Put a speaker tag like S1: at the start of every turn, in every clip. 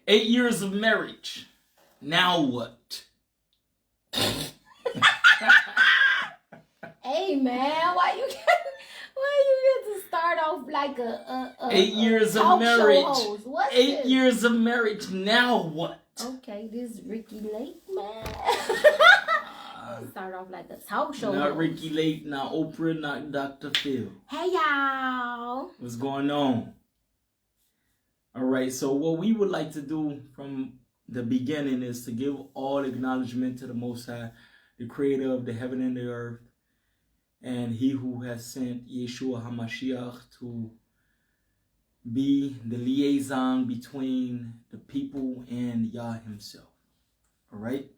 S1: 8 years of marriage. Now what?
S2: Hey man, why you get to start off like a
S1: 8 years of
S2: talk
S1: marriage.
S2: show host? What's
S1: 8
S2: this?
S1: years of marriage. Now what?
S2: Okay, this Ricky Lake man. Start off like a talk show
S1: Not
S2: host.
S1: Ricky Lake, not Oprah, not Dr. Phil.
S2: Hey y'all.
S1: What's going on? All right, so what we would like to do from the beginning is to give all acknowledgement to the Most High, the creator of the heaven and the earth, and he who has sent Yeshua HaMashiach to be the liaison between the people and Yah himself. All right?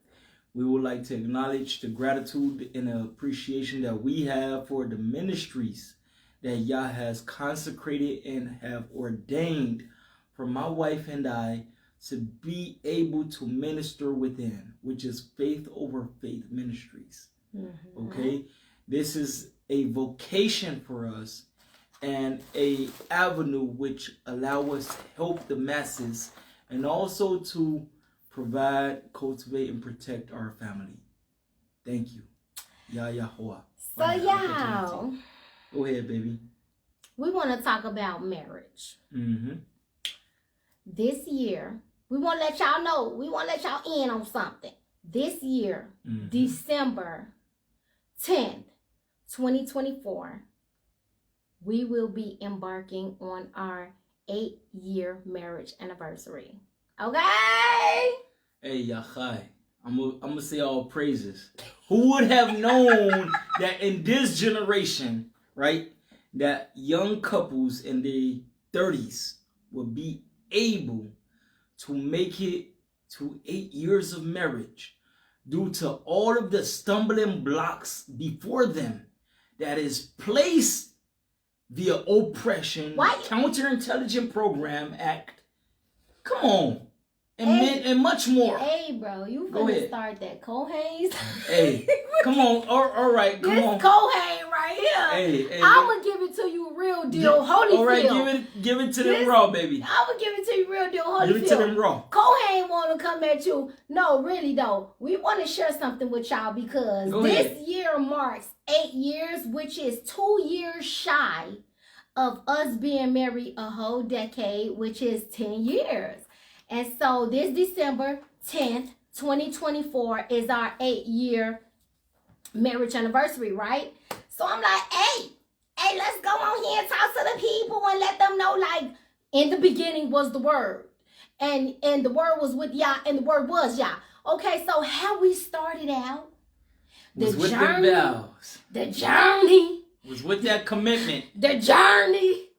S1: We would like to acknowledge the gratitude and the appreciation that we have for the ministries that Yah has consecrated and have ordained for my wife and I to be able to minister within, which is Faith Over Faith Ministries.
S2: Mm-hmm.
S1: Okay? This is a vocation for us and a avenue which allow us to help the masses and also to provide, cultivate, and protect our family. Thank you. Yah Yahweh.
S2: So y'all,
S1: Go ahead, baby.
S2: we want to talk about marriage.
S1: Mm-hmm.
S2: This year, we want to let y'all know, we want to let y'all in on something. This year,
S1: Mm-hmm.
S2: December 10th, 2024, we will be embarking on our 8-year marriage anniversary. Okay?
S1: Hey, Yachai. I'm gonna say all praises. Who would have known that in this generation, right, that young couples in their 30s would be able to make it to 8 years of marriage due to all of the stumbling blocks before them that is placed via oppression, Counterintelligence Program Act. Come on. And much more.
S2: Hey, bro, you finna start that Cohanes?
S1: Hey, come on. All right, come on.
S2: This Cohane right here.
S1: Hey,
S2: I'm going to give it to you real deal, Holyfield.
S1: All right, give it to them raw, baby.
S2: I'm going to give it to you real deal, Holyfield.
S1: Give it to them raw.
S2: Cohane want to come at you. No, really, though. We want to share something with y'all because this year marks 8 years, which is 2 years shy of us being married a whole decade, which is 10 years. And so this December 10th, 2024 is our 8-year marriage anniversary, right? So I'm like, hey, let's go on here and talk to the people and let them know, like, in the beginning was the word. And the word was with Yah, and the word was Yah. Okay, so how we started out, the journey
S1: was with that commitment.
S2: The journey,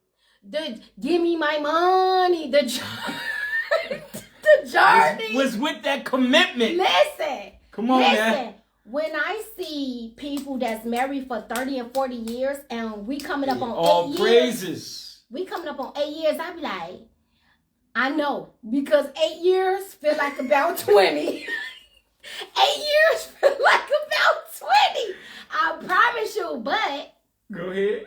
S2: give me my money, the journey
S1: was with that commitment.
S2: Listen.
S1: Come on, man.
S2: When I see people that's married for 30 and 40 years and we coming up on 8 years.
S1: All praises.
S2: We coming up on 8 years, I be like, I know. Because 8 years feel like about 20. 8 years feel like about 20. I promise you, but.
S1: Go ahead.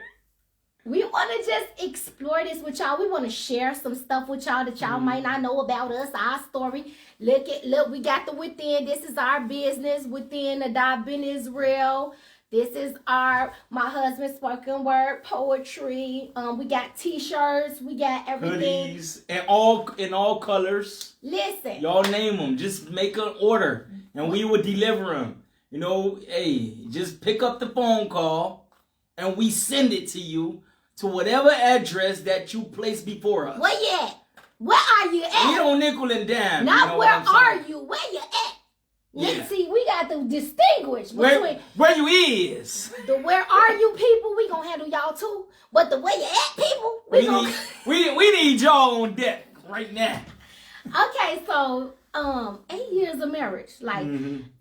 S2: We want to just explore this with y'all. We want to share some stuff with y'all that y'all might not know about us, our story. Look, we got the Within. This is our business, Within the Ben Israel. This is my husband's spoken word poetry. We got t-shirts. We got everything.
S1: Hoodies in all colors.
S2: Listen.
S1: Y'all name them. Just make an order and we will deliver them. You know, hey, just pick up the phone call and we send it to you. To whatever address that you place before us.
S2: Where you at? Where are you at?
S1: We don't nickel and dime.
S2: Not
S1: you know
S2: where are
S1: saying?
S2: you? Where you at?
S1: Yeah.
S2: See, we got to distinguish between
S1: where you is.
S2: The where are you people, we gonna handle y'all too. But the where you at people,
S1: we need y'all on deck right now.
S2: Okay, so 8 years of marriage. Like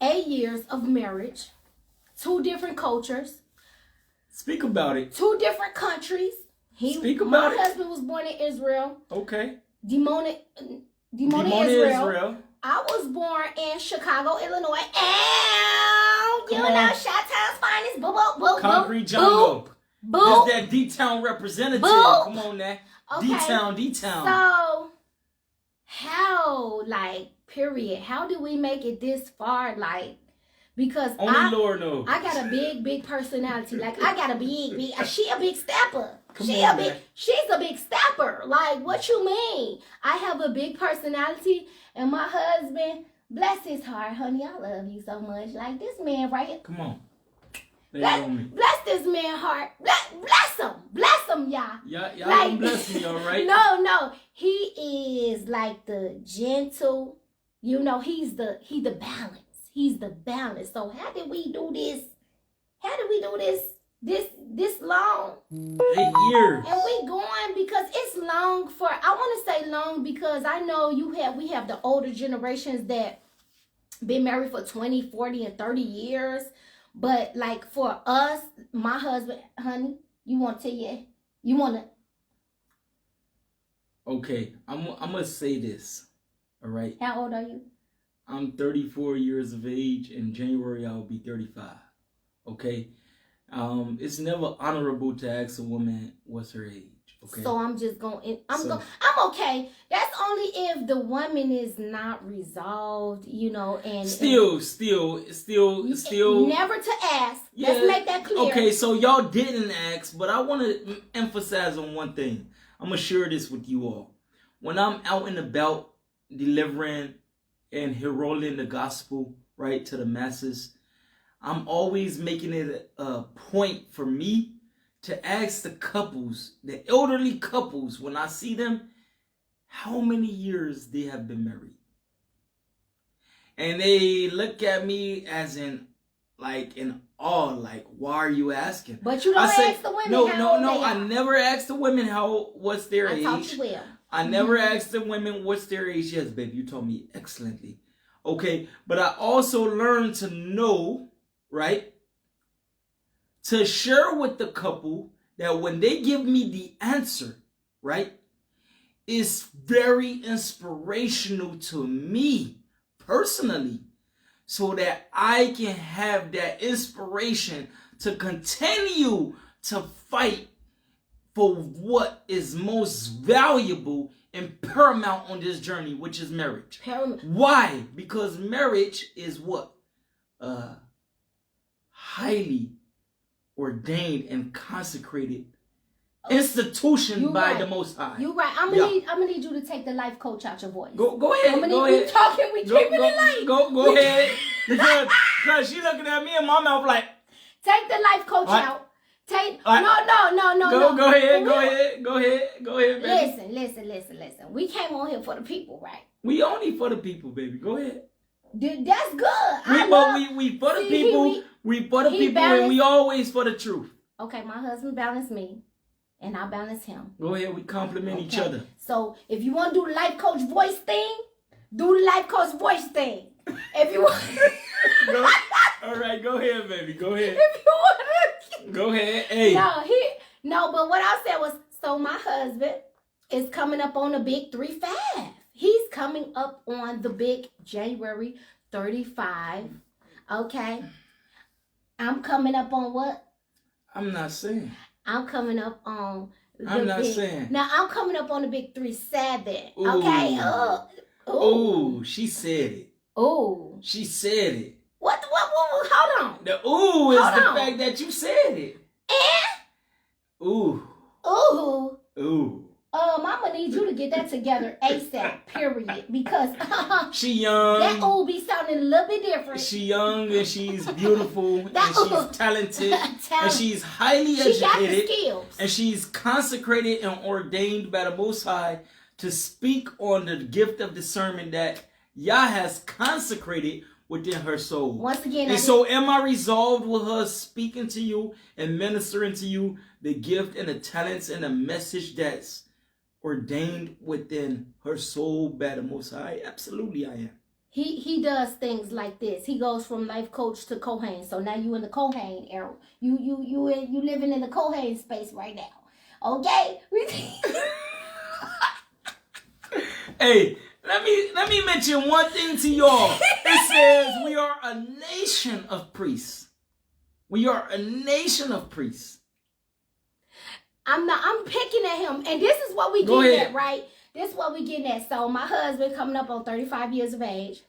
S2: 8 years of marriage, 2 different cultures.
S1: Speak about it.
S2: 2 different countries. My husband was born in Israel.
S1: Okay.
S2: Dimona, Israel. I was born in Chicago, Illinois. And you know, Chi-Town's finest.
S1: Concrete jungle.
S2: Boop.
S1: This that D-Town representative.
S2: Boop.
S1: Come on now.
S2: Okay.
S1: D-Town.
S2: So, how like, period. How did we make it this far? Like, because
S1: Only Lord knows.
S2: I got a big personality. Like, I got a big, she a big stepper. She's a big stepper. Like, what you mean? I have a big personality, and my husband, bless his heart, honey, I love you so much. Like, this man right here.
S1: Come on.
S2: Bless this man heart. Bless him, y'all.
S1: Y'all
S2: like,
S1: don't bless me, all right?
S2: No. He is like the gentle, you know, he's the balance. He's the balance. So how did we do this? This long?
S1: 8 years.
S2: And we going because it's long for, I want to say long because I know we have the older generations that been married for 20, 40, and 30 years. But like for us, my husband, honey, you want to?
S1: Okay, I'm gonna say this. All right.
S2: How old are you?
S1: I'm 34 years of age. In January, I'll be 35. Okay. It's never honorable to ask a woman what's her age. Okay.
S2: So I'm just going. I'm okay. That's only if the woman is not resolved, you know, and
S1: still.
S2: Never to ask.
S1: Yeah,
S2: let's make that clear.
S1: Okay, so y'all didn't ask, but I want to emphasize on one thing. I'm gonna share this with you all. When I'm out and about delivering and heralding the gospel, right, to the masses, I'm always making it a point for me to ask the couples, the elderly couples, when I see them, how many years they have been married. And they look at me as in awe, like, why are you asking?
S2: But you don't ask the women
S1: No, I never asked the women what's their age.
S2: I taught you well.
S1: I never asked the women what's their age. Yes, babe, you told me excellently. Okay, but I also learned to know, right, to share with the couple that when they give me the answer, right, it's very inspirational to me personally, so that I can have that inspiration to continue to fight for what is most valuable and paramount on this journey, which is marriage. Why? Because marriage is what? Highly ordained and consecrated institution by the Most High.
S2: You're right. I'm gonna need you to take the life coach out your voice.
S1: Go ahead.
S2: We talking. We keeping it light.
S1: Go ahead. Because she looking at me and my mouth like.
S2: Take the life coach out. No.
S1: Go ahead, baby.
S2: Listen. We came on here for the people, right?
S1: We only for the people, baby. Go ahead.
S2: That's good.
S1: We for the people. We for the people, and we always for the truth.
S2: Okay, my husband balanced me, and I balance him.
S1: Go ahead. We compliment each other.
S2: So if you want to do the life coach voice thing, do the life coach voice thing. If you want.
S1: All right, go ahead, baby. Go ahead.
S2: If you want.
S1: Go ahead. Hey.
S2: No, but what I said was, so my husband is coming up on a big 3-5. He's coming up on the big January 35. Okay. I'm coming up on what?
S1: I'm not saying.
S2: I'm coming up on
S1: Now
S2: I'm coming up on the big 3-7.
S1: Ooh.
S2: Okay.
S1: Ooh, she said it.
S2: Ooh.
S1: She said it.
S2: What? Hold on.
S1: The ooh is the fact that you said it.
S2: And?
S1: Ooh.
S2: Ooh. I'm gonna need you to get that together ASAP, period. Because
S1: she young.
S2: That ooh be sounding a little bit different.
S1: She young and she's beautiful and she's talented and she's highly educated.
S2: She got the skills.
S1: And she's consecrated and ordained by the Most High to speak on the gift of discernment that Yah has consecrated within her soul.
S2: Once again,
S1: and so am I resolved with her speaking to you and ministering to you the gift and the talents and the message that's ordained within her soul by the Most High? Absolutely I am.
S2: He does things like this. He goes from life coach to Kohen. So now you in the Kohen era. You living in the Kohen space right now. Okay?
S1: Hey, let me mention one thing to y'all. It says we are a nation of priests. We are a nation of priests.
S2: I'm picking at him, and this is what we get at, right? this is what we getting at. So my husband coming up on 35 years of age.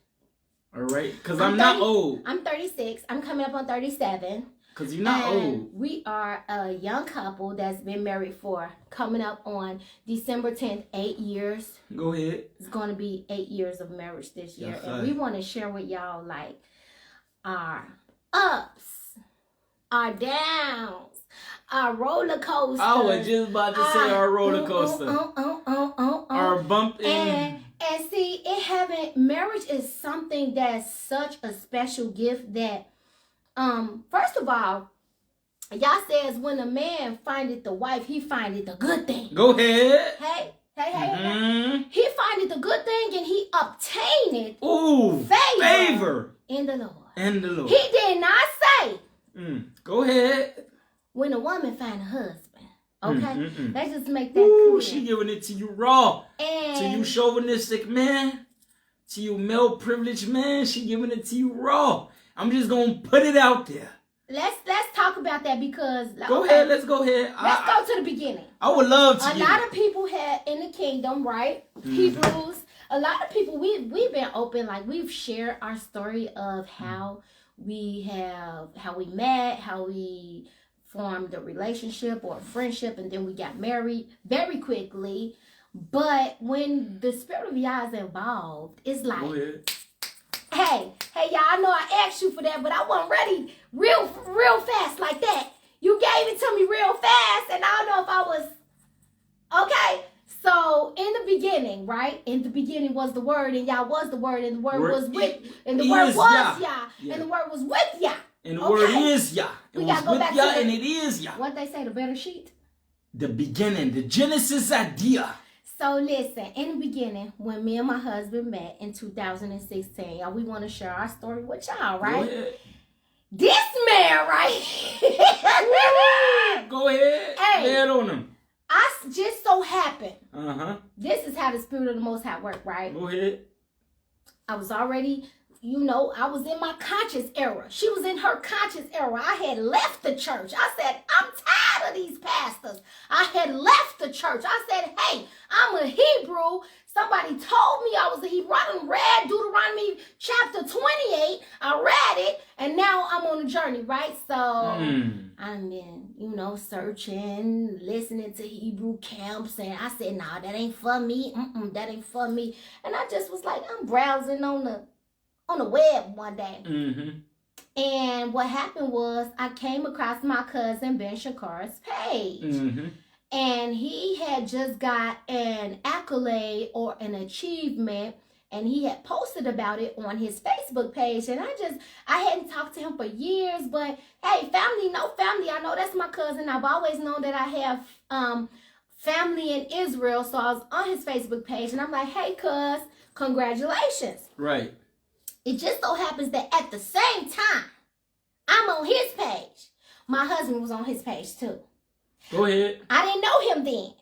S1: All right, because I'm not old.
S2: I'm 36. I'm coming up on 37.
S1: Because you're not old.
S2: We are a young couple that's been married for coming up on December 10th, 8 years.
S1: Go ahead.
S2: It's going to be 8 years of marriage this year.
S1: Yes,
S2: and we want to share with y'all like our ups, our downs, our roller coaster.
S1: I was just about to say our roller coaster. Our bump in.
S2: And see, marriage is something that's such a special gift that, first of all, y'all says when a man findeth the wife, he findeth the good thing.
S1: Go ahead.
S2: Hey. He findeth the good thing and he obtaineth favor in the Lord. He did not say.
S1: Go ahead.
S2: When a woman find a husband. Okay? Let's just make that clear.
S1: She giving it to you raw.
S2: And
S1: to you chauvinistic man. To you male privileged man. She giving it to you raw. I'm just going to put it out there.
S2: Let's talk about that because...
S1: Go ahead. Let's go ahead.
S2: Let's go to the beginning.
S1: I would love to.
S2: A lot of people had in the kingdom, right? Hebrews. A lot of people, we've been open. Like, we've shared our story of how we met, how we formed a relationship or a friendship, and then we got married very quickly. But when the Spirit of Yah is involved, it's like...
S1: Go ahead.
S2: Hey, y'all, I know I asked you for that, but I wasn't ready real fast like that. You gave it to me real fast, and I don't know if I was... Okay, so in the beginning, right? In the beginning was the Word, and Yah was the Word, and the Word was with... And the Word was Yah, and the Word was with Yah.
S1: And the Word is Yah.
S2: We got to go back to
S1: and it is Yah.
S2: What they say, the better sheet?
S1: The beginning, the Genesis idea.
S2: So listen, in the beginning, when me and my husband met in 2016, y'all, we want to share our story with y'all, right?
S1: Go ahead.
S2: This man right here.
S1: Go ahead.
S2: Hey,
S1: lay it on him.
S2: I just so happened.
S1: This
S2: is how the Spirit of the Most High work, right?
S1: Go ahead.
S2: I was already... I was in my conscious era. She was in her conscious era. I had left the church. I said, I'm tired of these pastors. I had left the church. I said, hey, I'm a Hebrew. Somebody told me I was a Hebrew. I done read Deuteronomy chapter 28. I read it, and now I'm on a journey, right? So I've been, searching, listening to Hebrew camps, and I said, nah, that ain't for me. That ain't for me. And I just was like, I'm browsing on the web one day. And what happened was I came across my cousin Ben Shakar's page. And he had just got an accolade or an achievement, and he had posted about it on his Facebook page. And I hadn't talked to him for years, but hey, family, no family. I know that's my cousin. I've always known that I have family in Israel. So I was on his Facebook page, and I'm like, hey, cuz, congratulations.
S1: Right.
S2: It just so happens that at the same time, I'm on his page. My husband was on his page too.
S1: Go ahead.
S2: I didn't know him then.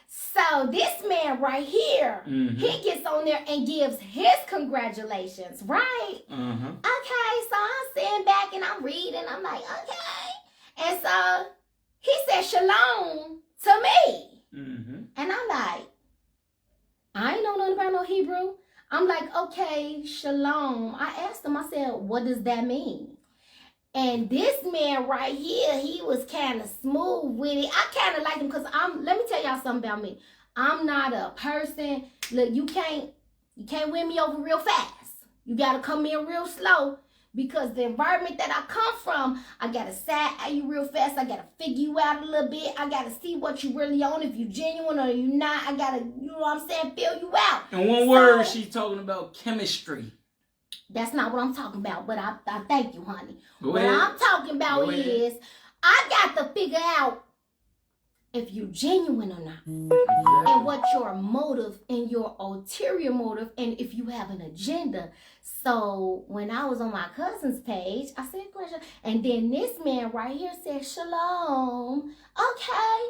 S2: So this man right here, he gets on there and gives his congratulations, right? Okay, so I'm sitting back and I'm reading. I'm like, okay. And so he said shalom to me. And I'm like, I ain't know nothing about no Hebrew. I'm like, okay, shalom. I asked him, I said, what does that mean? And this man right here, he was kind of smooth with it. I kind of like him because let me tell y'all something about me. I'm not a person, look, you can't win me over real fast. You got to come in real slow because the environment that I come from, I got to side at you real fast. I got to figure you out a little bit. I got to see what you really on, if you genuine or you not. I got to, you know what I'm saying, feel you out.
S1: In one word, she's talking about chemistry.
S2: That's not what I'm talking about, but I thank you, honey.
S1: What I'm
S2: talking about is I got to figure out if you genuine or not. And what your motive and your ulterior motive, and if you have an agenda. So when I was on my cousin's page, I said, and then this man right here said, shalom. Okay.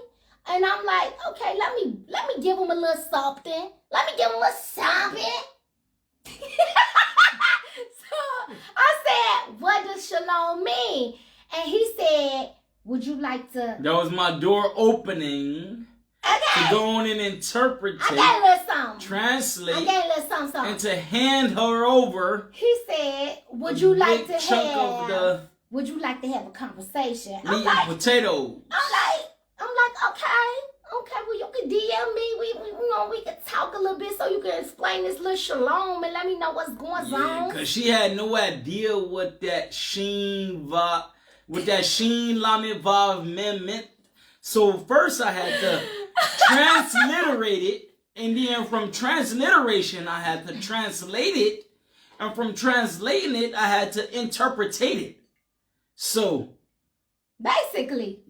S2: And I'm like, okay, let me give him a little something. Let me give him a little something. So I said, what does shalom mean? And he said, would you like to...
S1: That was my door opening to go on and interpret
S2: I got a little something.
S1: translate,
S2: I got a little something.
S1: and to hand her over.
S2: He said, "Would you like to
S1: chunk
S2: have?
S1: of the
S2: Would you like to have a conversation?"
S1: meat
S2: I'm like,
S1: and potatoes.
S2: okay. Well, you can DM me. We can talk a little bit so you can explain this little shalom and let me know what's going on.
S1: Because she had no idea what that Sheen Lamed Vav Mem meant. So first I had to transliterate it, and then from transliteration I had to translate it, and from translating it I had to interpretate it. So
S2: basically,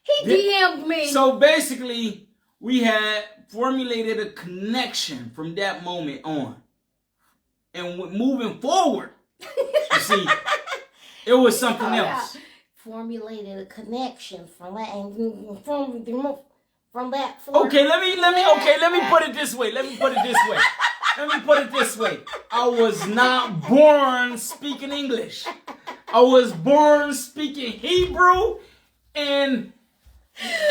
S2: he DM'd me.
S1: So basically, we had formulated a connection from that moment on. And moving forward, you see, it was something else.
S2: Formulated a connection from that.
S1: Okay, let me put it this way. Let me put it this way. I was not born speaking English. I was born speaking Hebrew and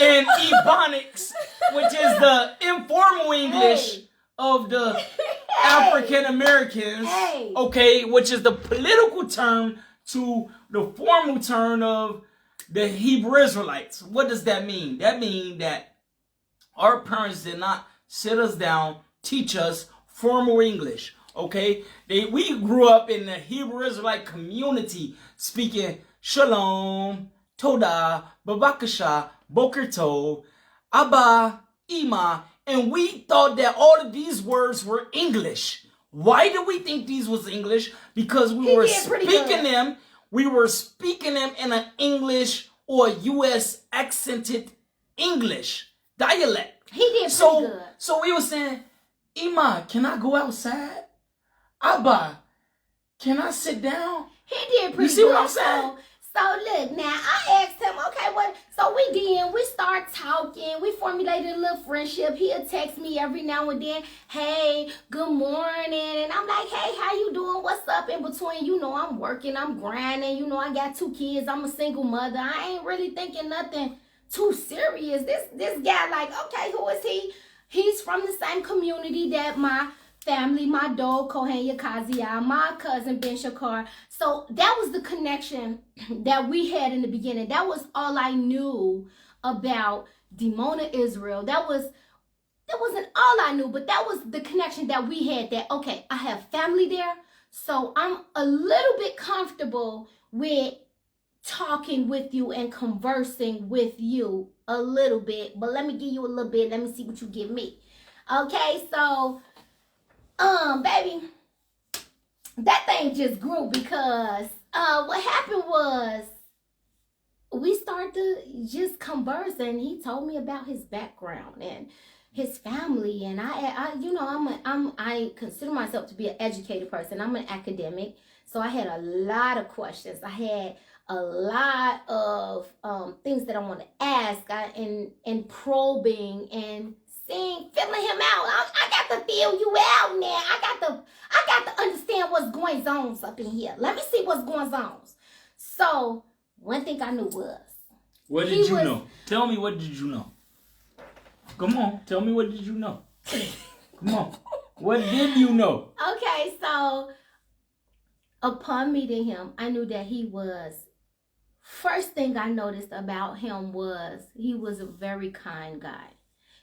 S1: Ebonics, which is the informal English of the African Americans, okay, which is the political term to the formal term of the Hebrew Israelites. What does that mean? That means that our parents did not sit us down, teach us formal English, okay? We grew up in the Hebrew Israelite community speaking Shalom, Todah, Babakasha, Boker Tov, Abba, Ima, and we thought that all of these words were English. Why did we think these was English? Because we were speaking them. We were speaking them in an English or U.S. accented English dialect.
S2: He did pretty good.
S1: So we were saying, Ima, can I go outside? Abba, can I sit down?
S2: He did pretty good.
S1: You see what I'm saying?
S2: So look, now I asked him, okay, what? So we start talking. We formulated a little friendship. He'll text me every now and then, hey, good morning. And I'm like, hey, how you doing? What's up in between? You know, I'm working, I'm grinding. You know, I got 2 kids. I'm a single mother. I ain't really thinking nothing too serious. This guy, like, okay, who is he? He's from the same community that my family, my dog, Kohen Yakazia, my cousin, Ben Shakar. So that was the connection that we had in the beginning. That was all I knew about Dimona Israel. That wasn't all I knew, but that was the connection that we had, that, okay, I have family there. So I'm a little bit comfortable with talking with you and conversing with you a little bit. But let me give you a little bit. Let me see what you give me. Okay, so baby, that thing just grew because what happened was we started to just converse, and he told me about his background and his family, and I consider myself to be an educated person. I'm an academic, so I had a lot of questions. I had a lot of things that I want to ask and probing and filling him out. I got to feel you out now. I got to understand what's going on up in here. Let me see what's going on. So one thing I knew was,
S1: what did you know? Tell me, what did you know? Come on, tell me, what did you know? Come on, what did you know?
S2: Okay, so upon meeting him, I knew that first thing I noticed about him was he was a very kind guy.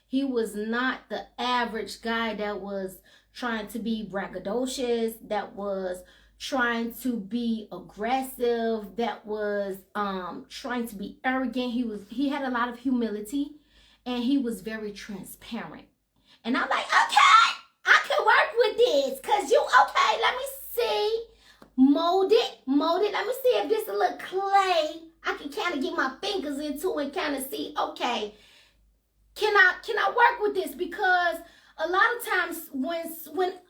S2: He was not the average guy that was trying to be braggadocious, that was trying to be aggressive, that was trying to be arrogant. He had a lot of humility, and he was very transparent. And I'm like, okay, I can work with this, because okay, let me see. Mold it. Let me see if this is a little clay I can kind of get my fingers into and kind of see, okay, can I work with this? Because a lot of times when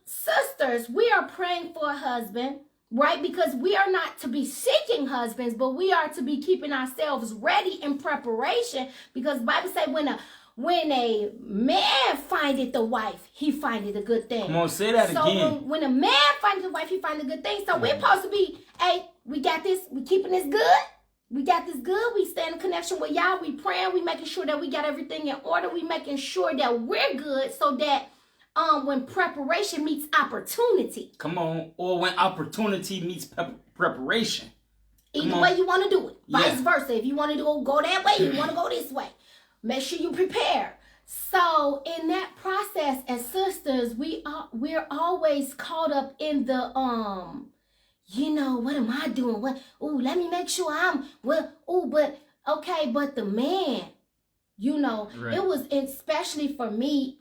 S2: sisters, we are praying for a husband, right? Because we are not to be seeking husbands, but we are to be keeping ourselves ready in preparation. Because the Bible says when a man findeth a wife, he findeth a good thing.
S1: Come on, say that again.
S2: So when a man finds a wife, he finds a good thing. So we're supposed to be, hey, we got this, we keeping this good. We got this good. We stay in connection with y'all. We praying. We making sure that we got everything in order. We making sure that we're good so that when preparation meets opportunity.
S1: Come on. Or when opportunity meets preparation.
S2: Either way you want to do it. Vice
S1: Yeah.
S2: versa. If you want to go that way, you want to go this way. Make sure you prepare. So in that process, as sisters, we're always caught up in the you know, what am I doing? Let me make sure but the man, you know,
S1: Right.
S2: it was especially for me,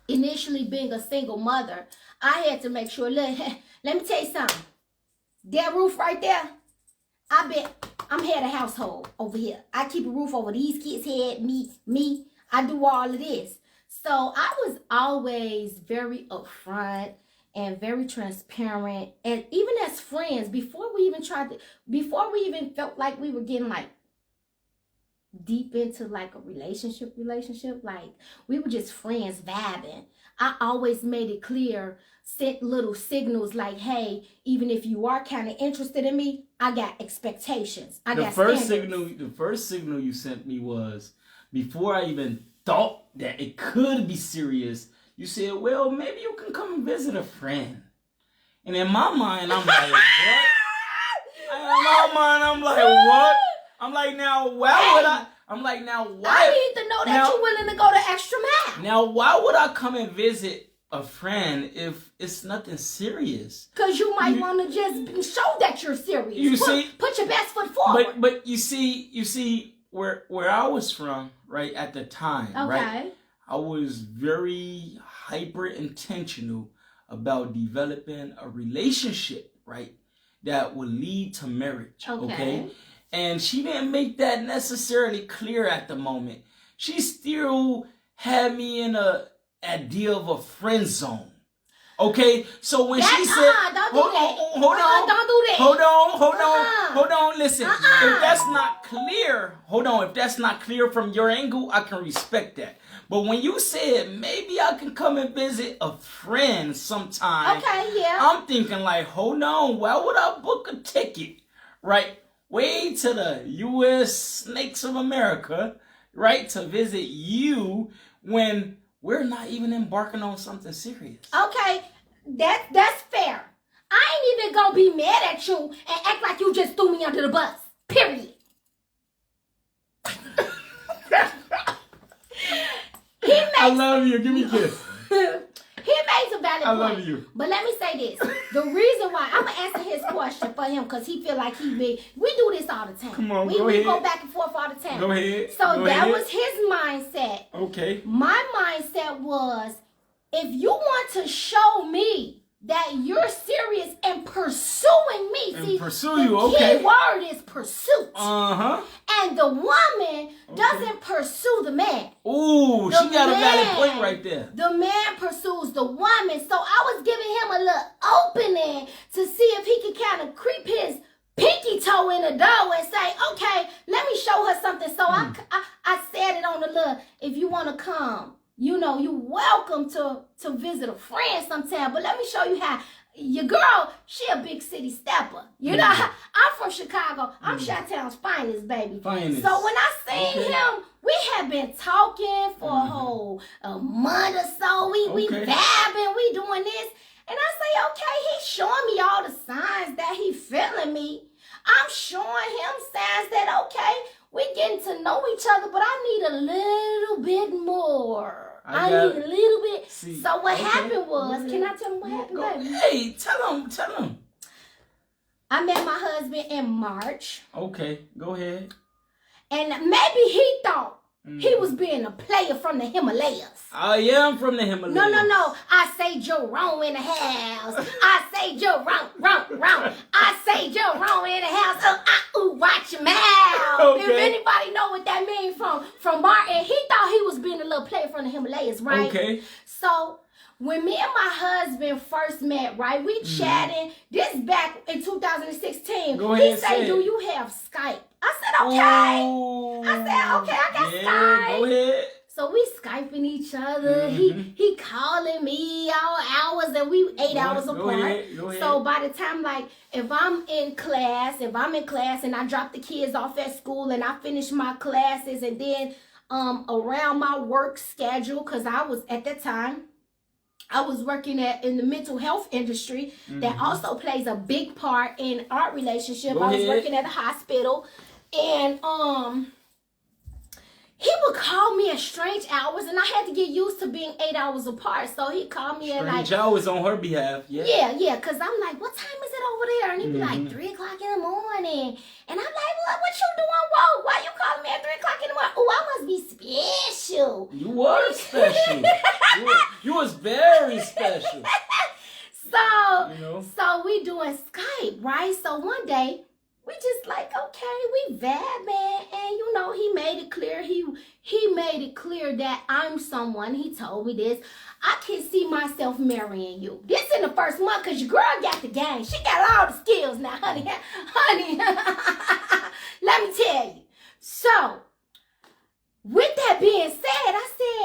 S2: initially being a single mother, I had to make sure, let me tell you something. That roof right there, I bet I'm head of household over here. I keep a roof over these kids' head, me. I do all of this. So I was always very upfront and very transparent. And even as friends, before we even felt like we were getting like deep into like a relationship, like we were just friends vibing, I always made it clear, sent little signals like, hey, even if you are kind of interested in me, I got expectations. The first
S1: signal you sent me was, before I even thought that it could be serious, you said, well, maybe you can come and visit a friend. And in my mind, I'm like, what? I'm like, now, why would I? I'm like, now, why?
S2: I need to know that you're willing to go the extra mile.
S1: Now, why would I come and visit a friend if it's nothing serious?
S2: Because you might want to just show that you're serious. Put your best foot forward.
S1: But you see where I was from, right, at the time, right? I was very hyper intentional about developing a relationship, right, that would lead to marriage. Okay. And she didn't make that necessarily clear at the moment. She still had me in a idea of a friend zone. Okay, so when she said, hold on, listen, if that's not clear from your angle, I can respect that. But when you said, maybe I can come and visit a friend sometime, I'm thinking like, hold on, why would I book a ticket, right, way to the U.S. Snakes of America, right, to visit you when we're not even embarking on something serious?
S2: Okay, that's fair. I ain't even gonna be mad at you and act like you just threw me under the bus. Period.
S1: I love you. Give me a kiss.
S2: He made some valid points.
S1: I love you.
S2: But let me say this. The reason why, I'm going to answer his question for him because he feel like he big. We do this all the time.
S1: Come on,
S2: we go back and forth all the time.
S1: Go ahead.
S2: So that was his mindset.
S1: Okay.
S2: My mindset was, if you want to show me that you're serious and pursuing me. The key word is pursuit. And the woman doesn't pursue the man.
S1: Ooh, she got a valid point right there.
S2: The man pursues the woman. So I was giving him a little opening to see if he could kind of creep his pinky toe in the door and say, okay, let me show her something. So I said it on the little, if you want to come, you know, you're welcome to visit a friend sometime. But let me show you how. Your girl, she a big city stepper. You know, I'm from Chicago. I'm Chi-Town's finest, baby. So when I seen him, we had been talking for a month or so. We vibing, we doing this. And I say, okay, he's showing me all the signs that he feeling me. I'm showing him signs that, okay, we getting to know each other, but I need a little bit more. I need a little bit. So what happened was, can I tell him what happened, baby?
S1: Hey, tell him.
S2: I met my husband in March.
S1: Okay, go ahead.
S2: And maybe he thought he was being a player from the Himalayas.
S1: Oh, yeah, I'm from the Himalayas.
S2: No. I say Jerome in the house. I say Jerome. I say Jerome in the house. Watch your mouth.
S1: Okay.
S2: If anybody know what that means from Martin, he thought he was being a little player from the Himalayas, right?
S1: Okay.
S2: So when me and my husband first met, right, we chatting. This back in 2016.
S1: Go ahead.
S2: He said, "Do you have Skype?" I said, "Okay." I got Skype.
S1: Go ahead.
S2: So we Skyping each other. He calling me all hours and we 8 hours
S1: Go
S2: apart.
S1: ahead.
S2: So by the time, like, if I'm in class and I drop the kids off at school and I finish my classes, and then around my work schedule, because I was at that time, I was working in the mental health industry that also plays a big part in our relationship. I was working at a hospital, and he would call me at strange hours, and I had to get used to being 8 hours apart. So he called me at like
S1: strange hours on her behalf.
S2: Yeah, because I'm like, what time is it over there? And he'd be like 3 o'clock in the morning, and I'm like, what you doing wrong? Why you calling me at 3 o'clock in the morning? Oh, I must be special.
S1: You were special. you was very special.
S2: So we doing Skype, right? So one day we just like, okay, we vibing, and he made it clear. He made it clear that I'm someone. He told me this. I can see myself marrying you. This in the first month, because your girl got the game. She got all the skills now, honey. Let me tell you. So, with that being said,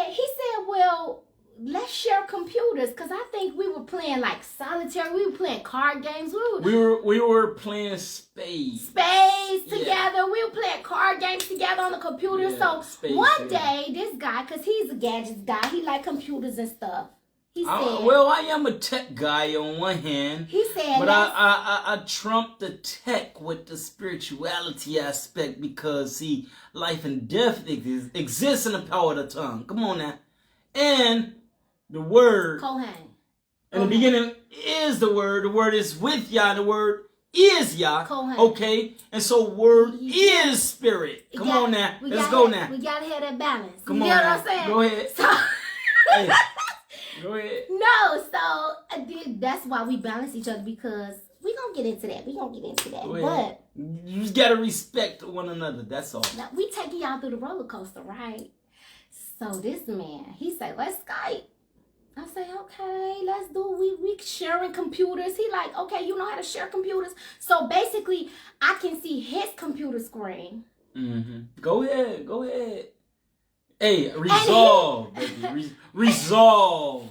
S2: he said, well, let's share computers, because I think we were playing like solitaire. We were playing card games.
S1: We were playing spades
S2: together. We were playing card games together on the computer. So one day, this guy, because he's a gadgets guy, he like computers and stuff. He said,
S1: well, I am a tech guy on one hand.
S2: He said,
S1: but I trump the tech with the spirituality aspect, because see, life and death exists in the power of the tongue. Come on now. And the word
S2: Kohen.
S1: In the beginning is the word is with Yah, the word is Yah.
S2: Kohen.
S1: Okay? And so word is spirit. Come on now. Let's go now.
S2: We gotta have that balance.
S1: Come
S2: on.
S1: You know
S2: what I'm saying?
S1: Go ahead.
S2: So
S1: hey, go ahead.
S2: No, so that's why we balance each other, because we gonna get into that. But
S1: you just gotta respect one another. That's all.
S2: Now, we taking y'all through the roller coaster, right? So this man, he said, let's Skype. I say, okay, let's do. We sharing computers. He like, okay, you know how to share computers. So basically, I can see his computer screen.
S1: Go ahead. Hey, resolve, baby. Resolve.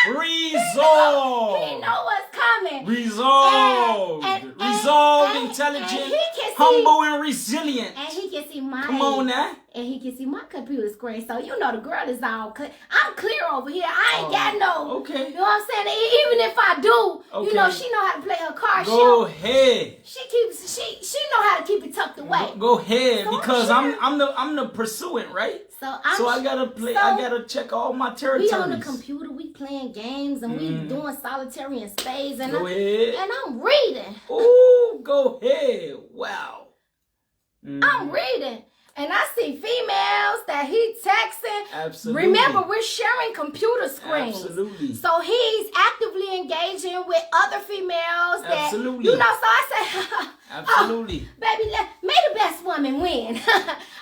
S1: Resolve.
S2: He know what's coming.
S1: Resolve. Resolve, intelligent, humble, and resilient.
S2: And he can see my.
S1: Come on now.
S2: And he can see my computer screen. So, the girl is all clear. I'm clear over here. I ain't got no.
S1: Okay.
S2: You know what I'm saying? Even if I do, she know how to play her card.
S1: Go ahead.
S2: She know how to keep it tucked away.
S1: Go ahead, because I'm the pursuant, right? So I gotta play. So I gotta check all my territories.
S2: We on the computer. We playing games, and we doing solitary and spades. And
S1: go ahead.
S2: And I'm reading.
S1: Ooh, go ahead. Wow.
S2: I'm reading. And I see females that he texting.
S1: Absolutely.
S2: Remember, we're sharing computer screens.
S1: Absolutely.
S2: So he's actively engaging with other females.
S1: Absolutely.
S2: So I say,
S1: absolutely.
S2: Baby, may the best woman win.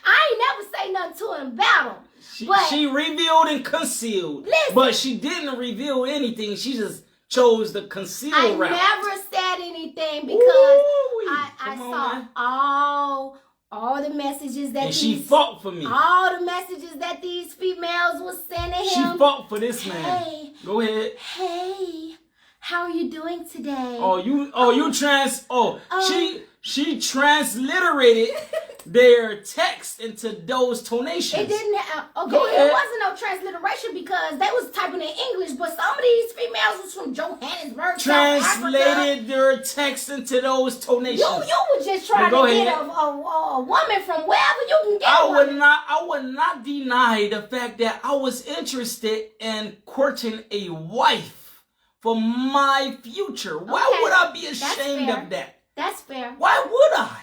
S2: I ain't never say nothing to him about him.
S1: She revealed and concealed.
S2: Listen,
S1: but she didn't reveal anything. She just chose the conceal route.
S2: I never said anything, because I saw all the messages that
S1: she fought for me.
S2: All the messages that these females was sending him.
S1: She fought for this man.
S2: Hey,
S1: go ahead.
S2: Hey, how are you doing today?
S1: She transliterated their text into those tonations.
S2: It didn't. It wasn't no transliteration, because they was typing in English, but some of these females was from Johannesburg,
S1: translated their text into those tonations.
S2: You were just trying to get a woman from wherever you can get.
S1: I would not deny the fact that I was interested in courting a wife for my future. Why would I be ashamed of that?
S2: That's fair.
S1: Why would I?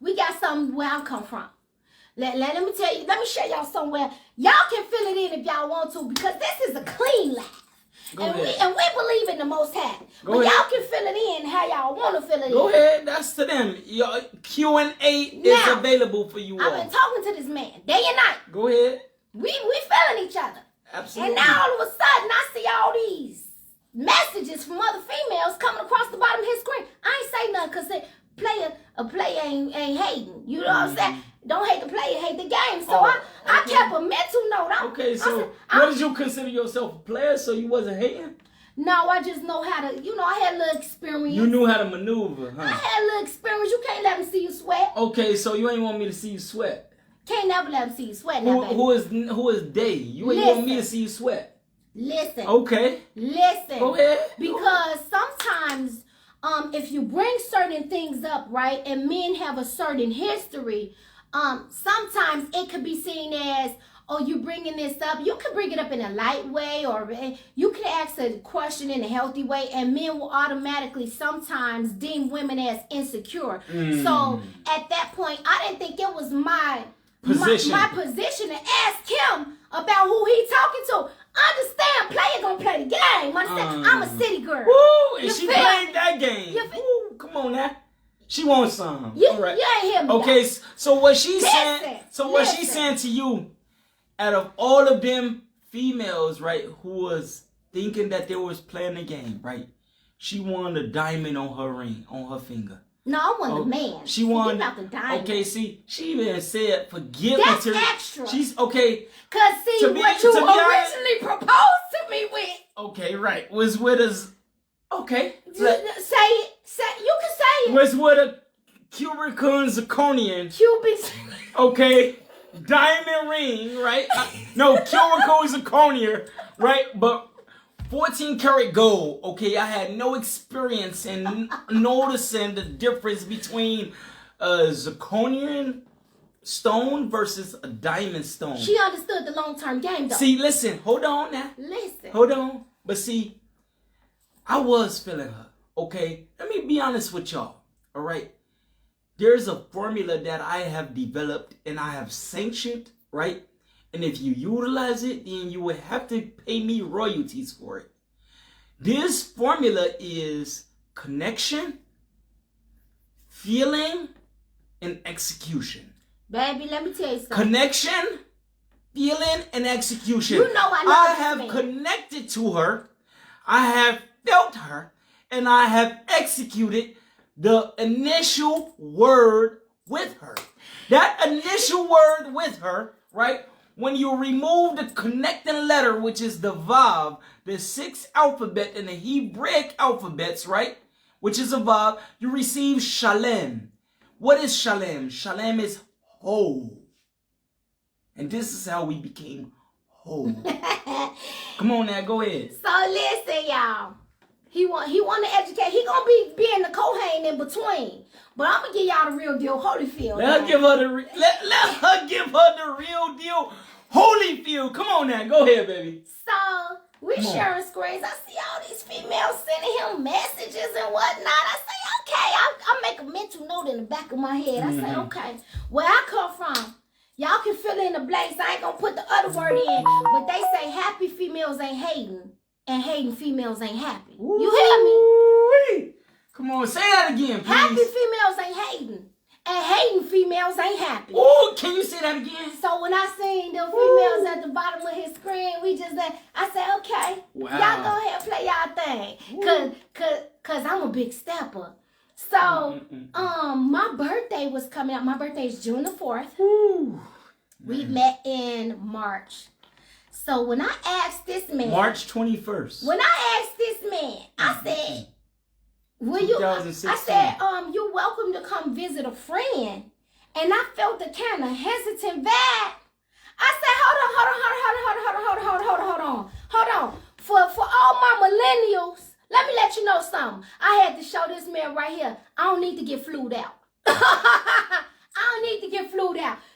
S1: We
S2: got something where I come from. Let me tell you. Let me show y'all somewhere. Y'all can fill it in if y'all want to, because this is a clean laugh. And we believe in the Most High. But y'all can fill it in how y'all want to fill it in.
S1: Go ahead. That's to them. Your Q&A is available for you all.
S2: I've been talking to this man day and night.
S1: Go ahead.
S2: We feeling each other.
S1: Absolutely.
S2: And now all of a sudden I see all these messages from other females coming across the bottom of his screen. I ain't say nothing, because a player ain't hating. You know what I'm saying? Don't hate the player, hate the game. So I kept a mental note.
S1: What did you consider yourself a player, so you wasn't hating?
S2: No, I just know how to, I had a little experience.
S1: You knew how to maneuver, huh?
S2: I had a little experience. You can't let them see you sweat.
S1: Okay, so you ain't want me to see you sweat.
S2: Can't never let them see you sweat now, baby.
S1: Who is they? You ain't want me to see you sweat.
S2: Listen.
S1: Okay.
S2: Listen.
S1: Go ahead.
S2: Because sometimes, if you bring certain things up, right, and men have a certain history, sometimes it could be seen as, oh, you bringing this up. You can bring it up in a light way, or you can ask a question in a healthy way, and men will automatically sometimes deem women as insecure. So at that point, I didn't think it was my position to ask him about who he talking to. Understand, player gonna play the game. Understand? I'm a city girl.
S1: Woo, and
S2: You
S1: she
S2: feel
S1: played that game. Woo, come on now. She wants some. All right.
S2: You ain't hear me.
S1: Okay, so what she's
S2: Listen,
S1: saying, what she's saying to you, out of all of them females, right, who was thinking that they was playing the game, right? She wanted a diamond on her ring, on her finger.
S2: No, I want the man.
S1: She wanted
S2: about the diamond.
S1: Okay, see, she even said forget
S2: That's
S1: material.
S2: extra.
S1: She's okay.
S2: Cause see what you originally proposed to me with.
S1: Okay, right. Was with us. Okay.
S2: Say it. You can say it.
S1: Was with a Cubican zirconian.
S2: Cubic.
S1: Okay. Diamond ring, right? No, Cubical zirconia, right? But 14 karat gold. Okay, I had no experience in noticing the difference between a zirconian stone versus a diamond stone.
S2: She understood the long-term game, though.
S1: See, listen, hold on now.
S2: Listen.
S1: Hold on. But see, I was feeling her, okay? Let me be honest with y'all, all right? There's a formula that I have developed and I have sanctioned, right? And if you utilize it, then you would have to pay me royalties for it. This formula is connection, feeling, and execution.
S2: Baby, let me tell you something.
S1: Connection, feeling, and execution.
S2: You know
S1: I have connected to her. I have felt her. And I have executed the initial word with her. That initial word with her, right? When you remove the connecting letter, which is the Vav, the 6th alphabet in the Hebraic alphabets, right? Which is a Vav, you receive Shalem. What is Shalem? Shalem is whole. And this is how we became whole. Come on now, go ahead.
S2: So listen, y'all. He want to educate. He gonna be in the Kohen in between. But I'm gonna give y'all the real deal, Holyfield.
S1: Let her give her the real deal, Holyfield. Come on now, go ahead, baby.
S2: So we sharing screens. I see all these females sending him messages and whatnot. I say, okay. I make a mental note in the back of my head. I say, okay. Where I come from, y'all can fill in the blanks. I ain't gonna put the other word in, but they say happy females ain't hating. And hating females ain't happy.
S1: Ooh,
S2: you hear me?
S1: Come on, say that again, please.
S2: Happy females ain't hating. And hating females ain't happy.
S1: Oh, can you say that again?
S2: So when I seen the females at the bottom of his screen, I said, okay,
S1: wow.
S2: Y'all go ahead and play y'all thing. Cause I'm a big stepper. So, my birthday was coming up. My birthday is June the 4th.
S1: Ooh,
S2: we met in March. So when I asked this man,
S1: March 21st.
S2: When I asked this man, I said, you're welcome to come visit a friend. And I felt a kind of hesitant vibe. I said, hold on. For all my millennials, let me let you know something. I had to show this man right here. I don't need to get flued out.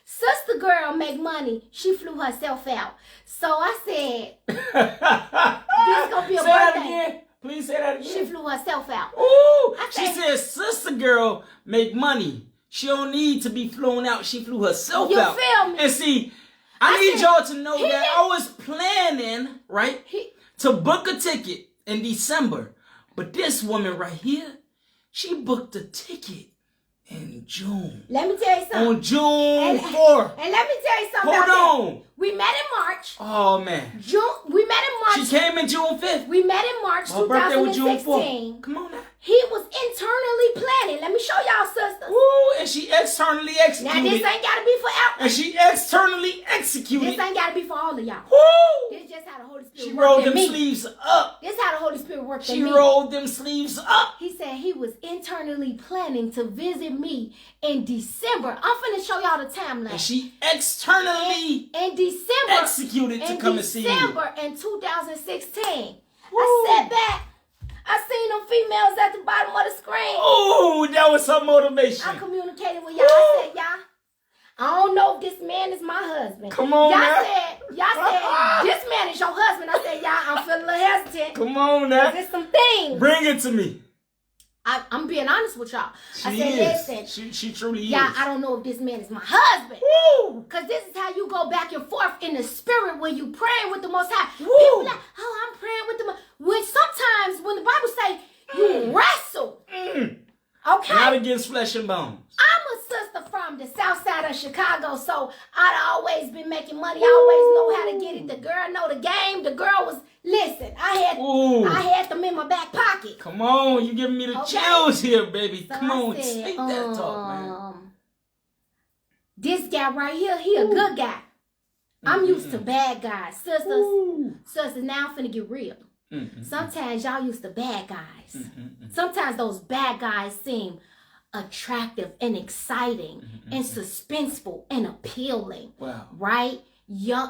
S2: Sister girl make money. She flew herself out. So I said, this gonna be a birthday.
S1: Say that again. Please say that again.
S2: She flew herself out.
S1: Ooh, she said sister girl make money. She don't need to be flown out. She flew herself out.
S2: You feel me?
S1: And see, I need y'all to know that I was planning, right, to book a ticket in December. But this woman right here, she booked a ticket in June.
S2: Let me tell you something.
S1: On June 4th.
S2: And let me tell you something.
S1: Hold on.
S2: We met in March.
S1: Oh, man.
S2: We met in March.
S1: She came in June 5th.
S2: We met in March 2016.
S1: Birthday was June 4th. Come on now.
S2: He was internally planning. Let me show y'all, sisters.
S1: Woo, and she externally executed.
S2: Now, this ain't got to be for outreach.
S1: And she externally executed.
S2: This ain't got to be for all of y'all.
S1: Woo!
S2: This just how the Holy Spirit
S1: She rolled them sleeves up.
S2: This how the Holy Spirit paperwork to
S1: She
S2: me.
S1: rolled them sleeves up.
S2: He said he was internally planning to visit me in December. I'm finna show y'all the timeline.
S1: And she externally
S2: in December
S1: executed to come and see you.
S2: December in 2016. I sat back. I seen them females at the bottom of the screen.
S1: Oh, that was her motivation.
S2: I communicated with y'all. I said, y'all, I don't know if this man is my husband.
S1: Come on,
S2: y'all
S1: now.
S2: said, this man is your husband. I said, y'all, I'm feeling a little hesitant.
S1: Come on now.
S2: There's some things.
S1: Bring it to me.
S2: I'm being honest with y'all.
S1: She
S2: I said,
S1: is.
S2: listen.
S1: She truly
S2: Yeah,
S1: is.
S2: I don't know if this man is my husband.
S1: Woo!
S2: Because this is how you go back and forth in the spirit when you praying with the Most High.
S1: Woo!
S2: People like, oh, I'm praying with the Most When sometimes when the Bible say you wrestle, okay?
S1: Not against flesh and bones.
S2: I'm a sister from the south side of Chicago, so I'd always been making money. I always know how to get it. The girl know the game. The girl was, listen, I had them in my back pocket.
S1: Come on, you giving me the chills here, baby.
S2: So
S1: Come on,
S2: said,
S1: speak that talk, man.
S2: This guy right here, he a good guy. I'm used to bad guys. Sisters, now I'm finna get real. Sometimes y'all used to bad guys. Sometimes those bad guys seem attractive and exciting and suspenseful and appealing.
S1: Wow.
S2: Right?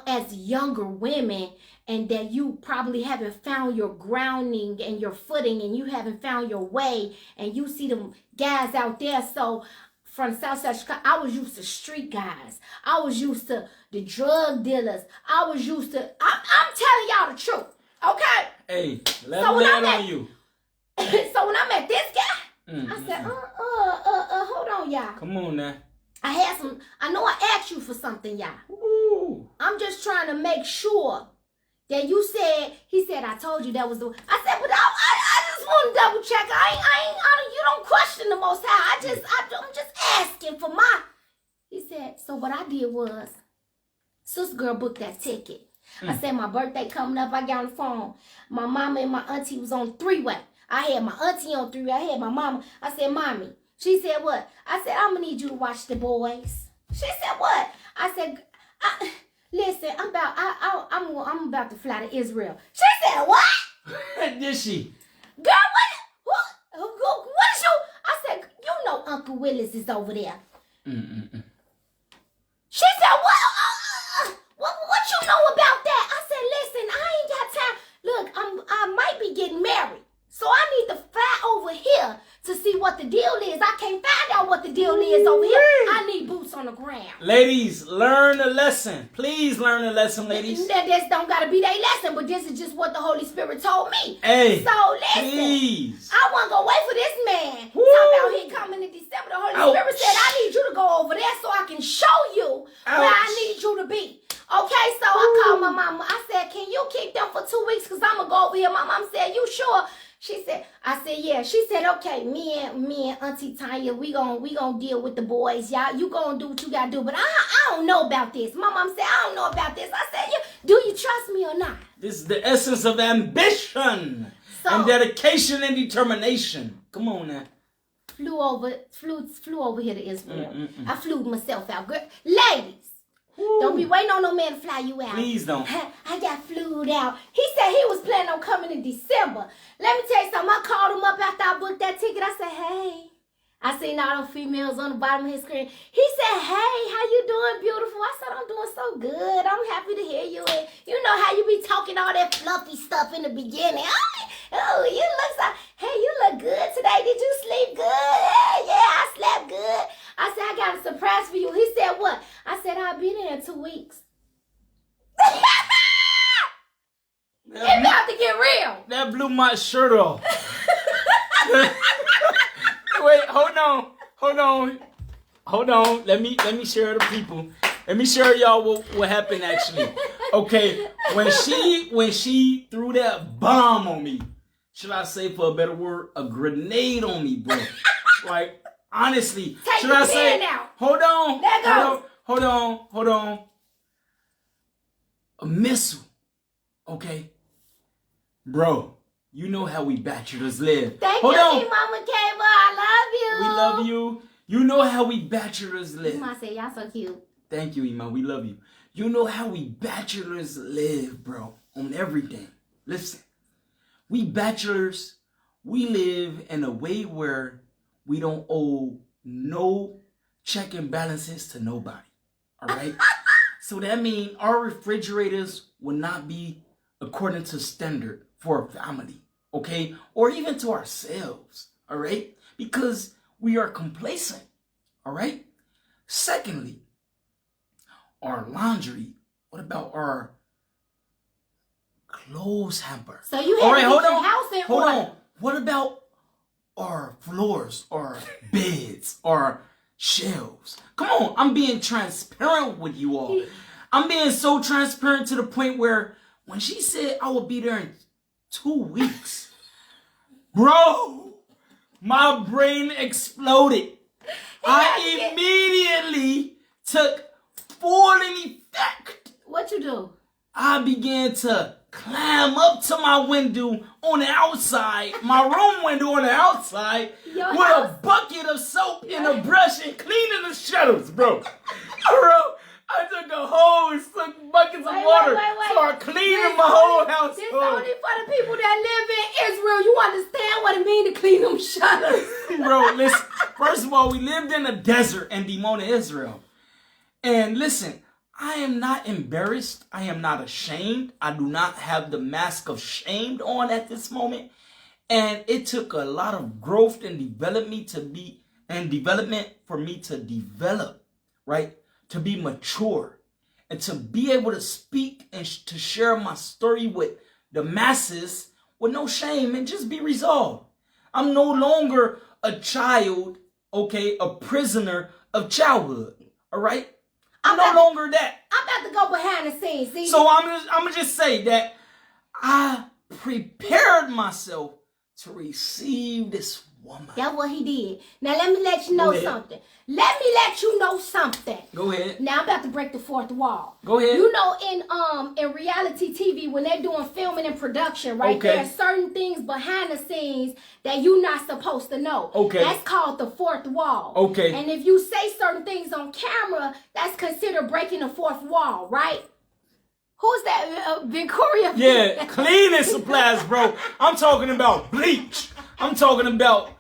S2: As younger women, and that you probably haven't found your grounding and your footing, and you haven't found your way, and you see them guys out there. So from Southside Chicago, I was used to street guys. I was used to the drug dealers. I was used to, I'm telling y'all the truth. Okay?
S1: Hey, let me land on you.
S2: So when I met this guy, I said, hold on, y'all.
S1: Come on now.
S2: I know I asked you for something, y'all.
S1: Ooh.
S2: I'm just trying to make sure that he said, I told you that was the, I said, but I just want to double check. You don't question the Most High. I'm just asking for he said, so what I did was, Sister Girl booked that ticket. I said, my birthday coming up. I got on the phone. My mama and my auntie was on three-way. I had my auntie on three-way. I had my mama. I said, Mommy. She said, what? I said, I'm going to need you to watch The Boys. She said, what? I said, listen, I'm about to fly to Israel. She said, what?
S1: Did she?
S2: Girl, what is you? I said, you know Uncle Willis is over there. She said, what you know about that? I said, listen, I ain't got time. Look, I might be getting married. So I need to fly over here to see what the deal is. I can't find out what the deal is over here. I need boots on the ground.
S1: Ladies, learn a lesson. Please learn a lesson, ladies.
S2: This don't got to be their lesson, but this is just what the Holy Spirit told me.
S1: Hey,
S2: so listen,
S1: please.
S2: I wasn't going to wait for this man. Talking about he coming in December. The Holy Spirit said, I need you to go over there so I can show you where I need you to be. Okay, so I called my mama. I said, can you keep them for 2 weeks? Because I'm going to go over here. My mom said, you sure? She said, I said, yeah. She said, okay, me and Auntie Tanya, we gonna deal with the boys. Y'all, you gonna do what you gotta do. But I don't know about this. My mom said, I don't know about this. I said, do you trust me or not?
S1: This is the essence of ambition and dedication and determination. Come on now.
S2: Flew over here to Israel. I flew myself out. Girl, ladies. Don't be waiting on no man to fly you out.
S1: Please don't.
S2: I got flued out. He said he was planning on coming in December. Let me tell you something. I called him up after I booked that ticket. I said, hey. I seen all those females on the bottom of his screen. He said, hey, how you doing, beautiful? I said, I'm doing so good. I'm happy to hear you. And you know how you be talking all that fluffy stuff in the beginning. Oh, you look so, hey, you look good today. Did you sleep good? Yeah, I slept good. I said, I got a surprise for you. He said, what? I said, I'll be there in 2 weeks. It's about to get real.
S1: That blew my shirt off. Wait, hold on. Let me share the people. Let me share y'all what happened actually. Okay, when she threw that bomb on me, should I say for a better word, a grenade on me, bro? Like honestly,
S2: take
S1: should
S2: the
S1: I say?
S2: Out.
S1: Hold on.
S2: Let go.
S1: Hold on. A missile. Okay, bro. You know how we bachelors live.
S2: Thank you, Mama Cable. I love you.
S1: We love you. You know how we bachelors live.
S2: Mama said, y'all so cute.
S1: Thank you, Iman. We love you. You know how we bachelors live, bro. On everything. Listen. we bachelors, we live in a way where we don't owe no check and balances to nobody. All right? So that means our refrigerators will not be according to standard for a family, okay? Or even to ourselves, all right? Because we are complacent, all right? Secondly, our laundry. What about our clothes hamper?
S2: So you have to get your house in
S1: Hold
S2: order.
S1: on. What about our floors, our beds, our shelves? Come on, I'm being transparent with you all. I'm being so transparent to the point where when she said I will be there in 2 weeks, bro, my brain exploded. I immediately took full effect.
S2: What you do?
S1: I began to climb up to my window on the outside, my room window on the outside, with a bucket of soap and a brush and cleaning the shutters, bro. I took a hose, took buckets of water, started cleaning my whole house.
S2: This only for the people that live in Israel. You understand what it means to clean them shutters?
S1: Bro, listen. First of all, we lived in a desert in Dimona, Israel. And listen, I am not embarrassed. I am not ashamed. I do not have the mask of shame on at this moment. And it took a lot of growth and development for me to develop, right? To be mature and to be able to speak and to share my story with the masses with no shame and just be resolved. I'm no longer a child, okay, a prisoner of childhood, all right? I'm no longer that.
S2: I'm about to go behind the scenes. See?
S1: So I'm gonna just say that I prepared myself to receive this woman.
S2: That's what he did. Now let me let you know something. Let me let you know something.
S1: Go ahead.
S2: Now I'm about to break the fourth wall.
S1: Go ahead.
S2: You know, in reality TV, when they're doing filming and production, right?
S1: Okay.
S2: There are certain things behind the scenes that you're not supposed to know.
S1: Okay.
S2: That's called the fourth wall.
S1: Okay.
S2: And if you say certain things on camera, that's considered breaking the fourth wall, right? Who's that? Victoria?
S1: Yeah, cleaning supplies, bro. I'm talking about bleach. I'm talking about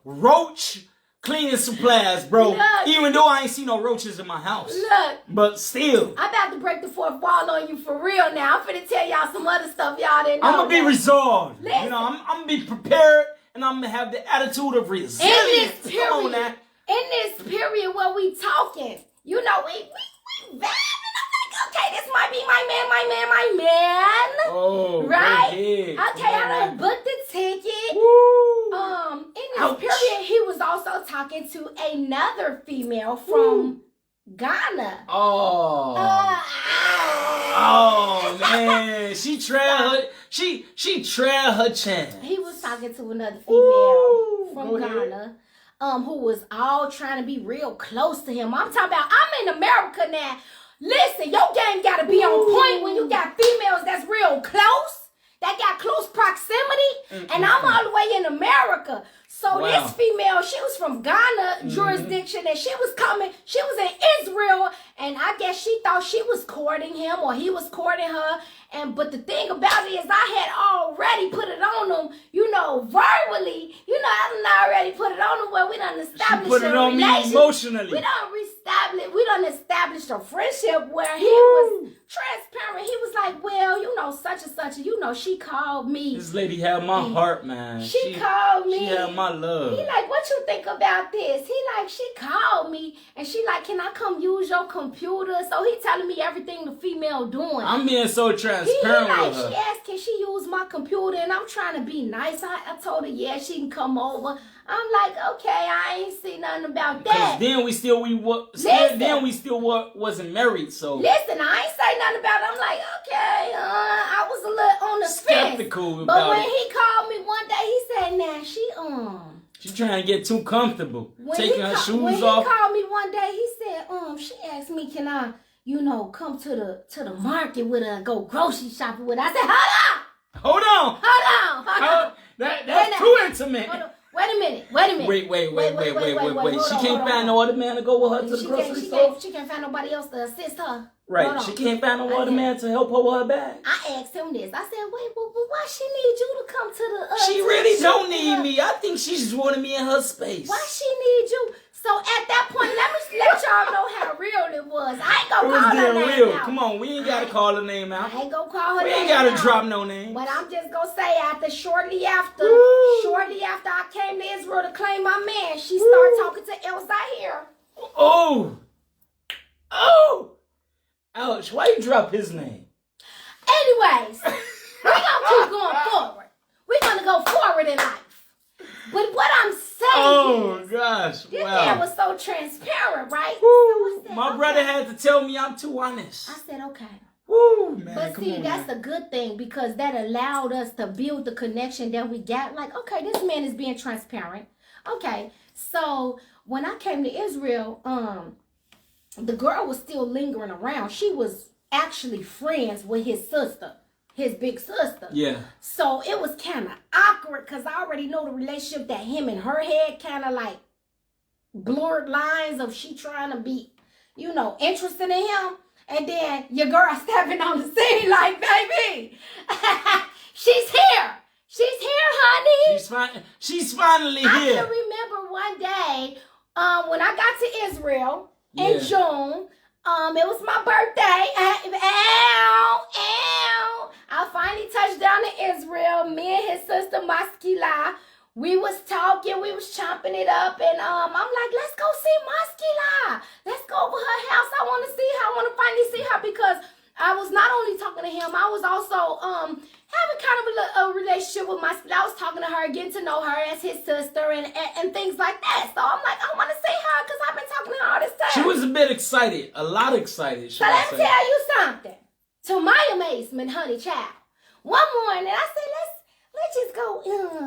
S1: roach cleaning supplies, bro.
S2: Look,
S1: even though I ain't see no roaches in my house.
S2: Look.
S1: But still.
S2: I'm about to break the fourth wall on you for real now. I'm finna tell y'all some other stuff y'all didn't know.
S1: I'm gonna be resolved.
S2: Listen.
S1: You know, I'm gonna be prepared and I'm gonna have the attitude of resilience.
S2: In this period,
S1: Come on now.
S2: in this period where we talking, you know, we vibing. I'm like, okay, this might be my man.
S1: Oh,
S2: right?
S1: Okay,
S2: I done booked the ticket.
S1: Woo.
S2: In this period, he was also talking to another female from Ghana.
S1: Oh. Oh man, she tried her chance.
S2: He was talking to another female from Ghana, who was all trying to be real close to him. I'm talking about, I'm in America now. Listen, your game gotta be on point when you got females that's real close, that got close proximity, and I'm all the way in America. So this female, she was from Ghana jurisdiction, and she was in Israel, and I guess she thought she was courting him or he was courting her. But the thing about it is I had already put it on him, verbally. I done already put it on him where we done established
S1: put it on me emotionally.
S2: We done established a friendship where he was transparent. He was like, well, such and such, she called me.
S1: This lady had my heart, man.
S2: She called me.
S1: She had my love.
S2: He like, what you think about this? He like, she called me and she like, can I come use your computer? So he telling me everything the female doing.
S1: I'm being so transparent with her.
S2: She asked, can she use my computer? And I'm trying to be nice. I told her, yeah, she can come over. I'm like, okay, I ain't see nothing about that.
S1: Then we still wasn't married, so.
S2: Listen, I ain't say nothing about it. I'm like, okay, I was a little on the
S1: skeptical
S2: fence.
S1: about
S2: But when
S1: it.
S2: he called me one day, he said, nah,
S1: She's trying to get too comfortable, taking her shoes off.
S2: When he called me one day, he said, she asked me, can I, come to the market with her, go grocery shopping with her. I said, hold on.
S1: That's too intimate.
S2: Wait a Wait a minute.
S1: Wait. She can't find no other man to go with her to the grocery store?
S2: She can't find nobody else to assist her.
S1: Right. She can't find no other man to help her with her bag.
S2: I asked him this. I said, wait, why she need you to come to the...
S1: she really don't need me. I think she just wanted me in her space.
S2: Why she need you? So at that point, let y'all know how real it was. I ain't gonna call her name
S1: real.
S2: out.
S1: Come on, we ain't gotta call her name out.
S2: I ain't gonna call her name out.
S1: We ain't gotta drop no name.
S2: But I'm just gonna say shortly after I came to Israel to claim my man, she started talking to El Zahir.
S1: Oh! Ouch, why you drop his name?
S2: Anyways, we're gonna keep going forward. We're gonna go forward in life. But what I'm saying
S1: gosh,
S2: this man was so transparent, right?
S1: Woo,
S2: So said,
S1: my brother had to tell me I'm too honest.
S2: I said, okay.
S1: Woo, man,
S2: but see, that's a good thing because that allowed us to build the connection that we got. Like, okay, this man is being transparent. Okay, so when I came to Israel, the girl was still lingering around. She was actually friends with his sister. His big sister.
S1: Yeah.
S2: So it was kind of awkward because I already know the relationship that him and her had kind of like blurred lines of she trying to be, interested in him. And then your girl stepping on the scene like, baby, she's here. She's here, honey.
S1: She's finally here.
S2: I can remember one day when I got to Israel in June. It was my birthday. I finally touched down in Israel. Me and his sister Maskila, we was talking, we was chomping it up, and I'm like, let's go see Maskila. Let's go over her house. I want to see her. I want to finally see her because I was not only talking to him, I was also having kind of a relationship with Maskila. I was talking to her, getting to know her as his sister and things like that. So I'm like, I want to see her because I've been talking to her all this time.
S1: She was a bit excited, a lot excited.
S2: So let me tell you something. To my amazement, honey child, one morning I said,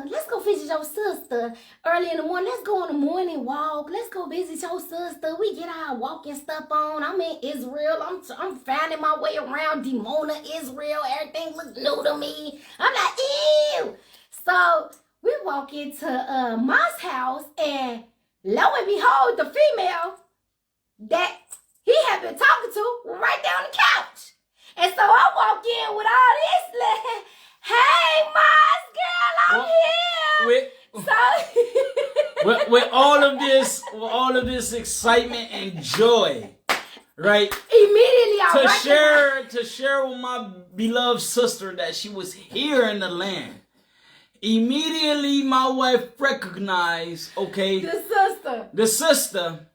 S2: let's go visit your sister early in the morning. Let's go on a morning walk. Let's go visit your sister. We get our walking stuff on. I'm in Israel. I'm finding my way around Dimona, Israel. Everything looks new to me. I'm like, ew. So we walk into Ma's house, and lo and behold, the female that he had been talking to was right there on the couch. And so I walk in with all this, like, hey, Mars, girl, I'm here.
S1: With all of this excitement and joy, right?
S2: Immediately,
S1: to share with my beloved sister that she was here in the land. Immediately, my wife recognized, the sister,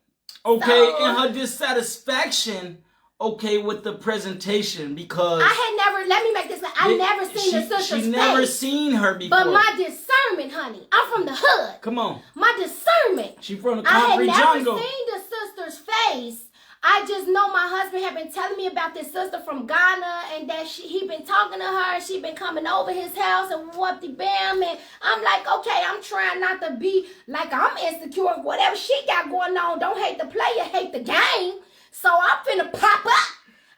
S1: in her dissatisfaction. With the presentation because
S2: let me make this, I never seen the sister's face.
S1: She never seen her before.
S2: But my discernment, honey, I'm from the hood.
S1: Come on.
S2: My discernment.
S1: She from the concrete jungle.
S2: I had never seen the sister's face. I just know my husband had been telling me about this sister from Ghana and that he been talking to her. She been coming over his house and whoop-de-bam. And I'm like, okay, I'm trying not to be like I'm insecure. Whatever she got going on, don't hate the player, hate the game. So I'm finna pop up.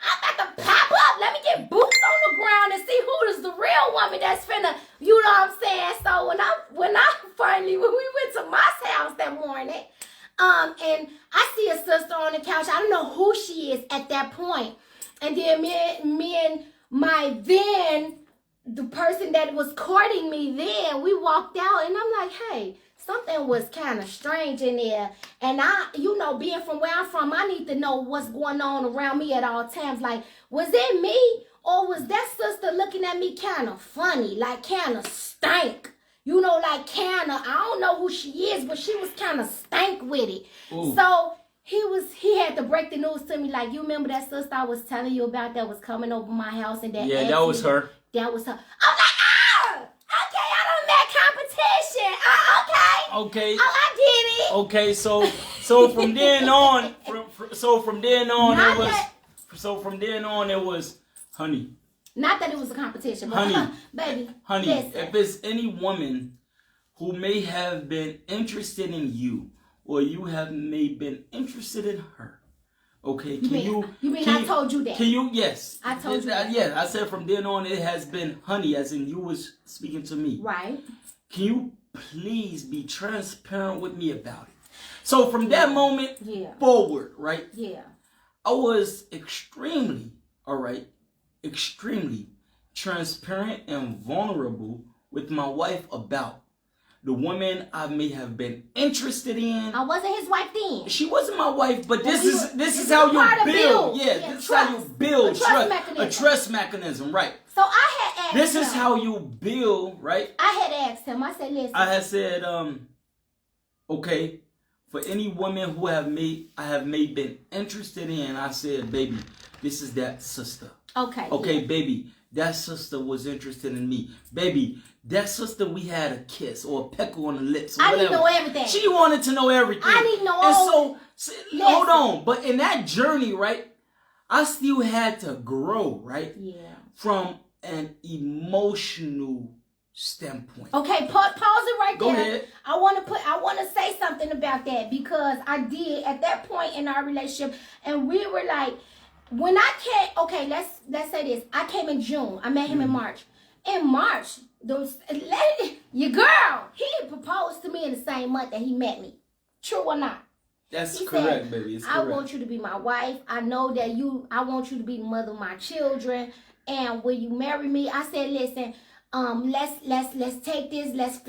S2: I'm about to pop up. Let me get boots on the ground and see who is the real woman that's finna, you know what I'm saying? So when we went to my house that morning, and I see a sister on the couch. I don't know who she is at that point. And then me and the person that was courting me then, we walked out, and I'm like, hey, something was kind of strange in there. And being from where I'm from, I need to know what's going on around me at all times. Like, was it me? Or was that sister looking at me kind of funny? Like, kind of stank? Like kind of, I don't know who she is, but she was kind of stank with it. Ooh. So he had to break the news to me. Like, you remember that sister I was telling you about that was coming over my house? And that
S1: that was her.
S2: That was her. I'm like, okay, I done met competition. Okay. Oh, I did it.
S1: Okay, so from then on, it was, honey.
S2: Not that it was a competition, but
S1: honey,
S2: baby.
S1: Honey,
S2: listen.
S1: if there's any woman who may have been interested in you, or you have may been interested in her, Okay,
S2: You mean I told you that?
S1: Can you? Yes.
S2: I told you that.
S1: Yeah, I said from then on it has been honey, as in you was speaking to me.
S2: Right.
S1: Can you please be transparent with me about it? So from that moment forward, right?
S2: Yeah.
S1: I was extremely transparent and vulnerable with my wife about the woman I may have been interested in.
S2: I wasn't his wife then.
S1: She wasn't my wife, but this is how you build. Yeah, this is how you build trust. A trust mechanism, right?
S2: So I had asked
S1: This is how you build, right?
S2: I had asked him. I said, listen.
S1: I had said, okay, for any woman who I have been interested in, I said, baby, this is that sister. Okay, baby, that sister was interested in me. Baby, that sister, we had a kiss or a peckle on the lips. Or
S2: I
S1: whatever.
S2: need to know everything.
S1: She wanted to know everything.
S2: I need to know all.
S1: And so, hold on. But in that journey, right, I still had to grow, right?
S2: Yeah.
S1: From an emotional standpoint.
S2: Okay, pause it right
S1: Go
S2: there.
S1: ahead.
S2: I want to say something about that because I did at that point in our relationship, and we were like, when I came. Okay, let's say this. I came in June. I met him in March. In March, your girl, he proposed to me in the same month that he met me. True or not?
S1: That's
S2: he
S1: correct,
S2: said,
S1: baby. It's
S2: I
S1: correct.
S2: want you to be my wife. I know that I want you to be the mother of my children. And when you marry me, I said, listen, let's take this. Let's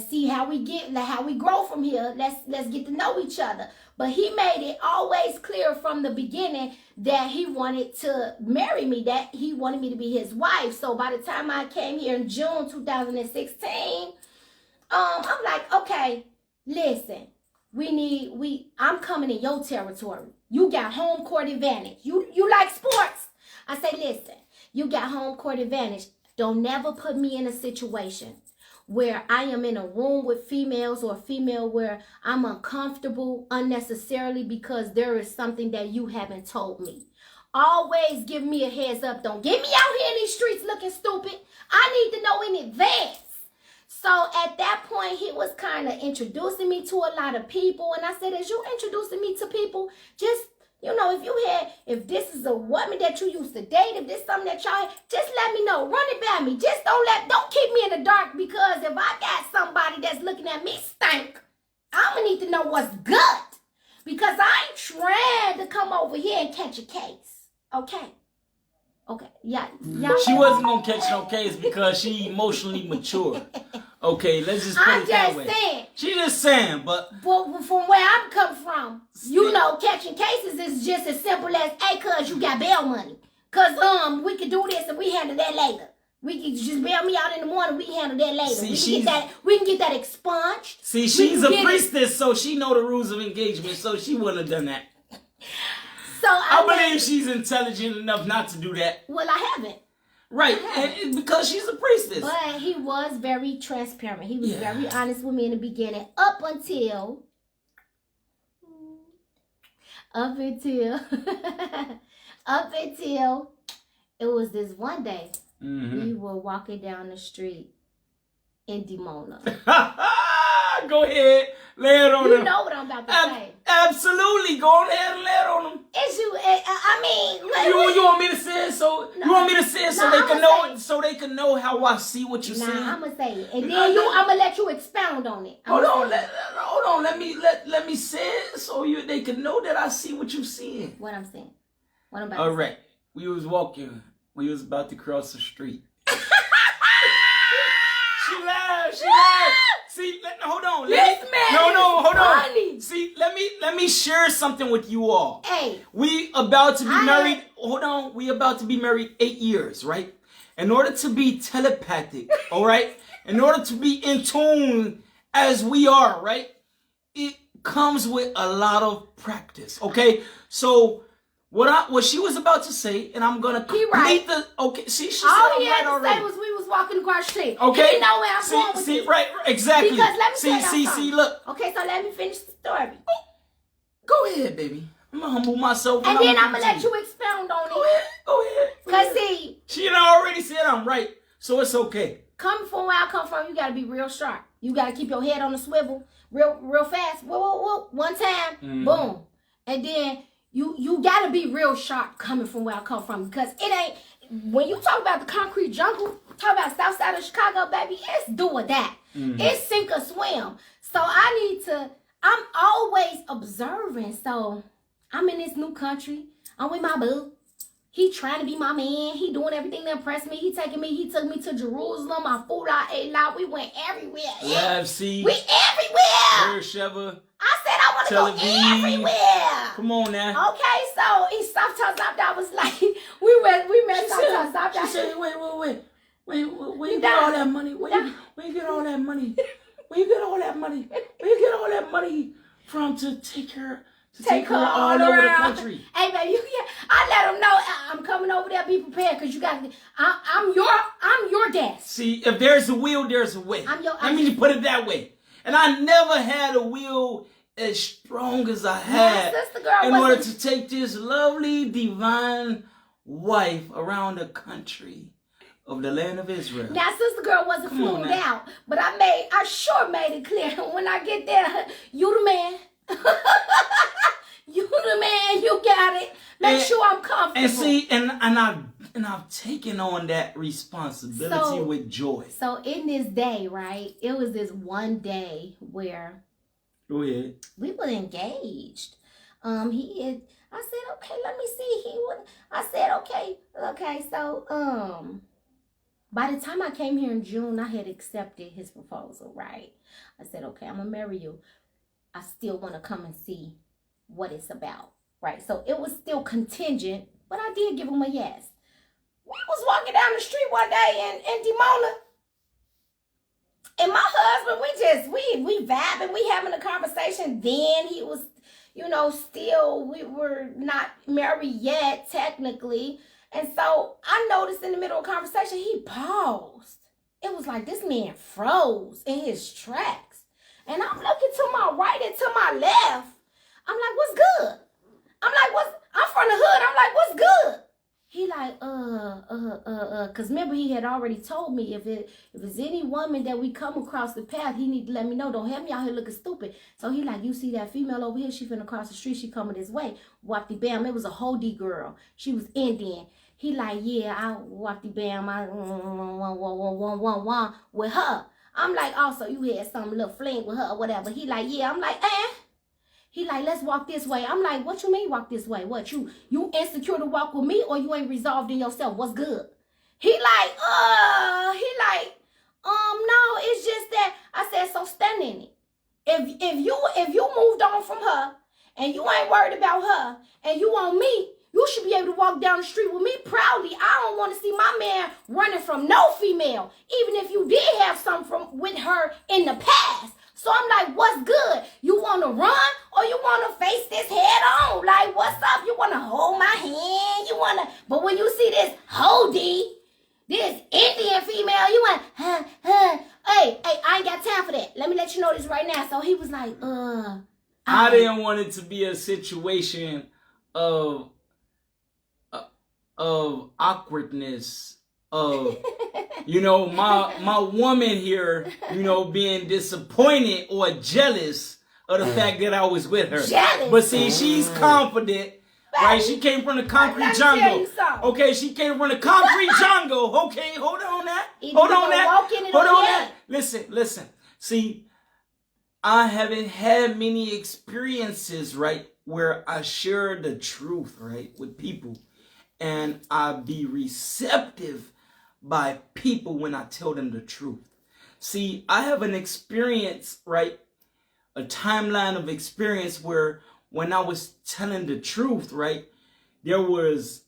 S2: see how we grow from here. Let's get to know each other. But he made it always clear from the beginning that he wanted to marry me, that he wanted me to be his wife. So by the time I came here in June 2016, I'm like, okay, listen, I'm coming in your territory. You got home court advantage. You like sports. I say, listen, you got home court advantage. Don't never put me in a situation where I am in a room with females or a female where I'm uncomfortable unnecessarily because there is something that you haven't told me. Always give me a heads up. Don't get me out here in these streets looking stupid. I need to know in advance. So at that point, he was kind of introducing me to a lot of people. And I said, as you introducing me to people, just, if this is a woman that you used to date, if this is something that y'all, just let me know. Run it by me. Just don't keep me in the dark, because if I got somebody that's looking at me stink, I'm going to need to know what's good. Because I ain't trying to come over here and catch a case. Okay. Yeah.
S1: She wasn't going to catch no case because she emotionally mature. Okay, let's just put it that way.
S2: Saying.
S1: She just saying, but
S2: from where I'm coming from, catching cases is just as simple as, hey, cuz you got bail money. Cuz we can do this and we handle that later. We can just bail me out in the morning, we can handle that later. We can get that expunged.
S1: See, she's a priestess, so she know the rules of engagement, so she wouldn't have done that.
S2: So I
S1: believe she's intelligent enough not to do that.
S2: Well, I haven't.
S1: Right, and because she's a priestess.
S2: But he was very transparent. He was very honest with me in the beginning, up until it was this one day. We were walking down the street in Dimona.
S1: Go ahead, lay it on him.
S2: You know what I'm about to say.
S1: Absolutely, go ahead and lay it on him. You want me to say it so they can know so they can know how I see what you're saying.
S2: I'm gonna say it, and then I'm gonna let you expound on it.
S1: Hold on. Let me say it so they can know that I see what you're seeing.
S2: What I'm saying. What I'm about.
S1: All right. We was walking. We was about to cross the street. She laughed. See, hold on. Hold on. See, let me share something with you all.
S2: Hey.
S1: We about to be married. Hold on. We about to be married 8 years, right? In order to be telepathic, all right? In order to be in tune as we are, right? It comes with a lot of practice, okay? So what she was about to say, and I'm gonna complete the. Okay, see, she said
S2: all he
S1: I'm
S2: had
S1: right
S2: to
S1: already.
S2: say was we was walking across the street.
S1: Okay,
S2: he didn't know where I'm going with this.
S1: Right, exactly.
S2: Because let me tell you
S1: see, look.
S2: Okay, so let me finish the story.
S1: Go ahead, baby. I'm gonna humble myself,
S2: and then I'm gonna let you expound on it.
S1: Go ahead.
S2: Cause see,
S1: she already said I'm right, so it's okay.
S2: Coming from where I come from, you gotta be real sharp. You gotta keep your head on the swivel, real fast. Whoa. One time, boom, and then you gotta be real sharp coming from where I come from, because it ain't, when you talk about the concrete jungle, talk about south side of Chicago, baby, it's do or that. It's sink or swim. So I'm always observing. So I'm in this new country. I'm with my boo. He trying to be my man. He doing everything to impress me. He took me to Jerusalem. My food I ate out. We went everywhere.
S1: LAFC.
S2: We everywhere.
S1: Beersheba.
S2: I said I want to go everywhere.
S1: Come on now.
S2: Okay, so he stopped us up. I was like, we met stopped us.
S1: She said, wait. Where you get all that money? Where you get all that money? Where you get all that money? Where you get all that money from to take her all over the country?
S2: Hey, baby, I let them know I'm coming over there. Be prepared, because you got. I'm your guest.
S1: See, if there's a will, there's a way. Let me put it that way. And I never had a will as strong as I had in order to take this lovely divine wife around the country of the land of Israel.
S2: Now, sister girl wasn't flued out, but I sure made it clear when I get there, you the man. You the man, you got it. Make sure I'm comfortable.
S1: And see, and I've taken on that responsibility with joy.
S2: So in this day, right, it was this one day where
S1: go ahead.
S2: We were engaged. I said, okay, let me see. I said, okay, so by the time I came here in June, I had accepted his proposal, right? I said, okay, I'm gonna marry you. I still want to come and see what it's about, right? So it was still contingent, but I did give him a yes. We was walking down the street one day in Dimona, and my husband, we vibing, we having a conversation. Then he was, still, we were not married yet, technically. And so I noticed in the middle of the conversation, he paused. It was like this man froze in his tracks. And I'm looking to my right and to my left. I'm like, what's good? I'm from the hood. I'm like, what's good? He like, cause remember he had already told me if it's any woman that we come across the path, he need to let me know. Don't have me out here looking stupid. So he like, you see that female over here? She finna cross the street. She coming this way. Wapty bam. It was a Hody girl. She was Indian. He like, yeah, I wapty bam. I with her. I'm like, also you had some little fling with her or whatever. He like, yeah. I'm like, He like, let's walk this way. I'm like, what you mean walk this way? What, you insecure to walk with me, or you ain't resolved in yourself? What's good? He like, no, it's just that. I said, so stand in it. If you moved on from her and you ain't worried about her and you want me, you should be able to walk down the street with me proudly. I don't want to see my man running from no female, even if you did have something with her in the past. So I'm like, what's good? You want to run or you want to face this head on? Like, what's up? You want to hold my hand? But when you see this Hody, this Indian female, you want, hey, I ain't got time for that. Let me let you know this right now. So he was like,
S1: I didn't want it to be a situation of awkwardness, of my woman here, being disappointed or jealous of the fact that I was with her.
S2: Jealous.
S1: But see, she's confident, right? She came from the concrete jungle. Okay, she came from the concrete jungle. Okay, hold on that. Listen. See, I haven't had many experiences, right, where I share the truth, right, with people. And I be receptive by people when I tell them the truth. See, I have an experience, right? A timeline of experience where when I was telling the truth, right, there was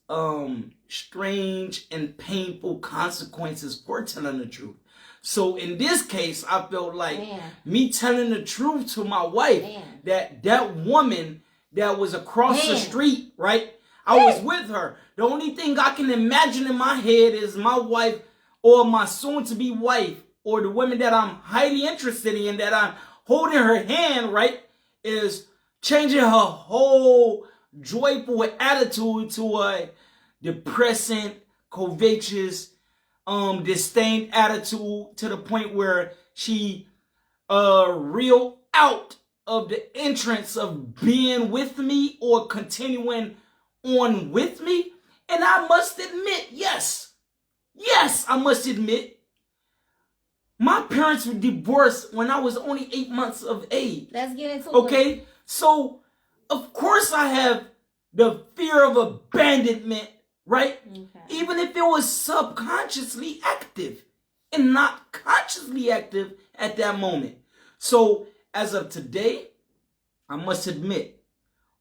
S1: strange and painful consequences for telling the truth. So in this case, I felt like me telling the truth to my wife, that woman that was across the street, right? I was with her. The only thing I can imagine in my head is my wife or my soon-to-be wife or the woman that I'm highly interested in, that I'm holding her hand, right, is changing her whole joyful attitude to a depressing, covetous, disdained attitude, to the point where she reeled out of the entrance of being with me or continuing on with me. And I must admit, yes, I must admit, my parents were divorced when I was only 8 months of age.
S2: Let's get into it.
S1: Okay? So, of course I have the fear of abandonment, right?
S2: Okay.
S1: Even if it was subconsciously active and not consciously active at that moment. So, as of today, I must admit,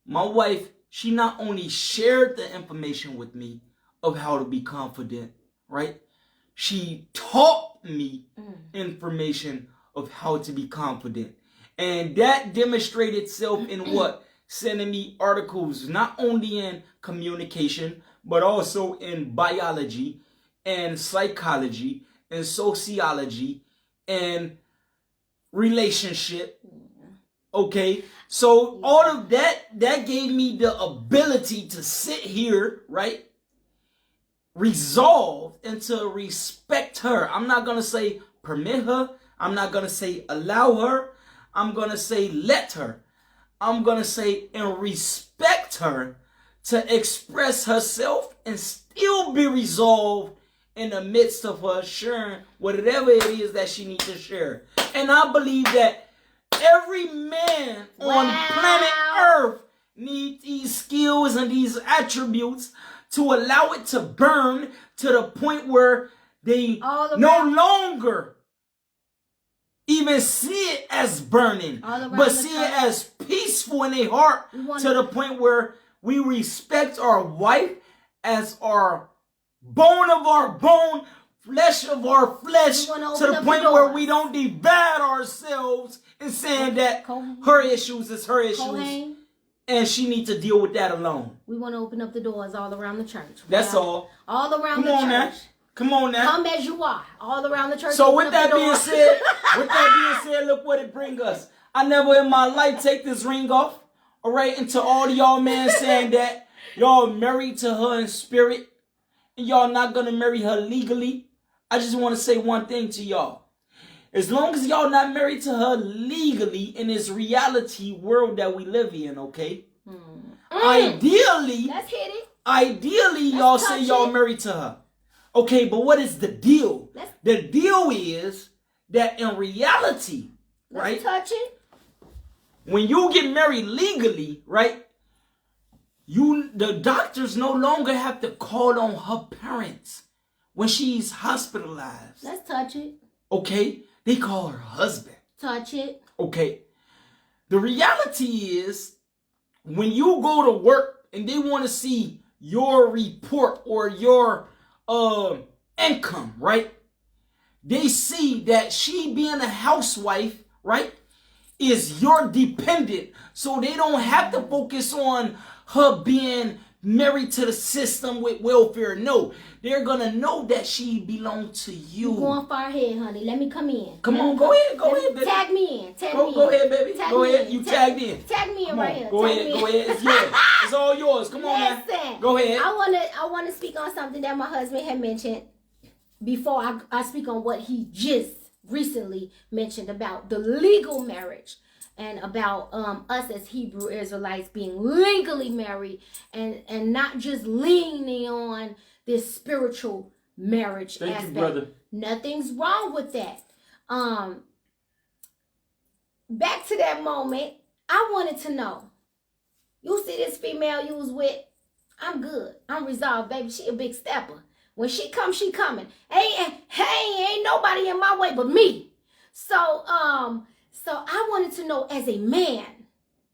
S1: my wife, she not only shared the information with me of how to be confident, right? She taught me information of how to be confident. And that demonstrated itself in what? Sending me articles, not only in communication, but also in biology and psychology and sociology and relationship. Okay, so all of that gave me the ability to sit here, right? Resolve and to respect her. I'm not going to say permit her. I'm not going to say allow her. I'm going to say let her. I'm going to say and respect her to express herself and still be resolved in the midst of her sharing whatever it is that she needs to share. And I believe that every man on planet Earth needs these skills and these attributes to allow it to burn to the point where they no longer even see it as burning, but see it as peaceful in their heart to the point where we respect our wife as our bone of our bone, flesh of our flesh, to the point where we don't divide ourselves and saying that her issues is her issues and she needs to deal with that alone.
S2: We want to open up the doors all around the church.
S1: That's all.
S2: All around the church.
S1: Come on now.
S2: Come as you are. All around the church.
S1: So with that being said, look what it brings us. I never in my life take this ring off. All right, and to all y'all men saying that y'all married to her in spirit and y'all not gonna marry her legally, I just want to say one thing to y'all. As long as y'all not married to her legally in this reality world that we live in, okay? Ideally,
S2: let's hit it.
S1: Ideally, y'all say y'all married to her. Okay, but what is the deal? The deal is that in reality, right?
S2: Touch it.
S1: When you get married legally, right? The doctors no longer have to call on her parents when she's hospitalized.
S2: Let's touch it.
S1: Okay? They call her husband.
S2: Touch it.
S1: Okay. The reality is when you go to work and they want to see your report or your income, right? They see that she being a housewife, right, is your dependent. So they don't have to focus on her being married to the system with welfare. No, they're gonna know that she belongs to you.
S2: You're going far ahead, honey. Let me come in.
S1: Come on, go ahead, baby.
S2: Tag me in.
S1: Go ahead, baby. Go ahead. You tagged in.
S2: Tag me in right here.
S1: Go ahead. It's yours. It's all yours. Come on, man. Go ahead.
S2: I wanna speak on something that my husband had mentioned before I speak on what he just recently mentioned about the legal marriage. And about us as Hebrew Israelites being legally married and not just leaning on this spiritual marriage aspect.
S1: Thank you, brother.
S2: Nothing's wrong with that. Back to that moment, I wanted to know. You see this female you was with? I'm good. I'm resolved, baby. She a big stepper. When she comes, she coming. Ain't nobody in my way but me. So I wanted to know as a man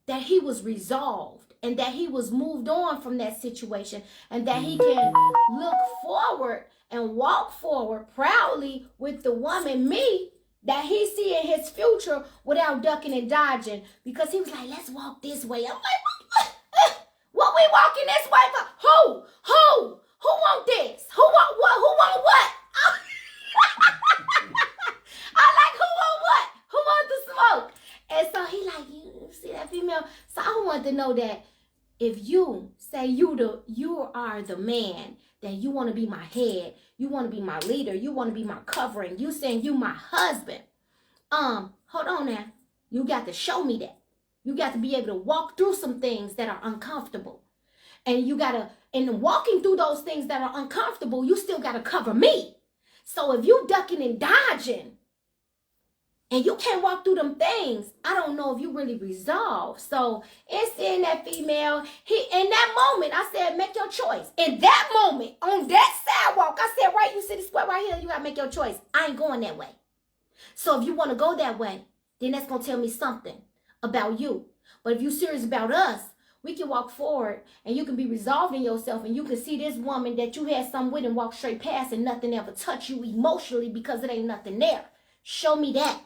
S2: that he was resolved and that he was moved on from that situation and that he can look forward and walk forward proudly with the woman, me, that he see in his future without ducking and dodging, because he was like, let's walk this way. I'm like, what we walking this way for? Who want this? Who want what? Who want what? I like who want what? Who want the smoke? And so he like, you see that female? So I want to know that if you say you are the man, that you want to be my head, you want to be my leader, you want to be my covering, you saying you my husband. Hold on now. You got to show me that. You got to be able to walk through some things that are uncomfortable. And you got to, in walking through those things that are uncomfortable, you still got to cover me. So if you ducking and dodging and you can't walk through them things, I don't know if you really resolve. So in seeing that female, in that moment, I said, make your choice. In that moment, on that sidewalk, I said, right, you see this spot right here, you got to make your choice. I ain't going that way. So if you want to go that way, then that's going to tell me something about you. But if you're serious about us, we can walk forward and you can be resolved in yourself and you can see this woman that you had something with and walk straight past and nothing ever touch you emotionally because it ain't nothing there. Show me that.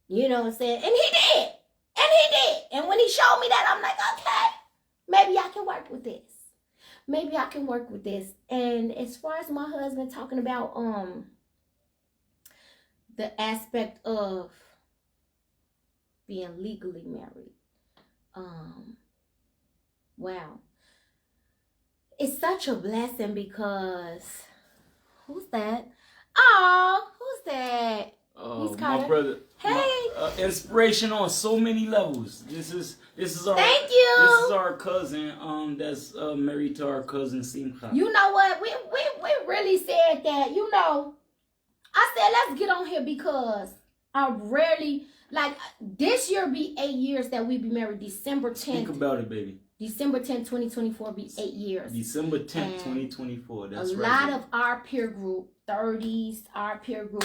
S2: You know what I'm saying? And he did. And he did. And when he showed me that, I'm like, okay, maybe I can work with this. Maybe I can work with this. And as far as my husband talking about the aspect of being legally married. Wow. It's such a blessing because who's that? Oh, who's that?
S1: My brother.
S2: Hey.
S1: Inspiration on so many levels. This is our
S2: Thank you.
S1: This is our cousin that's married to our cousin Simcha.
S2: You know what? We really said that, you know. I said let's get on here because I rarely this year be 8 years that we be married. December 10th.
S1: Think about it, baby.
S2: December 10th, 2024 be 8 years.
S1: December 10th, 2024. That's right.
S2: A lot of our peer group, 30s, our peer group,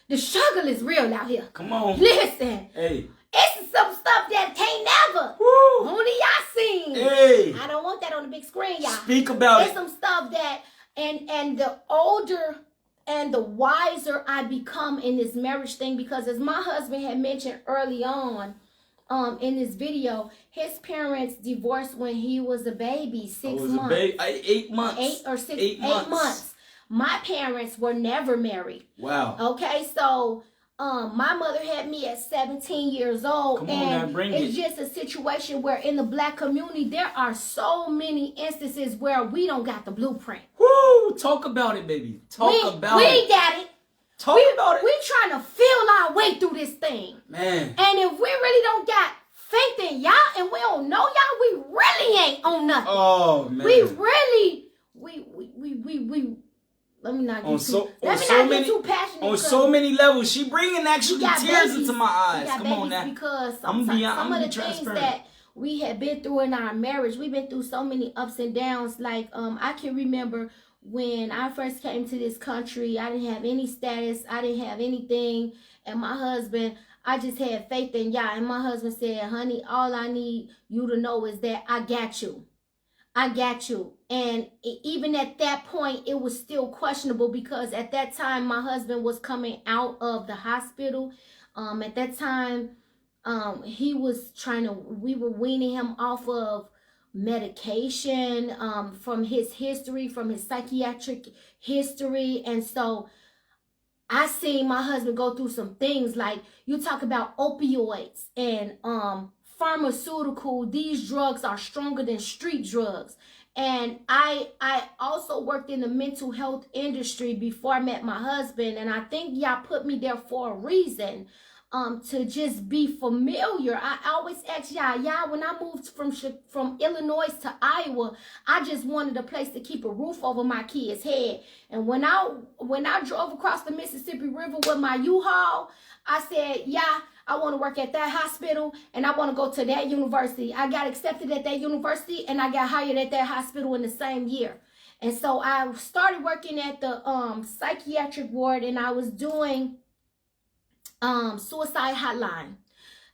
S2: the struggle is real out here.
S1: Come on.
S2: Listen.
S1: Hey.
S2: It's some stuff that can't never.
S1: Woo.
S2: Only y'all seen.
S1: Hey.
S2: I don't want that on the big screen, y'all.
S1: Speak about
S2: It's some stuff that, and the older and the wiser I become in this marriage thing, because as my husband had mentioned early on, in this video, his parents divorced when he was a baby, 6 months.
S1: 8 months.
S2: 8 months. My parents were never married.
S1: Wow.
S2: Okay, so my mother had me at 17 years old.
S1: Come on,
S2: and
S1: now, bring
S2: it's
S1: it.
S2: just a situation where in the black community, there are so many instances where we don't got the blueprint.
S1: Woo! Talk about it, baby. Talk about it.
S2: We ain't got it.
S1: Talk about it.
S2: We trying to feel our way through this thing.
S1: Man.
S2: And if we really don't got faith in y'all and we don't know y'all, we really ain't on nothing.
S1: Oh, man.
S2: We really, let me not get too passionate.
S1: On so many levels. She bringing actually tears into my eyes. Come on now.
S2: Because some of the things that we had been through in our marriage, we've been through so many ups and downs. I can remember when I first came to this country, I didn't have any status. I didn't have anything. And my husband, I just had faith in y'all. And my husband said, honey, all I need you to know is that I got you. I got you. And even at that point, it was still questionable because at that time, my husband was coming out of the hospital. At that time, we were weaning him off of medication from his history, from his psychiatric history. And so I seen my husband go through some things, like you talk about opioids and pharmaceutical. These drugs are stronger than street drugs. And I also worked in the mental health industry before I met my husband. And I think y'all put me there for a reason. To just be familiar. I always ask y'all, when I moved from Illinois to Iowa, I just wanted a place to keep a roof over my kid's head. And when I drove across the Mississippi River with my U-Haul, I said, I want to work at that hospital and I want to go to that university. I got accepted at that university and I got hired at that hospital in the same year. And so I started working at the psychiatric ward, and I was doing suicide hotline.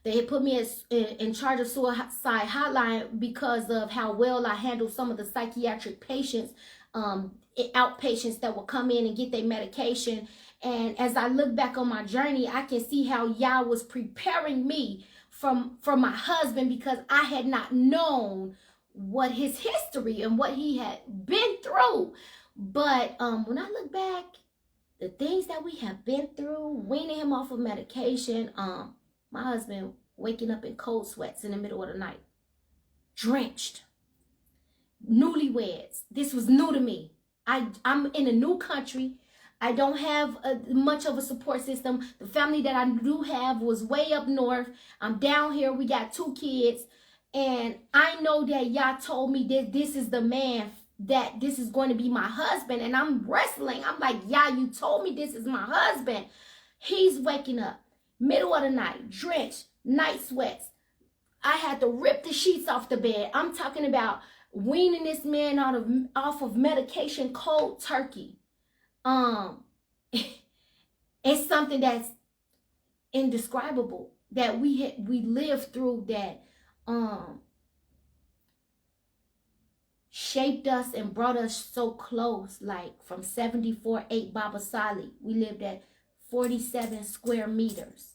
S2: They had put me in charge of suicide hotline because of how well I handled some of the psychiatric patients, outpatients that would come in and get their medication. And as I look back on my journey, I can see how Yah was preparing me for my husband, because I had not known what his history and what he had been through. But when I look back, the things that we have been through, weaning him off of medication, my husband waking up in cold sweats in the middle of the night, drenched, newlyweds. This was new to me. I'm in a new country. I don't have much of a support system. The family that I do have was way up north. I'm down here. We got 2 kids. And I know that Yah told me that this is the man, that this is going to be my husband. And I'm wrestling. I'm like, Yah, you told me this is my husband. He's waking up, middle of the night, drenched, night sweats. I had to rip the sheets off the bed. I'm talking about weaning this man off of medication cold turkey. It's something that's indescribable that we lived through, that shaped us and brought us so close. Like from 74-8 Baba Sali, we lived at 47 square meters.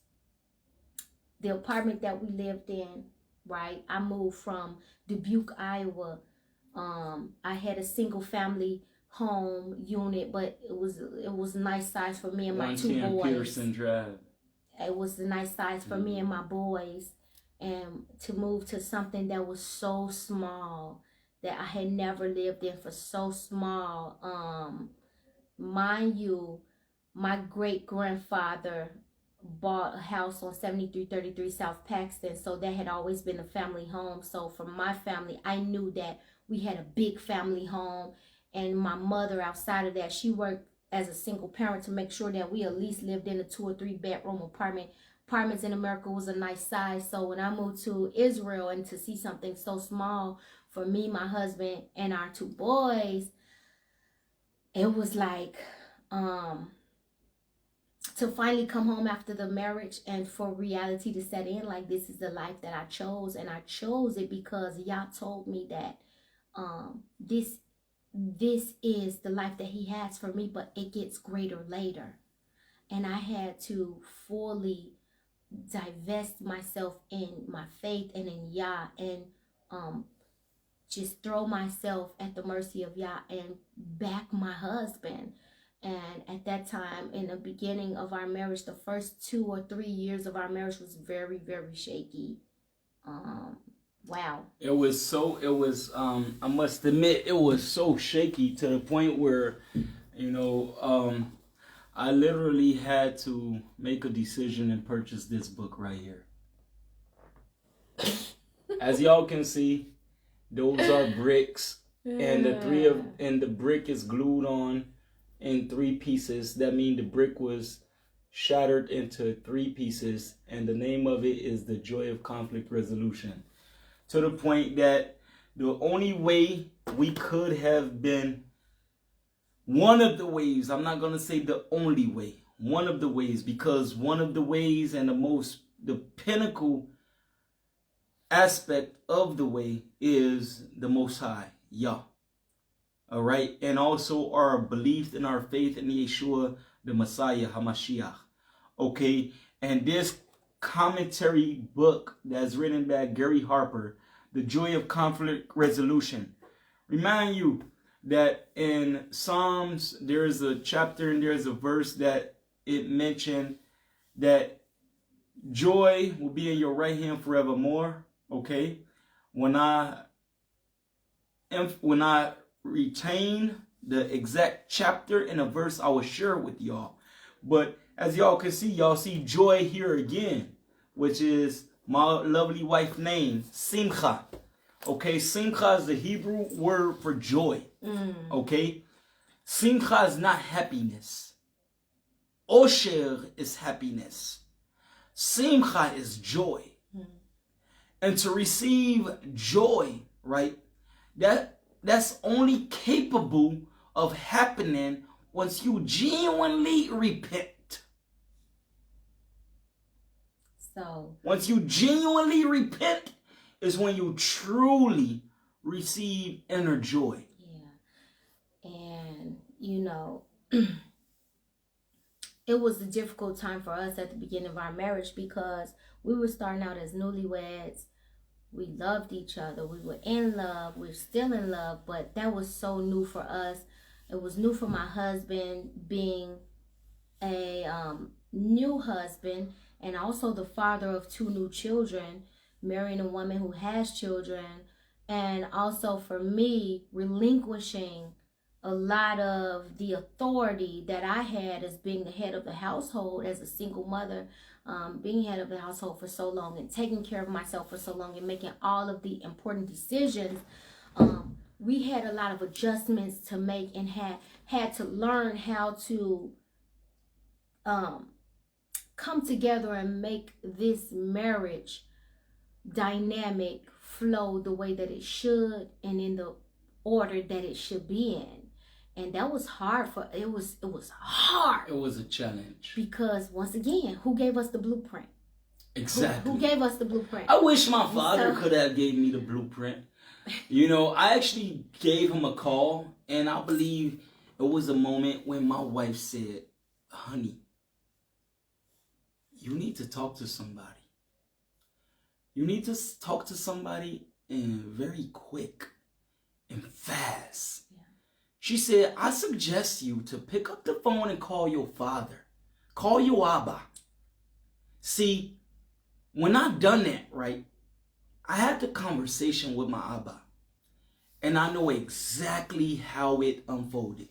S2: The apartment that we lived in, right? I moved from Dubuque, Iowa. I had a single family home unit, but it was a nice size for me and my 2 boys.
S1: Peterson Drive.
S2: It was a nice size for me and my boys, and to move to something that was so small, that I had never lived in, for so small. Mind you, my great grandfather bought a house on 7333 South Paxton, so that had always been a family home. So for my family, I knew that we had a big family home. And my mother, outside of that, she worked as a single parent to make sure that we at least lived in a 2 or 3 bedroom apartment. Apartments in America was a nice size. So when I moved to Israel, and to see something so small for me, my husband, and our 2 boys, it was like to finally come home after the marriage and for reality to set in, like, this is the life that I chose. And I chose it because Yah told me that this is the life that he has for me, but it gets greater later. And I had to fully divest myself in my faith and in Yah, and just throw myself at the mercy of Yah and back my husband. And at that time, in the beginning of our marriage, the first 2 or 3 years of our marriage was very, very shaky. Wow. I
S1: must admit, it was so shaky to the point where, I literally had to make a decision and purchase this book right here. As y'all can see, those are bricks, and the brick is glued on in 3 pieces. That means the brick was shattered into 3 pieces, and the name of it is The Joy of Conflict Resolution. To the point that the only way we could have been, one of the ways, I'm not going to say the only way, one of the ways, because one of the ways and the pinnacle aspect of the way is the Most High, Yah. All right. And also our belief in our faith in Yeshua, the Messiah, HaMashiach. Okay. And this commentary book that's written by Gary Harper, The Joy of Conflict Resolution, remind you that in Psalms, there's a chapter and there's a verse that it mentioned that joy will be in your right hand forevermore. Okay. When I retain the exact chapter and a verse, I will share it with y'all. But as y'all can see, y'all see joy here again, which is my lovely wife's name, Simcha. Okay, Simcha is the Hebrew word for joy. Okay, Simcha is not happiness. Osher is happiness. Simcha is joy. And to receive joy, right, that's only capable of happening once you genuinely repent.
S2: So
S1: once you genuinely repent is when you truly receive inner joy.
S2: Yeah. And, it was a difficult time for us at the beginning of our marriage because we were starting out as newlyweds. We loved each other. We were in love. We're still in love, but that was so new for us. It was new for my husband being a new husband and also the father of 2 new children, marrying a woman who has children, and also for me relinquishing a lot of the authority that I had as being the head of the household, as a single mother, being head of the household for so long and taking care of myself for so long and making all of the important decisions. We had a lot of adjustments to make and had to learn how to come together and make this marriage dynamic flow the way that it should and in the order that it should be in. And that was hard it was hard.
S1: It was a challenge.
S2: Because once again, who gave us the blueprint?
S1: Exactly.
S2: Who gave us the blueprint?
S1: I wish my father could have gave me the blueprint. You know, I actually gave him a call, and I believe it was a moment when my wife said, honey, you need to talk to somebody. You need to talk to somebody and very quick and fast. Yeah. She said, I suggest you to pick up the phone and call your father. Call your Abba. See, when I done that, right, I had the conversation with my Abba. And I know exactly how it unfolded.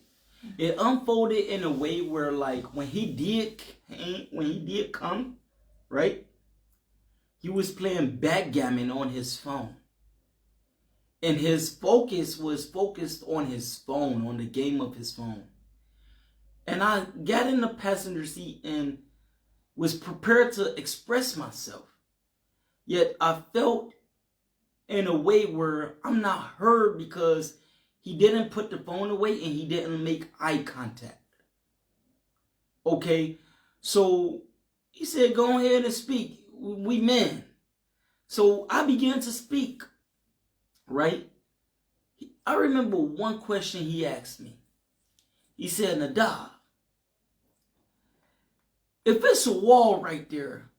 S1: It unfolded in a way where, like, when he did come, right, he was playing backgammon on his phone. And his focus was focused on his phone, on the game of his phone. And I got in the passenger seat and was prepared to express myself. Yet I felt in a way where I'm not heard because he didn't put the phone away and he didn't make eye contact. Okay, so he said, go ahead and speak. We men. So I began to speak, right? I remember one question he asked me. He said, Nadab, if it's a wall right there,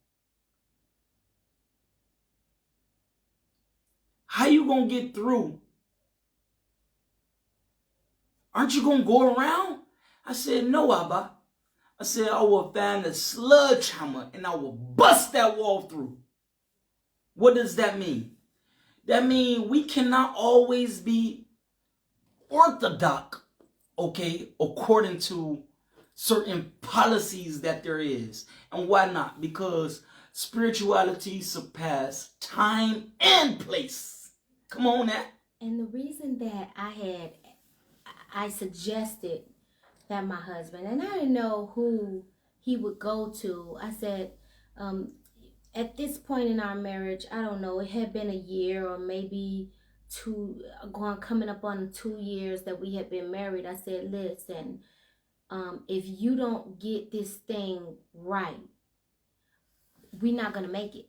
S1: how you gonna get through? Aren't you gonna go around? I said, no, Abba. I said, I will find a sledgehammer and I will bust that wall through. What does that mean? That means we cannot always be orthodox, okay, according to certain policies that there is. And why not? Because spirituality surpasses time and place. Come on now.
S2: And the reason that I suggested that my husband, and I didn't know who he would go to. I said, at this point in our marriage, I don't know, it had been a year or maybe coming up on 2 years that we had been married. I said, listen, if you don't get this thing right, we're not going to make it.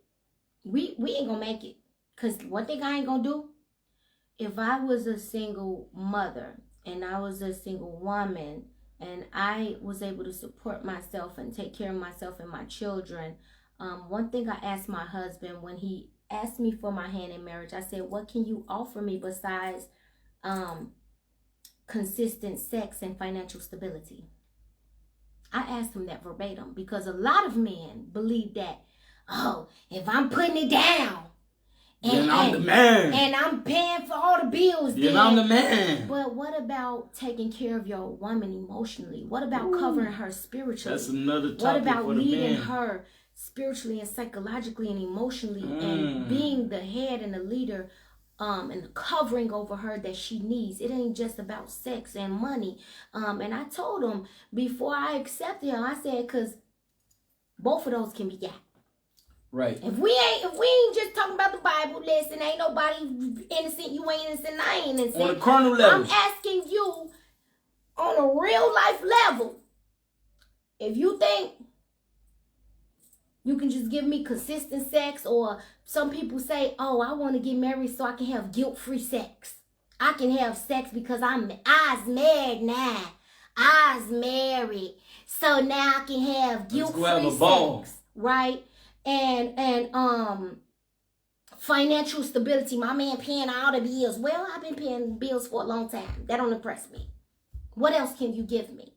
S2: We ain't going to make it. Because one thing I ain't going to do, if I was a single mother and I was a single woman and I was able to support myself and take care of myself and my children, one thing I asked my husband when he asked me for my hand in marriage, I said, what can you offer me besides consistent sex and financial stability? I asked him that verbatim because a lot of men believe that, oh, if I'm putting it down,
S1: then I'm the man.
S2: And I'm paying for all the bills.
S1: Then I'm the man.
S2: But what about taking care of your woman emotionally? What about covering her spiritually?
S1: That's another topic.
S2: What about
S1: for the
S2: leading
S1: man.
S2: her spiritually and psychologically and emotionally and being the head and the leader and the covering over her that she needs? It ain't just about sex and money. And I told him before I accepted him, I said, because both of those can be got.
S1: Right.
S2: If we ain't just talking about the Bible, listen, ain't nobody innocent. You ain't innocent. I ain't innocent.
S1: On a carnal level.
S2: I'm asking you on a real life level. If you think you can just give me consistent sex, or some people say, oh, I want to get married so I can have guilt-free sex. I can have sex because I's married now. I's married. So now I can have guilt-free sex. Right? And financial stability. My man paying all the bills. Well, I've been paying bills for a long time. That don't impress me. What else can you give me?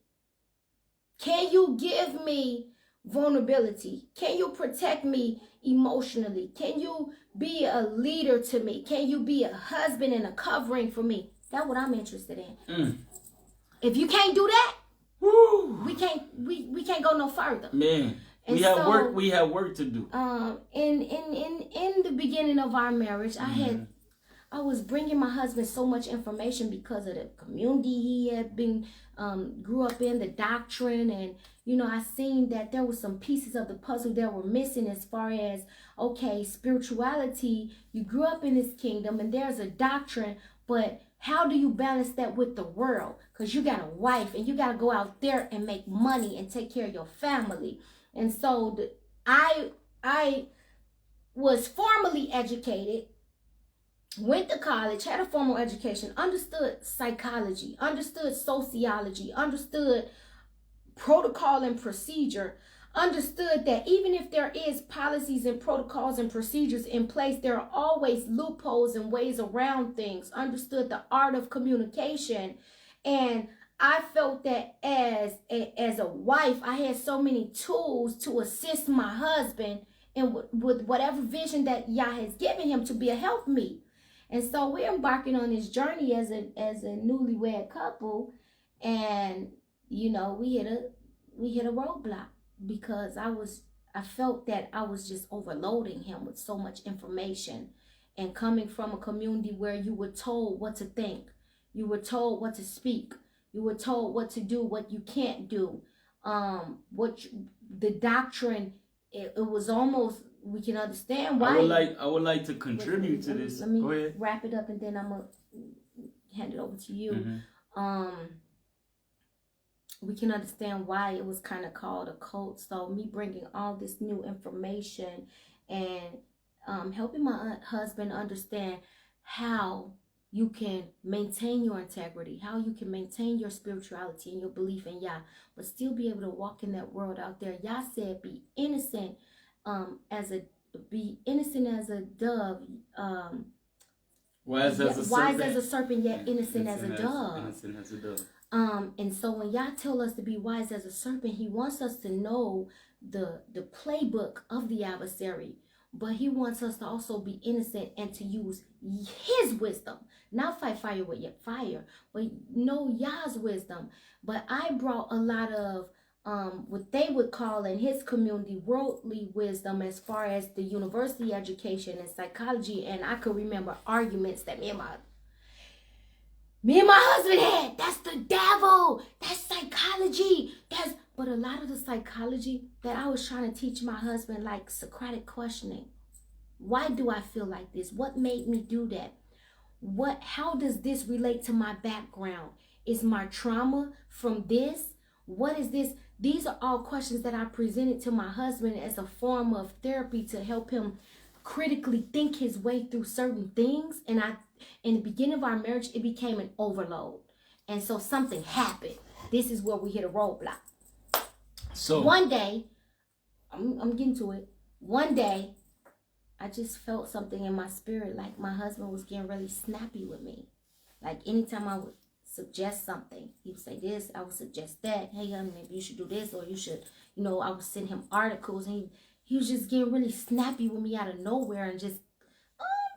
S2: Can you give me vulnerability? Can you protect me emotionally? Can you be a leader to me? Can you be a husband and a covering for me? That's what I'm interested in. If you can't do that,
S1: Woo.
S2: we can't go no further.
S1: Man,
S2: And
S1: we have work to do.
S2: In the beginning of our marriage, I was bringing my husband so much information because of the community he had been grew up in, the doctrine, and I seen that there were some pieces of the puzzle that were missing as far as, okay, spirituality, you grew up in this kingdom and there's a doctrine, but how do you balance that with the world? Because you got a wife and you got to go out there and make money and take care of your family. And so I was formally educated, went to college, had a formal education, understood psychology, understood sociology, understood protocol and procedure, understood that even if there is policies and protocols and procedures in place, there are always loopholes and ways around things, understood the art of communication. And I felt that as a wife, I had so many tools to assist my husband in with whatever vision that Yah has given him to be a helpmeet. And so we're embarking on this journey as a newlywed couple, and we hit a roadblock because I felt that I was just overloading him with so much information, and coming from a community where you were told what to think, you were told what to speak, you were told what to do, what you can't do, the doctrine, it was almost. We can understand why.
S1: I would like to contribute to this.
S2: Let me
S1: Go ahead.
S2: wrap it up, and then I'm gonna hand it over to you. We can understand why it was kind of called a cult. So me bringing all this new information and helping my husband understand how you can maintain your integrity, how you can maintain your spirituality and your belief in Yah, but still be able to walk in that world out there. Yah said, "Be innocent." Be innocent as a dove, wise as a serpent, yet innocent as a dove. And so when Yah tell us to be wise as a serpent, he wants us to know the playbook of the adversary, but he wants us to also be innocent and to use his wisdom, not fight fire with your fire, but know Yah's wisdom. But I brought a lot of what they would call in his community worldly wisdom as far as the university education and psychology. And I could remember arguments that me and my husband had. That's the devil. That's psychology. But a lot of the psychology that I was trying to teach my husband, like Socratic questioning. Why do I feel like this? What made me do that? How does this relate to my background? Is my trauma from this? What is this? These are all questions that I presented to my husband as a form of therapy to help him critically think his way through certain things. And in the beginning of our marriage, it became an overload. And so something happened. This is where we hit a roadblock. So one day, I'm getting to it. One day, I just felt something in my spirit, like my husband was getting really snappy with me. Like anytime I would suggest something, he would say this, I would suggest that. Hey, honey, maybe you should do this, or you should, I would send him articles, and he was just getting really snappy with me out of nowhere and just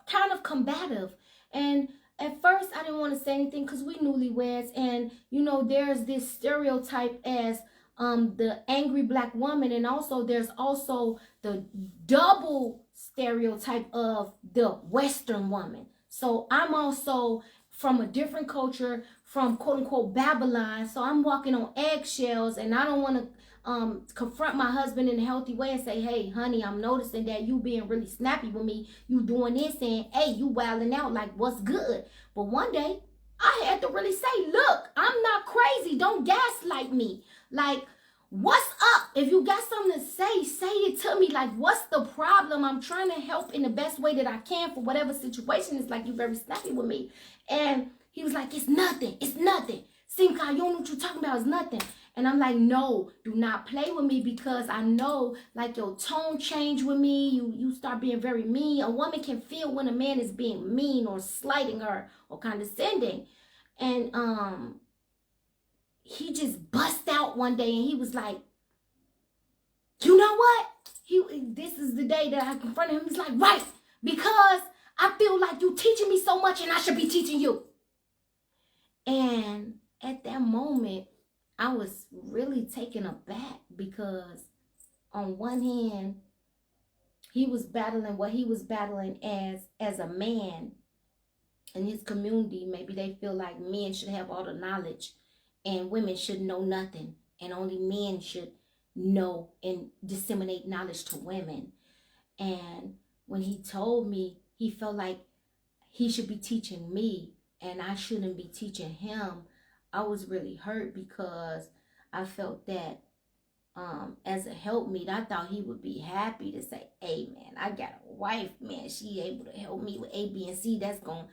S2: kind of combative. And at first, I didn't want to say anything because we newlyweds, and there's this stereotype as the angry black woman, and also there's also the double stereotype of the Western woman. So I'm also from a different culture, from quote unquote Babylon. So I'm walking on eggshells, and I don't want to confront my husband in a healthy way and say, hey, honey, I'm noticing that you being really snappy with me. You doing this, and hey, you wilding out, like what's good? But one day I had to really say, look, I'm not crazy. Don't gaslight me. Like, what's up? If you got something to say it to me. Like, what's the problem? I'm trying to help in the best way that I can for whatever situation. It's like, you very snappy with me. And he was like, it's nothing. It's nothing. Simka, you don't know what you're talking about. It's nothing. And I'm like, no, do not play with me, because I know, like, your tone change with me. You start being very mean. A woman can feel when a man is being mean or slighting her or condescending. And he just bust out one day, and he was like, you know what? This is the day that I confronted him. He's like, right, because I feel like you teaching me so much and I should be teaching you. And at that moment, I was really taken aback because on one hand, he was battling what he was battling as a man in his community. Maybe they feel like men should have all the knowledge and women should know nothing, and only men should know and disseminate knowledge to women. And when he told me he felt like he should be teaching me and I shouldn't be teaching him, I was really hurt because I felt that as a helpmeet, I thought he would be happy to say, hey man, I got a wife, man, she able to help me with A, B, and C. That's going,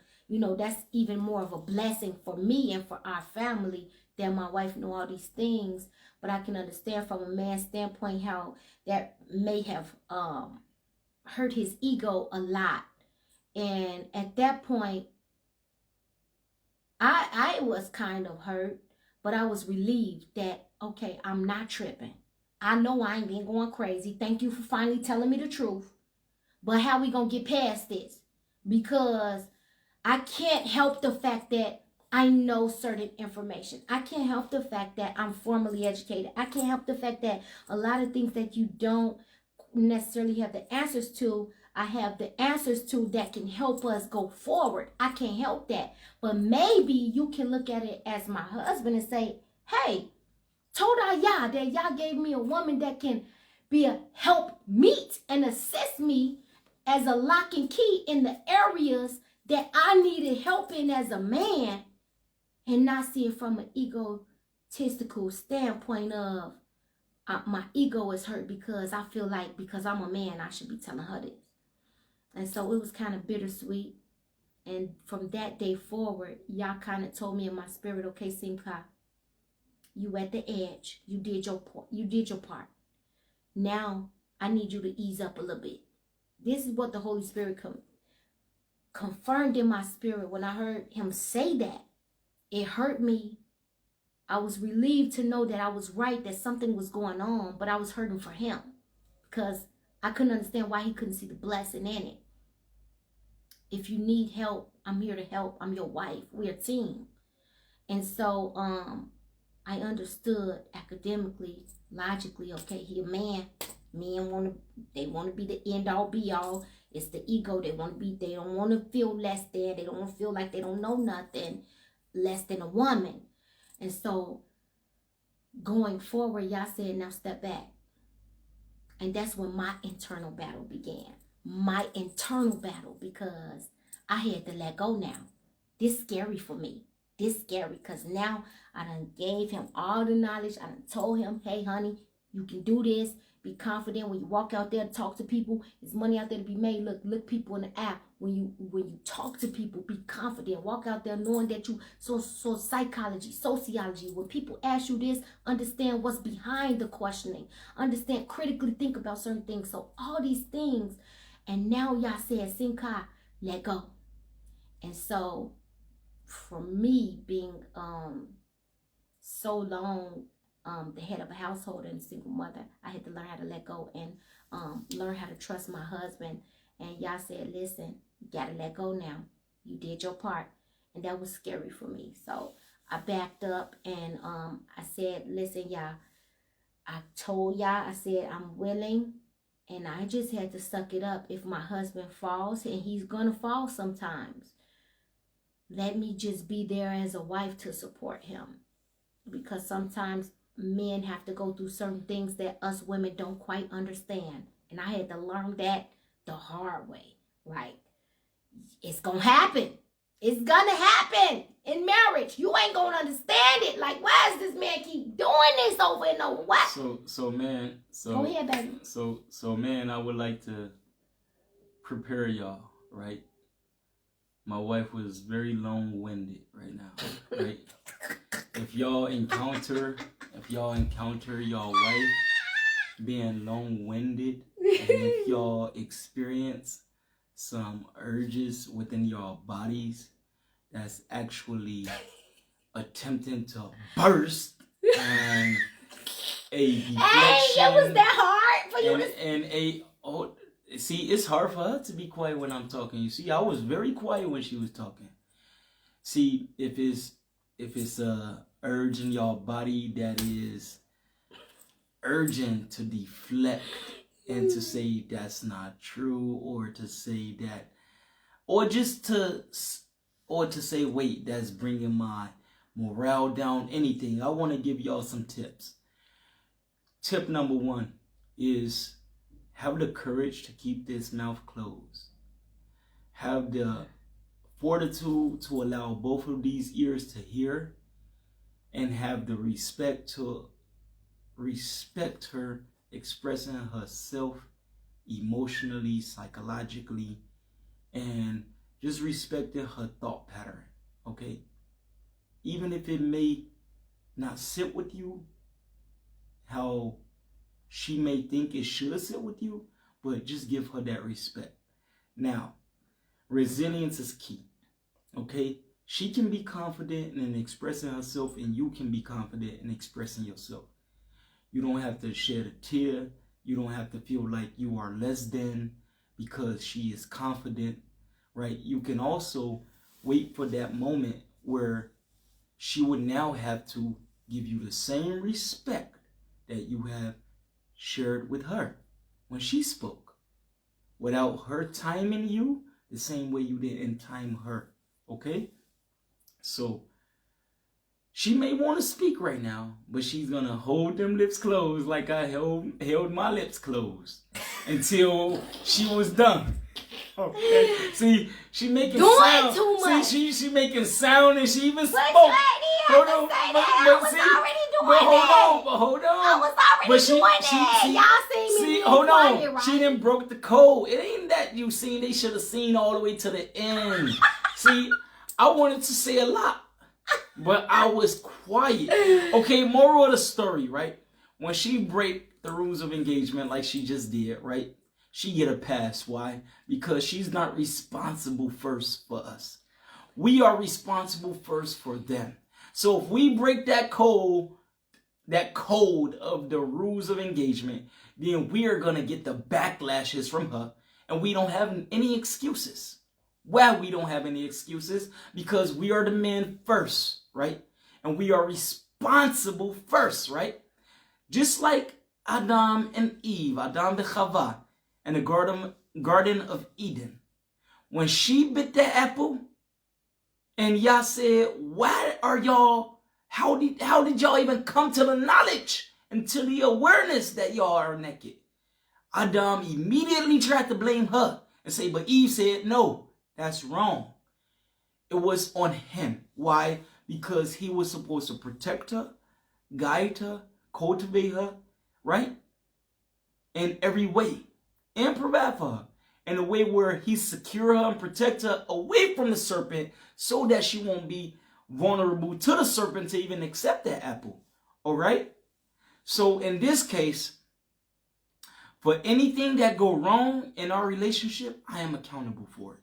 S2: that's even more of a blessing for me and for our family that my wife know all these things. But I can understand from a man's standpoint how that may have hurt his ego a lot. And at that point, I was kind of hurt, but I was relieved that, okay, I'm not tripping. I know I ain't been going crazy. Thank you for finally telling me the truth. But how we gonna get past this? Because I can't help the fact that I know certain information. I can't help the fact that I'm formally educated. I can't help the fact that a lot of things that you don't necessarily have the answers to, I have the answers to that can help us go forward. I can't help that. But maybe you can look at it as my husband and say, hey, told Yah that Yah gave me a woman that can be a help meet and assist me as a lock and key in the areas that I needed help in as a man, and not see it from an egotistical standpoint of my ego is hurt because I feel like because I'm a man, I should be telling her this. And so it was kind of bittersweet. And from that day forward, Yah kind of told me in my spirit, okay, Simcha, you at the edge. You did your part. Now I need you to ease up a little bit. This is what the Holy Spirit confirmed in my spirit when I heard him say that. It hurt me. I was relieved to know that I was right, that something was going on, but I was hurting for him because I couldn't understand why he couldn't see the blessing in it. If you need help, I'm here to help. I'm your wife. We're a team. And so I understood academically, logically, okay, he a man. Men want to be the end all be all. It's the ego. They don't want to feel less than. They don't want to feel like they don't know nothing less than a woman. And so going forward, Yah said, now step back. And that's when my internal battle began. My internal battle, because I had to let go now. This scary for me. This scary because now I done gave him all the knowledge. I done told him, hey, honey, you can do this. Be confident when you walk out there to talk to people. There's money out there to be made. Look people in the eye. When you talk to people, be confident. Walk out there knowing that you so psychology, sociology. When people ask you this, understand what's behind the questioning. Understand, critically think about certain things. So all these things. And now Yah said, Simcha, let go. And so for me being so long the head of a household and a single mother, I had to learn how to let go and learn how to trust my husband. And Yah said, listen, you got to let go now. You did your part. And that was scary for me. So I backed up and I said, listen, Yah, I told Yah, I said, I'm willing. And I just had to suck it up. If my husband falls, and he's going to fall sometimes, let me just be there as a wife to support him. Because sometimes men have to go through certain things that us women don't quite understand. And I had to learn that the hard way. Like, it's going to happen. It's going to happen in marriage. You ain't going to understand it. Like, why does this man keep doing this over and over? What?
S1: So man,
S2: go ahead, baby.
S1: So man, I would like to prepare y'all, right? My wife was very long-winded right now, right? If y'all encounter y'all wife being long-winded, and if y'all experience some urges within your bodies that's actually attempting to burst and a deflection.
S2: Hey, it was that hard for you
S1: See, it's hard for her to be quiet when I'm talking. You see, I was very quiet when she was talking. See, if it's a urge in your body that is urgent to deflect and to say that's not true, or to say that, or to say, wait, that's bringing my morale down, anything. I want to give y'all some tips. Tip number 1 is have the courage to keep this mouth closed. Have the fortitude to allow both of these ears to hear, and have the respect to respect her expressing herself emotionally, psychologically, and just respecting her thought pattern, okay? Even if it may not sit with you how she may think it should sit with you, but just give her that respect. Now, resilience is key, okay? She can be confident in expressing herself, and you can be confident in expressing yourself. You don't have to shed a tear. You don't have to feel like you are less than because she is confident, right? You can also wait for that moment where she would now have to give you the same respect that you have shared with her when she spoke, without her timing you the same way you didn't time her, okay? So she may want to speak right now, but she's going to hold them lips closed like I held my lips closed until she was done. Okay. See, she making
S2: doing
S1: sound.
S2: Too much.
S1: See, she making sound, and she even spoke.
S2: Hold on. I was already doing that.
S1: Hold on.
S2: I was already doing that. Y'all see me
S1: hold on.
S2: quiet, right?
S1: She didn't broke the code. It ain't that you seen. They should have seen all the way to the end. See, I wanted to say a lot, but I was quiet. Okay, moral of the story, right? When she break the rules of engagement like she just did, right? She get a pass. Why? Because she's not responsible first for us. We are responsible first for them. So if we break that code of the rules of engagement, then we are going to get the backlashes from her, and we don't have any excuses. Why we don't have any excuses? Because we are the men first, right? And we are responsible first, right? Just like Adam and Eve, Adam and Chava, in the Garden of Eden. When she bit that apple, and y'all said, why are y'all, how did y'all even come to the knowledge and to the awareness that y'all are naked? Adam immediately tried to blame her and say, but Eve said, no, that's wrong. It was on him. Why? Because he was supposed to protect her, guide her, cultivate her, right? In every way. And provide for her in a way where he secure her and protect her away from the serpent so that she won't be vulnerable to the serpent to even accept that apple. All right? So in this case, for anything that go wrong in our relationship, I am accountable for it.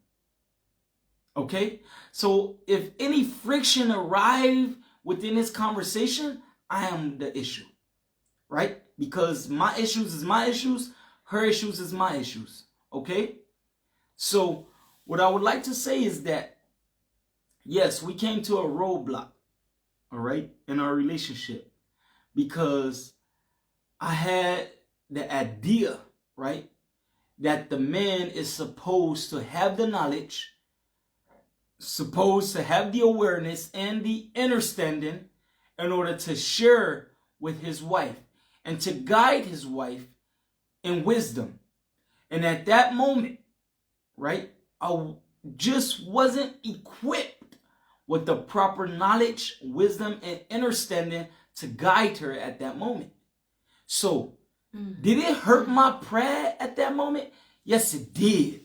S1: Okay? So if any friction arrive within this conversation, I am the issue. Right? Because my issues is my issues. Her issues is my issues, okay? So what I would like to say is that, yes, we came to a roadblock, all right, in our relationship, because I had the idea, right, that the man is supposed to have the knowledge, supposed to have the awareness and the understanding in order to share with his wife and to guide his wife in wisdom. And at that moment, right, I just wasn't equipped with the proper knowledge, wisdom, and understanding to guide her at that moment. So, did it hurt my pride at that moment? Yes, it did.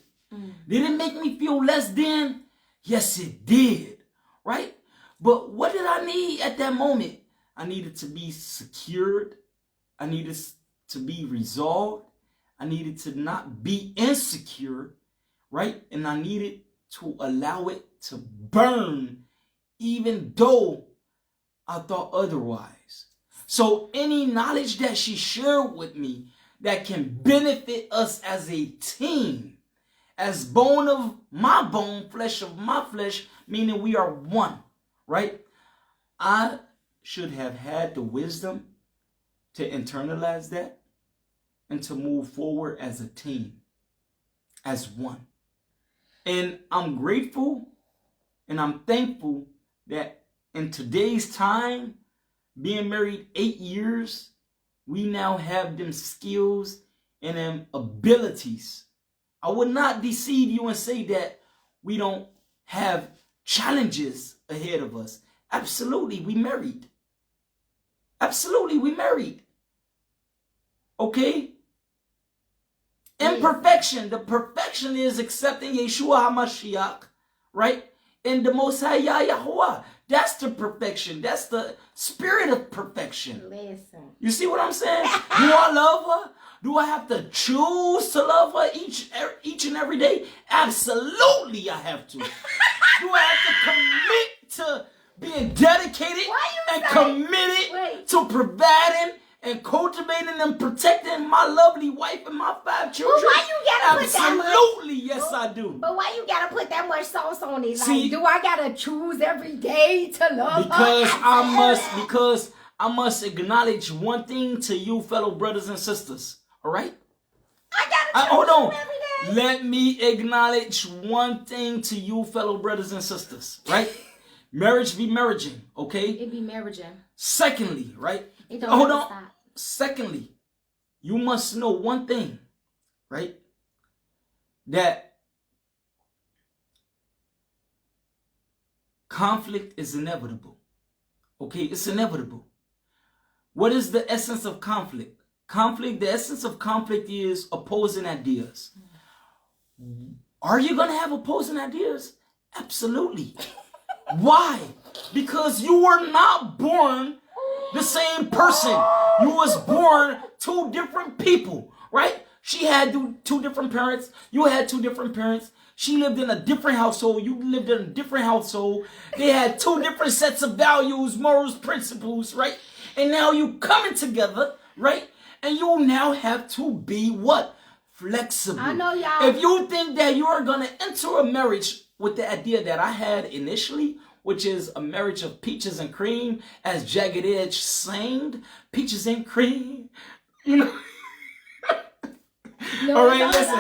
S1: Did it make me feel less than? Yes, it did. Right? But what did I need at that moment? I needed to be secured. I needed to be resolved. I needed to not be insecure, right? And I needed to allow it to burn, even though I thought otherwise. So any knowledge that she shared with me that can benefit us as a team, as bone of my bone, flesh of my flesh, meaning we are one, right? I should have had the wisdom to internalize that and to move forward as a team, as one. And I'm grateful and I'm thankful that in today's time, being married 8 years, we now have them skills and them abilities. I would not deceive you and say that we don't have challenges ahead of us. Absolutely, we married. Absolutely, we married. Okay? Imperfection. The perfection is accepting Yeshua HaMashiach, right? And the Most High Yahuwah. That's the perfection. That's the spirit of perfection.
S2: Listen.
S1: You see what I'm saying? Do I love her? Do I have to choose to love her each and every day? Absolutely, I have to. Do I have to commit to being dedicated and committed to providing and cultivating and protecting my lovely wife and my 5 children?
S2: Well, why you gotta put that much?
S1: Absolutely, yes, I do.
S2: But why you gotta put that much sauce on it?
S1: See,
S2: like, do I gotta choose every day to love
S1: because
S2: her?
S1: Because I must acknowledge one thing to you, fellow brothers and sisters. All right?
S2: I gotta choose
S1: hold on.
S2: every day.
S1: Let me acknowledge one thing to you, fellow brothers and sisters. Right? Marriage be marriaging, okay?
S2: It be marriaging.
S1: Secondly, right?
S2: It don't
S1: Hold on.
S2: stop.
S1: Secondly, you must know one thing, right? That conflict is inevitable. Okay, it's inevitable. What is the essence of conflict? The essence of conflict is opposing ideas. Are you going to have opposing ideas? Absolutely. Why? Because you were not born the same person. You was born 2 different people, right? She had 2 different parents. You had 2 different parents. She lived in a different household. You lived in a different household. They had 2 different sets of values, morals, principles, right? And now you coming together, right? And you now have to be what? Flexible.
S2: I know y'all.
S1: If you think that you are going to enter a marriage with the idea that I had initially, which is a marriage of peaches and cream, as Jagged Edge sang, peaches and cream, you know.
S2: No,
S1: all right, listen.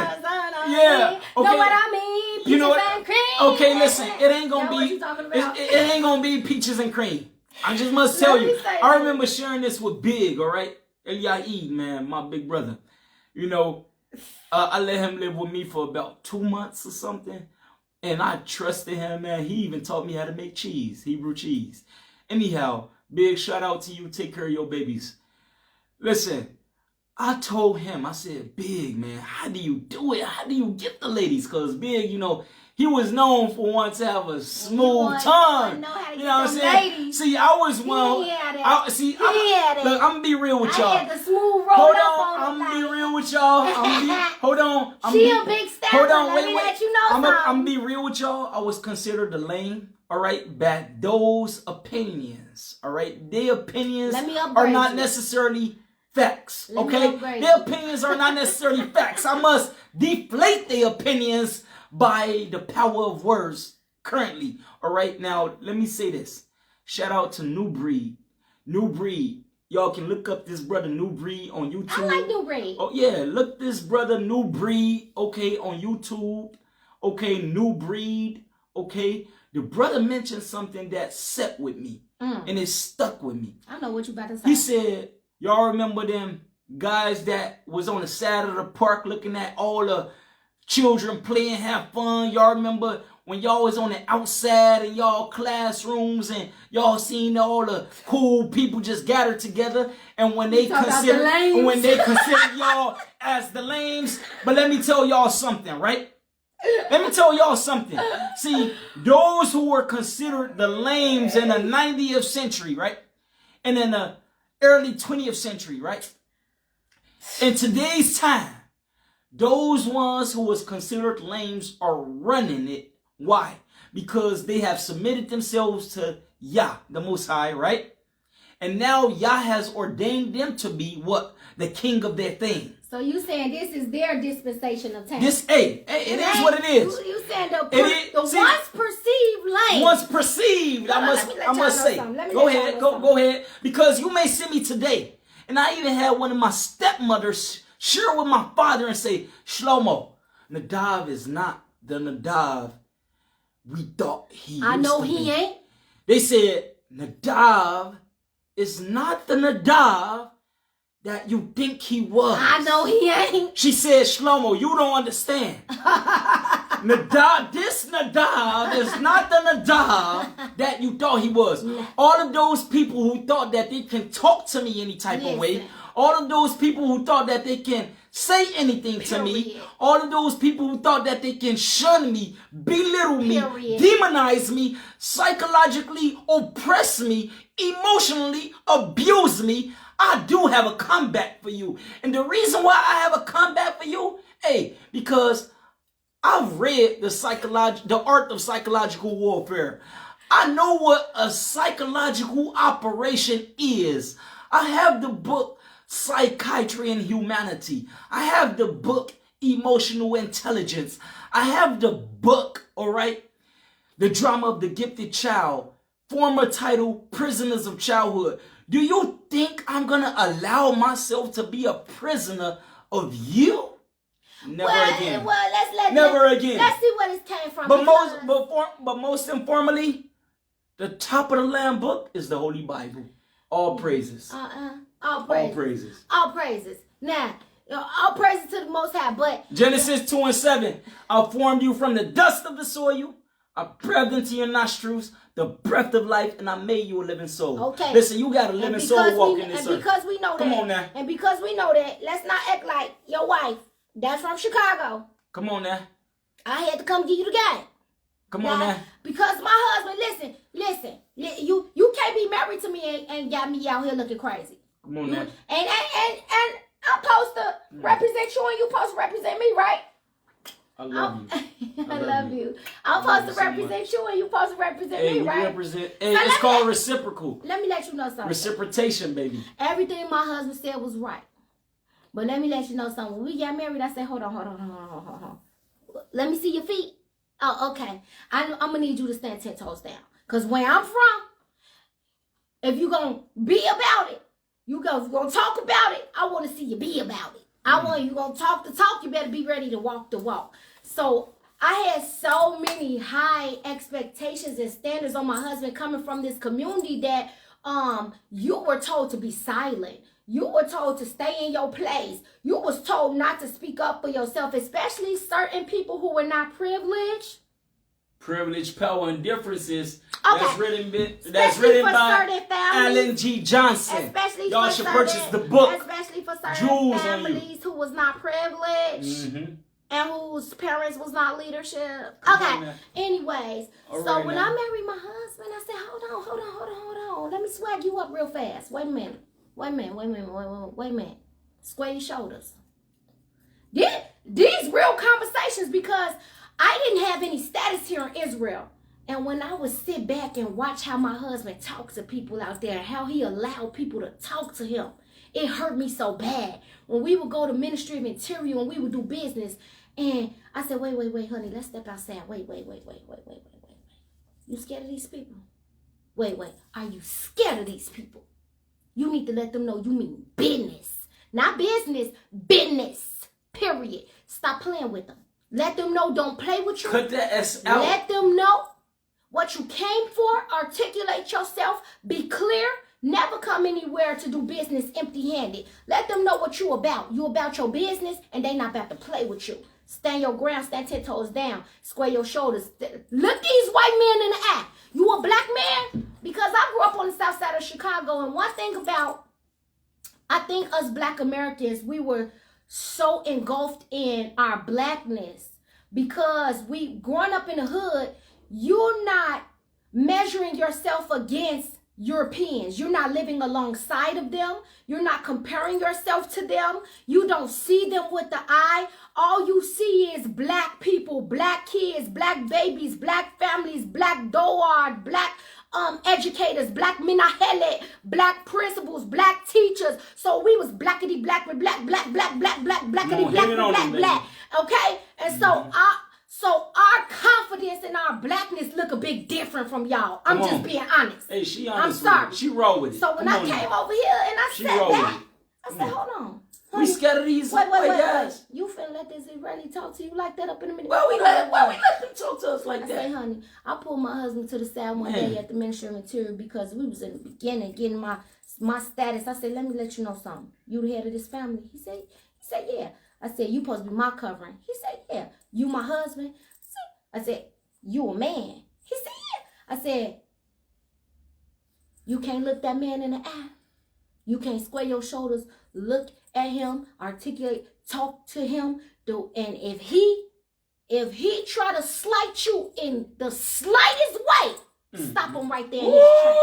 S1: Yeah, okay.
S2: Know what I mean? Peaches
S1: you know what?
S2: and cream.
S1: Okay, listen. It ain't gonna
S2: Know
S1: be.
S2: what you talking about?
S1: It ain't gonna be peaches and cream. I just must tell you. I remember sharing this with Big. All right, Eliyaid, man, my big brother. You know, I let him live with me for about 2 months or something. And I trusted him, man. He even taught me how to make cheese, Hebrew cheese. Anyhow, Big shout out to you. Take care of your babies. Listen, I told him, I said, Big, man, how do you do it? How do you get the ladies? Because Big, you know, he was known for once to have a smooth tongue. You know what I'm saying?
S2: Ladies.
S1: See, I was one. Look, I'm gonna be real with y'all.
S2: I had the smooth roll
S1: I'm gonna be real with y'all. Hold on.
S2: She a big stepper.
S1: Hold on, wait.
S2: Let you know
S1: I'm gonna be real with y'all. I was considered the lame. All right, back those opinions. All right, their opinions are not necessarily facts. Okay, their opinions are not necessarily facts. I must deflate their opinions by the power of words currently. All right, now let me say this. Shout out to New Breed. New Breed. Y'all can look up this brother New Breed on YouTube.
S2: I like New Breed.
S1: Oh yeah, look this brother New Breed, okay, on YouTube. Okay, New Breed, okay. The brother mentioned something that set with me, and it stuck with me.
S2: I know what you about to say.
S1: He said, y'all remember them guys that was on the side of the park looking at all the children playing, have fun? Y'all remember when y'all was on the outside in y'all classrooms and y'all seen all the cool people just gathered together, and when they consider y'all as the lames. But let me tell y'all something, right? Let me tell y'all something. See, those who were considered the lames in the 90th century, right? And in the early 20th century, right? In today's time, those ones who was considered lames are running it. Why? Because they have submitted themselves to Yah, the Most High, right? And now Yah has ordained them to be what? The king of their things.
S2: So you saying this is their dispensation of time?
S1: It is what it is.
S2: You saying the
S1: See,
S2: once perceived lane.
S1: Once perceived, I must say. Go ahead. Because you may see me today, and I even had one of my stepmothers share with my father and say, Shlomo, Nadav is not the Nadav we thought he
S2: I know
S1: used to
S2: he
S1: be.
S2: ain't.
S1: They said, Nadav is not the Nadav that you think he was.
S2: I know he ain't.
S1: She said, Shlomo, you don't understand. Nadav, this Nadav is not the Nadav that you thought he was. All of those people who thought that they can talk to me any type of way, all of those people who thought that they can say anything to me, all of those people who thought that they can shun me, belittle me, demonize me, psychologically oppress me, emotionally abuse me, I do have a comeback for you. And the reason why I have a comeback for you, because I've read the art of psychological warfare. I know what a psychological operation is. I have the book Psychiatry and Humanity. I have the book Emotional Intelligence. I have the book, all right, The Drama of the Gifted Child, former title Prisoners of Childhood. Do you think I'm going to allow myself to be a prisoner of you? Never again.
S2: Well,
S1: Never again.
S2: Let's see where this came from.
S1: But most informally, the top of the Lamb book is the Holy Bible. All praises.
S2: All praises. All praises. Now, all praises to the Most High. But
S1: Genesis 2:7. I formed you from the dust of the soil. I breathed into your nostrils the breath of life, and I made you a living soul.
S2: Okay.
S1: Listen, you got a living soul walking this earth.
S2: And because we know that.
S1: Come on now.
S2: And because we know that, let's not act like your wife, that's from Chicago.
S1: Come on now.
S2: I had to come give you the game.
S1: Come on now.
S2: Because my husband, listen, you can't be married to me and got me out here looking crazy.
S1: Come on now.
S2: And I'm supposed to represent you and you supposed to represent me, right?
S1: I love you.
S2: I love you. I'm supposed to represent you and you supposed to represent me, right?
S1: It's called reciprocal.
S2: Let me let you know something.
S1: Reciprocation, baby.
S2: Everything my husband said was right. But let me let you know something. When we got married, I said, hold on. Let me see your feet. Oh, okay. I'm going to need you to stand 10 toes down. Because where I'm from, if you're going to be about it, you're going to talk about it, I want to see you be about it. I want you going to talk the talk, you better be ready to walk the walk. So I had so many high expectations and standards on my husband coming from this community that you were told to be silent. You were told to stay in your place. You was told not to speak up for yourself, especially certain people who were not privileged.
S1: Privilege, Power, and Differences.
S2: Okay.
S1: That's written by Alan G. Johnson.
S2: Especially
S1: y'all should purchase the book.
S2: Especially for certain families who was not privileged.
S1: Mm-hmm.
S2: And whose parents was not leadership. Okay. Anyways, so when I married my husband, I said, hold on. Let me swag you up real fast. Wait a minute. Square your shoulders. These real conversations, because I didn't have any status here in Israel. And when I would sit back and watch how my husband talks to people out there, how he allowed people to talk to him, it hurt me so bad. When we would go to Ministry of Interior and we would do business, and I said, wait, honey, let's step outside. Wait. You scared of these people? Wait, are you scared of these people? You need to let them know you mean business. Not business, business. Period. Stop playing with them. Let them know don't play with you.
S1: Cut that S out.
S2: Let them know what you came for. Articulate yourself. Be clear. Never come anywhere to do business empty-handed. Let them know what you about. You about your business, and they not about to play with you. Stand your ground. Stand 10 toes down. Square your shoulders. Look these white men in the eye. You a black man? Because I grew up on the south side of Chicago, and one thing about, I think us black Americans, we were so engulfed in our blackness because we growing up in the hood, you're not measuring yourself against Europeans. You're not living alongside of them. You're not comparing yourself to them. You don't see them with the eye. All you see is black people, black kids, black babies, black families, black doard, black educators, black minahele, black principals, black teachers. So we was blackity black with black, blackity black. Okay? And so our confidence and our blackness look a bit different from y'all. I'm just being honest.
S1: Hey, she honest.
S2: I'm sorry.
S1: She roll with it.
S2: So when I came over here and I said that, I said, hold on.
S1: We scared of these
S2: wait,
S1: guys.
S2: You finna let this Israeli talk to you like that up in a minute?
S1: Why we let them talk to us like that?
S2: I say, honey, I pulled my husband to the side one day at the Ministry of Interior because we was in the beginning getting my status. I said, let me let you know something. You the head of this family? He said, yeah. I said, you supposed to be my covering. He said, yeah. You my husband? I said, you a man? He said, yeah. I said, you can't look that man in the eye. You can't square your shoulders, look at him, articulate, talk to him. And if he try to slight you in the slightest way, stop him right there in his tracks.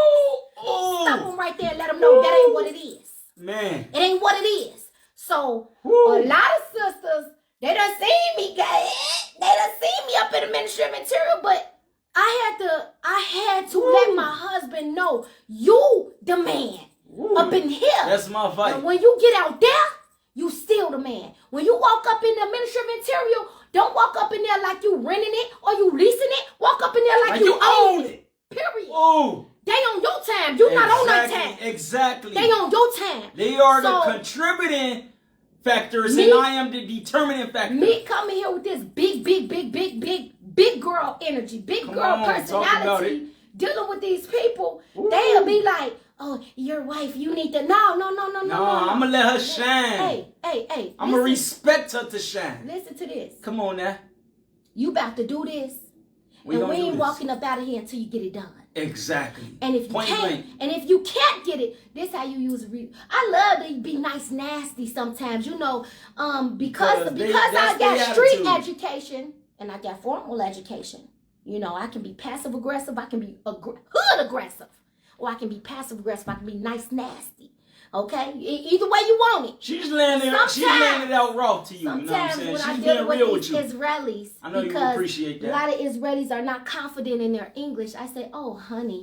S2: Stop him right there and let him know that ain't what it is.
S1: Man.
S2: It ain't what it is. So a lot of sisters, they done seen me, guys. They done seen me up in the Ministry of Interior, but I had to let my husband know, you the man up in here.
S1: That's my fight.
S2: And when you get out there, you still the man. When you walk up in the Ministry of Interior, don't walk up in there like you renting it or you leasing it. Walk up in there like you own it. Period.
S1: Oh.
S2: They on your time. You not on their time.
S1: Exactly.
S2: They on your time.
S1: They are the contributing factors, and I am the determining factor.
S2: Me coming here with this big girl energy, big girl personality, dealing with these people, they'll be like, oh, your wife, you need to, no.
S1: I'm going to let her shine.
S2: Hey.
S1: I'm going to respect her to shine.
S2: Listen to this.
S1: Come on now.
S2: You about to do this, and we ain't walking up out of here until you get it done.
S1: Exactly.
S2: And if you can't get it, this how you use it. I love to be nice, nasty sometimes, because I got street education and I got formal education. I can be passive aggressive, I can be hood aggressive, or I can be passive aggressive, I can be nice, nasty. Okay, either way you want it.
S1: She's laying it out raw to you.
S2: Sometimes
S1: you know what I'm saying?
S2: when I
S1: She's
S2: deal
S1: being real
S2: with these Israelis,
S1: I know you appreciate that.
S2: A lot of Israelis are not confident in their English. I say, oh honey,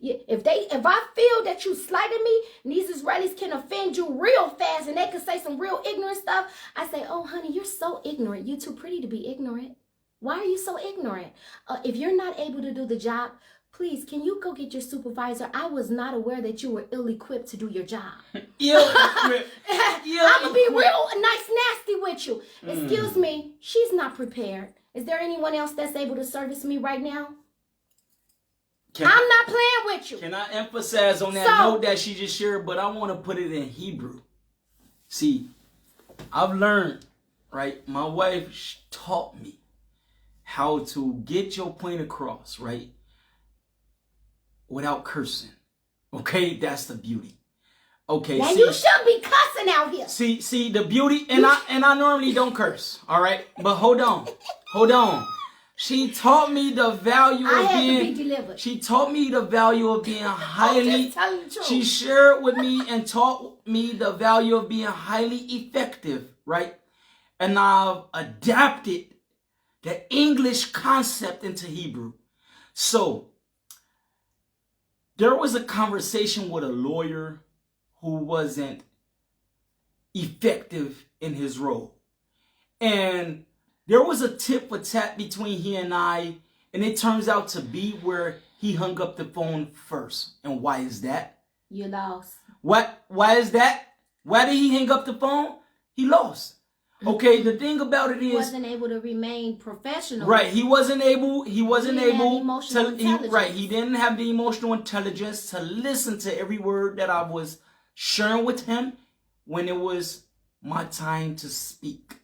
S2: if I feel that you slighted me, and these Israelis can offend you real fast, and they can say some real ignorant stuff, I say, oh honey, you're so ignorant. You're too pretty to be ignorant. Why are you so ignorant? If you're not able to do the job, please, can you go get your supervisor? I was not aware that you were ill-equipped to do your job.
S1: Ill-equipped.
S2: I'm going to be real nice, nasty with you. Excuse me, she's not prepared. Is there anyone else that's able to service me right now? I'm not playing with you.
S1: Can I emphasize on that note that she just shared, but I want to put it in Hebrew. See, I've learned, right? My wife taught me how to get your point across, right? Without cursing. Okay, that's the beauty. Okay,
S2: now you shouldn't be cussing out here.
S1: See the beauty, and I normally don't curse. All right, but hold on. She taught me the value of being. She taught me the value of being highly. She shared with me and taught me the value of being highly effective, right? And I've adapted the English concept into Hebrew. So there was a conversation with a lawyer who wasn't effective in his role. And there was a tit for tat between he and I, and it turns out to be where he hung up the phone first. And why is that?
S2: You lost.
S1: Why is that? Why did he hang up the phone? He lost. Okay, the thing about it is,
S2: he wasn't able to remain professional.
S1: Right, he wasn't able to,
S2: right,
S1: he didn't have the emotional intelligence to listen to every word that I was sharing with him when it was my time to speak.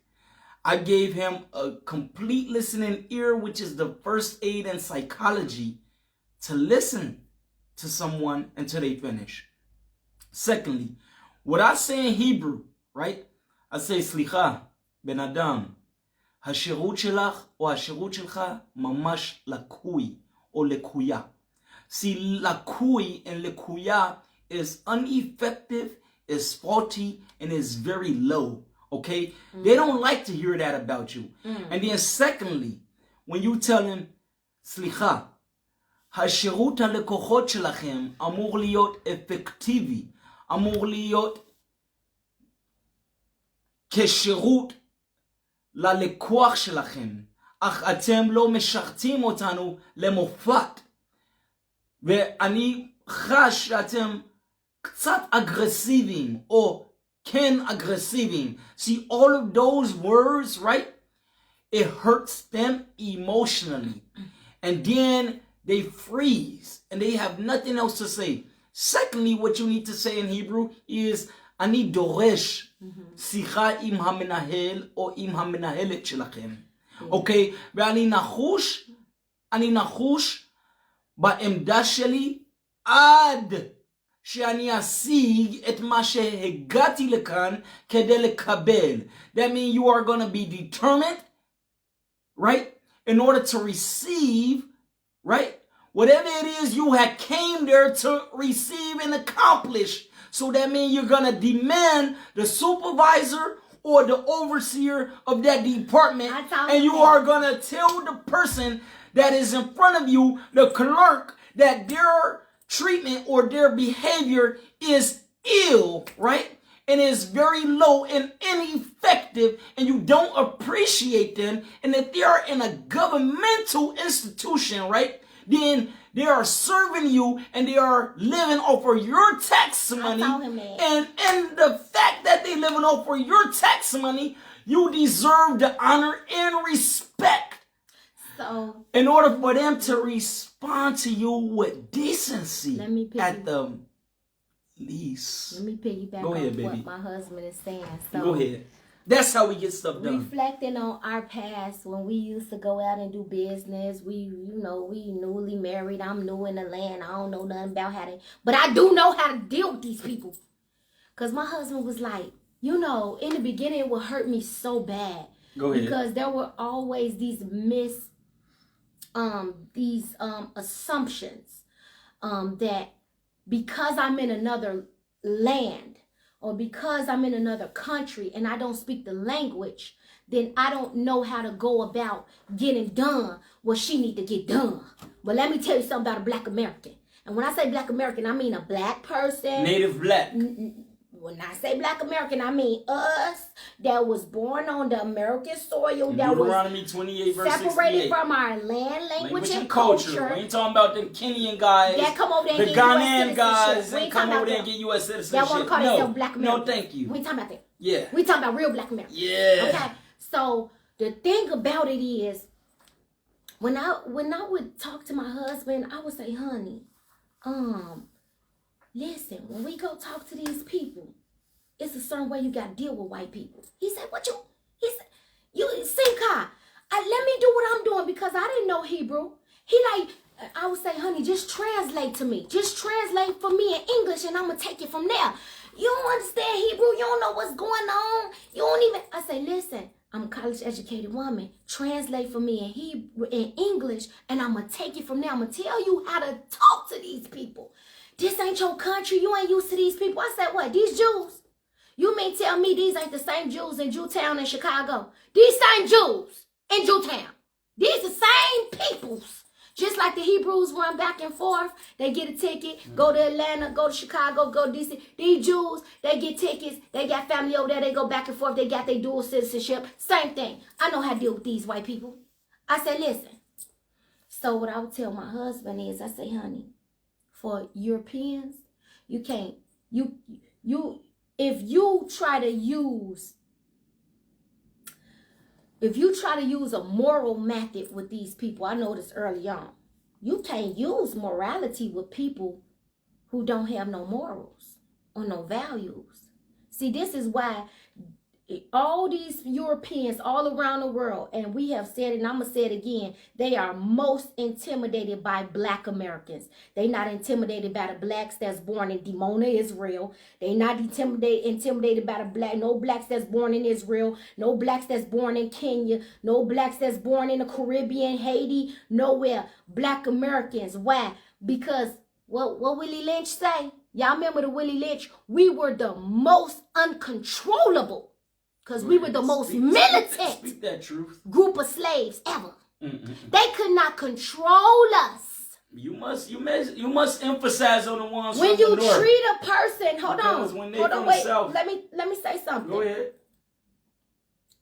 S1: I gave him a complete listening ear, which is the first aid in psychology, to listen to someone until they finish. Secondly, what I say in Hebrew, right? I say, סליחה, בן אדם, השירות שלך או השירות שלך ממש לקוי או לקויה. See, lakui and likuya is ineffective, is faulty, and is very low. Okay? They don't like to hear that about you. And then secondly, when you tell them, סליחה, השירות הלקוחות שלכם אמור להיות אפקטיבי, אמור להיות כשירות ללקוח שלכם, אך אתם לא משרתים אותנו למופת. ואני חש שאתם קצת אגרסיביים, או כן אגרסיביים. See, all of those words, right? It hurts them emotionally. And then they freeze, and they have nothing else to say. Secondly, what you need to say in Hebrew is, אני דורש שיחה עם המנהל או עם המנהלת שלכם. אוקיי? ואני נחוש בעמדה שלי עד שאני אשיג את מה שהגעתי לכאן כדי לקבל. That means you are going to be determined, right? In order to receive, right? Whatever it is you had came there to receive and accomplish. So that means you're going to demand the supervisor or the overseer of that department. And you are going to tell the person that is in front of you, the clerk, that their treatment or their behavior is ill, right? And is very low and ineffective, and you don't appreciate them. And if they are in a governmental institution, right, then they are serving you and they are living off of your tax money. And the fact that they living off of your tax money, you deserve the honor and respect.
S2: So,
S1: in order for them to respond to you with decency at the least.
S2: Let me piggyback on what my husband is saying. So,
S1: go ahead. That's how we get stuff done.
S2: Reflecting on our past when we used to go out and do business. We newly married. I'm new in the land. I don't know nothing about how to, but I do know how to deal with these people. Because my husband was like, in the beginning it would hurt me so bad.
S1: Go ahead.
S2: Because there were always these assumptions that because I'm in another land or because I'm in another country and I don't speak the language, then I don't know how to go about getting done what she need to get done. But let me tell you something about a Black American. And when I say Black American, I mean a Black person.
S1: Native Black.
S2: When I say Black American, I mean us that was born on the American soil, that was
S1: 28, verse
S2: separated
S1: 68.
S2: from our land, language, and culture.
S1: We ain't talking about them Kenyan guys,
S2: that come over there and
S1: the
S2: get
S1: Ghanaian
S2: US
S1: guys,
S2: that
S1: come over there and get U.S. citizenship.
S2: That want to call themselves Black American.
S1: No, thank you.
S2: We ain't talking about that.
S1: Yeah.
S2: We talking about real Black American.
S1: Yeah.
S2: Okay. So the thing about it is, when I would talk to my husband, I would say, honey, listen, when we go talk to these people, it's a certain way you got to deal with white people. He said, he said, Simcha, let me do what I'm doing because I didn't know Hebrew. I would say, honey, just translate to me. Just translate for me in English and I'm going to take it from there. You don't understand Hebrew. You don't know what's going on. You don't even, I say, listen, I'm a college educated woman. Translate for me in Hebrew, in English, and I'm going to take it from there. I'm going to tell you how to talk to these people. This ain't your country. You ain't used to these people. I said, what, these Jews? You mean tell me these ain't the same Jews in Jewtown and Chicago? These same Jews in Jewtown. These the same peoples. Just like the Hebrews run back and forth. They get a ticket, go to Atlanta, go to Chicago, go to DC. These Jews, they get tickets. They got family over there. They go back and forth. They got their dual citizenship. Same thing. I know how to deal with these white people. I said, listen. So what I would tell my husband is, I say, honey, for Europeans, you can't, if you try to use a moral method with these people, I noticed early on, you can't use morality with people who don't have no morals or no values. See, this is why all these Europeans all around the world, and we have said it, and I'm going to say it again, they are most intimidated by Black Americans. They not intimidated by the blacks that's born in Dimona, Israel. They not intimidated by no blacks that's born in Israel, no blacks that's born in Kenya, no blacks that's born in the Caribbean, Haiti, nowhere. Black Americans. Why? Because what Willie Lynch say? Y'all remember the Willie Lynch? We were the most uncontrollable, because we were the most militant
S1: Speak that truth.
S2: Group of slaves ever. They could not control us.
S1: You must emphasize on the ones
S2: when
S1: from
S2: you
S1: the north.
S2: treat a person. Hold
S1: Because
S2: on.
S1: when they
S2: Hold
S1: from
S2: on.
S1: the
S2: Wait.
S1: south-
S2: Let me say something.
S1: Go ahead.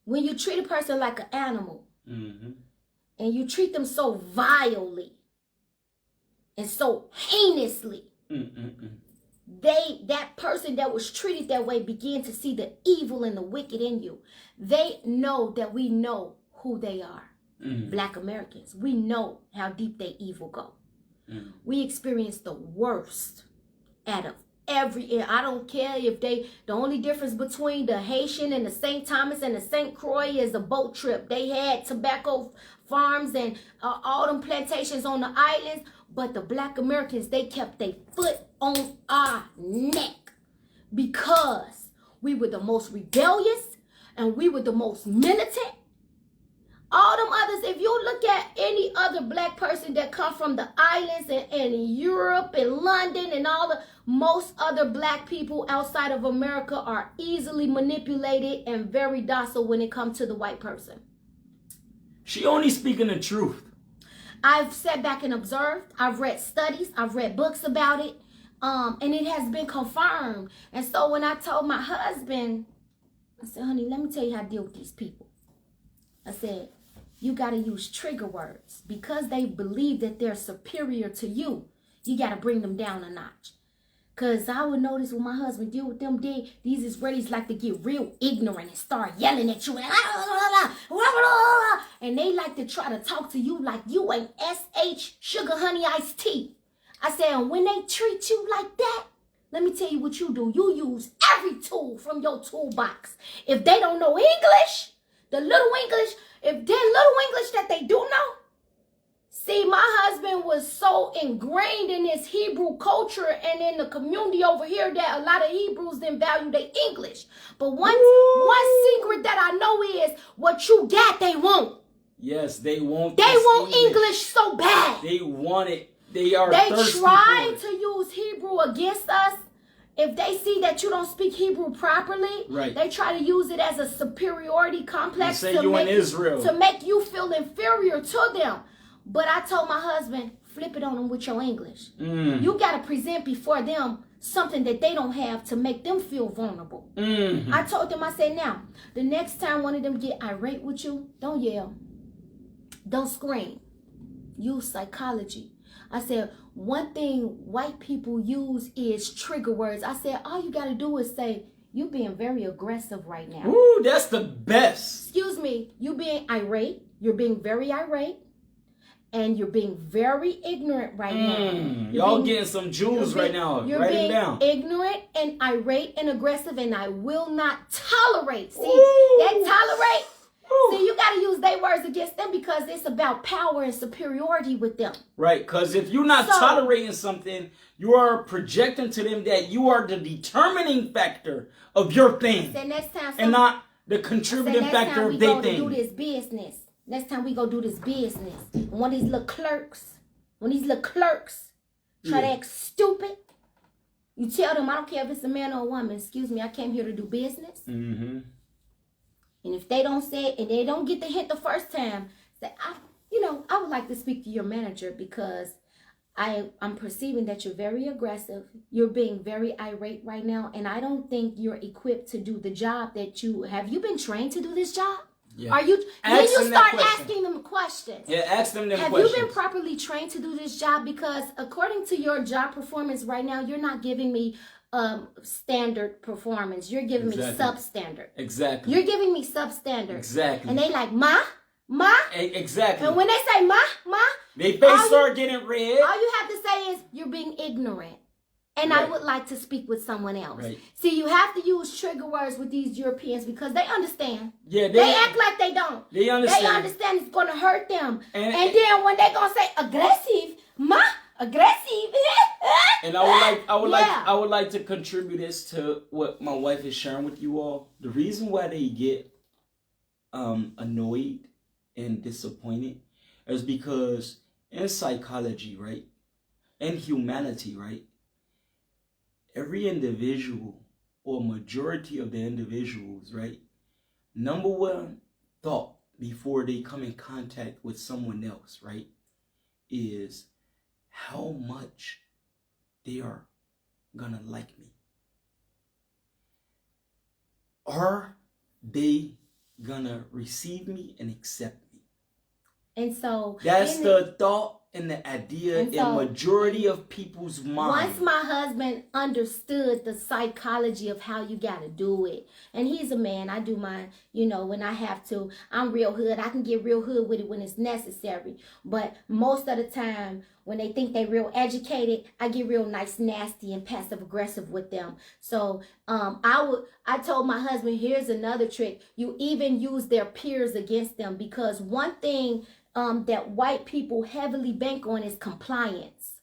S2: When you treat a person like an animal, and you treat them so vilely and so heinously, that person that was treated that way began to see the evil and the wicked in you. They know that we know who they are. Black Americans. We know how deep their evil go. We experience the worst out of every. I don't care if the only difference between the Haitian and the St. Thomas and the St. Croix is a boat trip. They had tobacco farms and all them plantations on the islands, but the Black Americans, they kept their foot on our neck because we were the most rebellious and we were the most militant. All them others, if you look at any other black person that come from the islands and Europe and London and most other black people outside of America are easily manipulated and very docile when it comes to the white person.
S1: She only speaking the truth.
S2: I've sat back and observed. I've read studies. I've read books about it. And it has been confirmed. And so when I told my husband, I said, honey, let me tell you how to deal with these people. I said, you got to use trigger words. Because they believe that they're superior to you, you got to bring them down a notch. Because I would notice when my husband deal with them, these Israelis like to get real ignorant and start yelling at you. And they like to try to talk to you like you ain't SH sugar honey iced tea. I said, and when they treat you like that, let me tell you what you do. You use every tool from your toolbox. If they don't know English, the little English, if they're little English that they do know. See, my husband was so ingrained in his Hebrew culture and in the community over here that a lot of Hebrews didn't value their English. But one secret that I know is what you got, they want.
S1: Yes, they want.
S2: They want English so bad.
S1: They want it. They are.
S2: They
S1: thirsty
S2: try
S1: for it.
S2: to use Hebrew against us. If they see that you don't speak Hebrew properly,
S1: Right.
S2: They try to use it as a superiority complex
S1: Say you in Israel.
S2: to make you feel inferior to them. But I told my husband, flip it on them with your English. You got to present before them something that they don't have to make them feel vulnerable. I told them, I said, now, the next time one of them get irate with you, don't yell. Don't scream. Use psychology. I said, one thing white people use is trigger words. I said, all you got to do is say, you being very aggressive right now.
S1: Ooh, that's the best.
S2: Excuse me, you being irate. You're being very irate. And you're being very ignorant right now.
S1: Y'all getting some jewels right now.
S2: You're
S1: Write
S2: being
S1: it down.
S2: ignorant and irate and aggressive, and I will not tolerate. See,
S1: Ooh.
S2: that tolerate.
S1: Ooh.
S2: See, you got to use their words against them because it's about power and superiority with them.
S1: Right, because if you're not tolerating something, you are projecting to them that you are the determining factor of your thing,
S2: So next time,
S1: and not the contributing factor of their thing.
S2: Do this business. Next time we go do this business. And when these little clerks try to act stupid, you tell them, I don't care if it's a man or a woman, excuse me, I came here to do business. And if they don't say it and they don't get the hint the first time, say, I would like to speak to your manager because I'm perceiving that you're very aggressive. You're being very irate right now. And I don't think you're equipped to do the job that have you been trained to do this job?
S1: Yeah.
S2: Are you? Then you start asking them questions.
S1: Yeah, ask them questions.
S2: Have you been properly trained to do this job? Because according to your job performance right now, you're not giving me standard performance. You're giving me substandard.
S1: Exactly.
S2: You're giving me substandard.
S1: Exactly.
S2: And they like, ma?
S1: Exactly.
S2: And when they say ma,
S1: they face start getting red.
S2: All you have to say is, you're being ignorant. And I would like to speak with someone else. Right. See, you have to use trigger words with these Europeans because they understand. Yeah, they act like they don't. They understand. They understand it's going to hurt them. And then when they're going to say aggressive, aggressive.
S1: And I would like to contribute this to what my wife is sharing with you all. The reason why they get annoyed and disappointed is because in psychology, right? in humanity, right? Every individual or majority of the individuals, right? Number one thought before they come in contact with someone else, right, is how much they are gonna like me. Are they gonna receive me and accept me?
S2: And so
S1: that's the thought and the idea in majority of people's minds.
S2: Once my husband understood the psychology of how you got to do it, and he's a man, I do mine, when I have to. I'm real hood. I can get real hood with it when it's necessary. But most of the time, when they think they're real educated, I get real nice, nasty, and passive aggressive with them. So I told my husband, here's another trick. You even use their peers against them, because one thing that white people heavily bank on is compliance.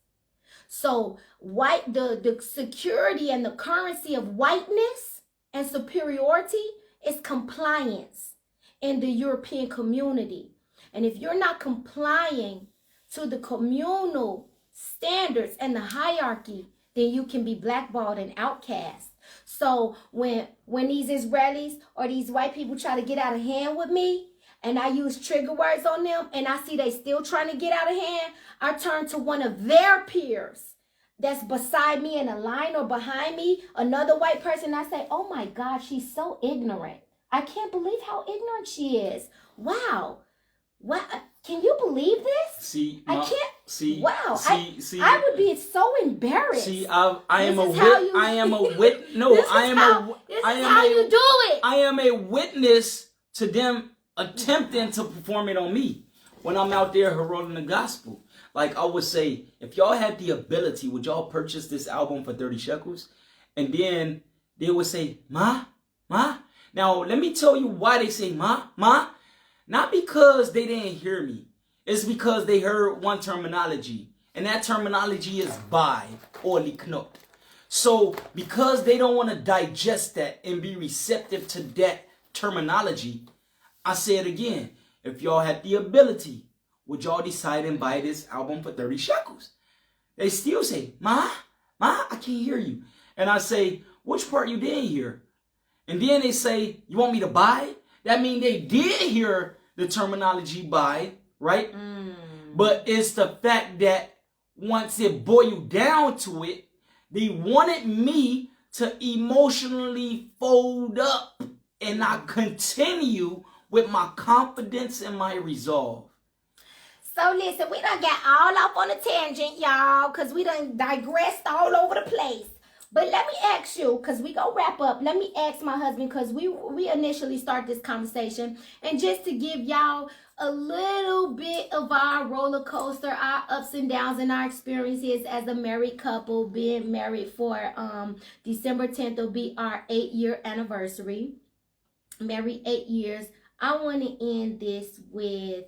S2: So the security and the currency of whiteness and superiority is compliance in the European community. And if you're not complying to the communal standards and the hierarchy, then you can be blackballed and outcast. So when these Israelis or these white people try to get out of hand with me, and I use trigger words on them, and I see they still trying to get out of hand, I turn to one of their peers that's beside me in a line or behind me, another white person, I say, oh my God, she's so ignorant. I can't believe how ignorant she is. Wow. What? Can you believe this? I can't. Wow. I would be so embarrassed.
S1: This is how you do it. I am a witness to them attempting to perform it on me when I'm out there heralding the gospel. Like I would say, if y'all had the ability, would y'all purchase this album for 30 shekels? And then they would say, Ma. Now, let me tell you why they say Ma. Not because they didn't hear me. It's because they heard one terminology. And that terminology is buy or liknot. So because they don't want to digest that and be receptive to that terminology, I say it again. If y'all had the ability, would y'all decide and buy this album for 30 shekels? They still say, Ma, I can't hear you. And I say, which part you didn't hear? And then they say, you want me to buy? That means they did hear the terminology buy, right? But it's the fact that once it boiled down to it, they wanted me to emotionally fold up and not continue with my confidence and my resolve.
S2: So listen, we done got all off on a tangent, y'all, because we done digressed all over the place. But let me ask you, because we gonna wrap up, let me ask my husband, because we initially start this conversation, and just to give y'all a little bit of our roller coaster, our ups and downs, and our experiences as a married couple, being married for December 10th will be our 8-year anniversary. Married 8 years. I want to end this with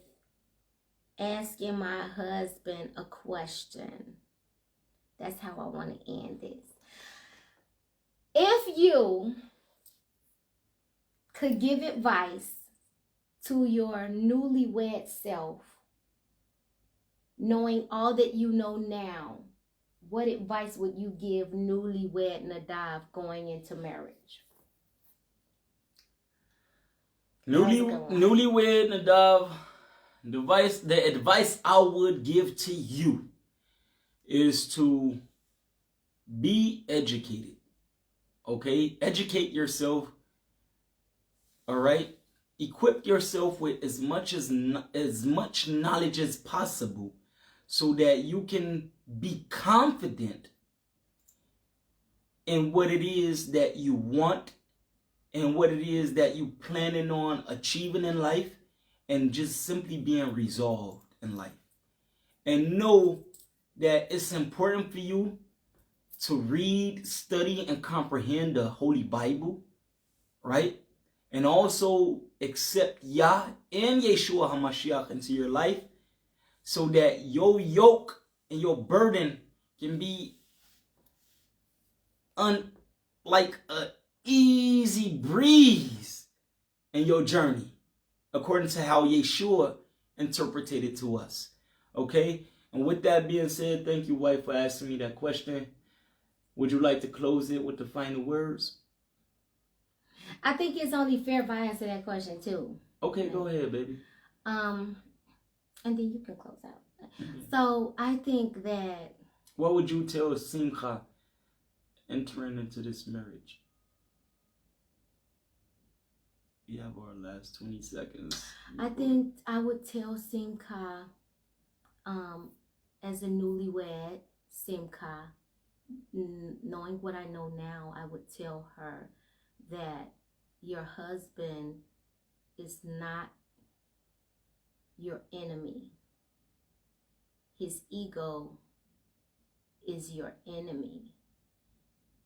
S2: asking my husband a question. That's how I want to end this. If you could give advice to your newlywed self, knowing all that you know now, what advice would you give newlywed Nadav going into marriage?
S1: Newlywed Nadav, the advice I would give to you is to be educated. Okay? Educate yourself. All right? Equip yourself with as much knowledge as possible so that you can be confident in what it is that you want and what it is that you planning on achieving in life, and just simply being resolved in life. And know that it's important for you to read, study, and comprehend the Holy Bible, right? And also accept Yah and Yeshua HaMashiach into your life so that your yoke and your burden can be like a easy breeze in your journey, according to how Yeshua interpreted it to us. Okay? And with that being said, thank you, wife, for asking me that question. Would you like to close it with the final words?
S2: I think it's only fair if I answer that question too.
S1: Okay, go ahead, baby.
S2: And then you can close out. So I think that.
S1: What would you tell Simcha entering into this marriage? We have our last 20 seconds.
S2: I think I would tell Simcha, as a newlywed, Simcha, knowing what I know now, I would tell her that your husband is not your enemy. His ego is your enemy,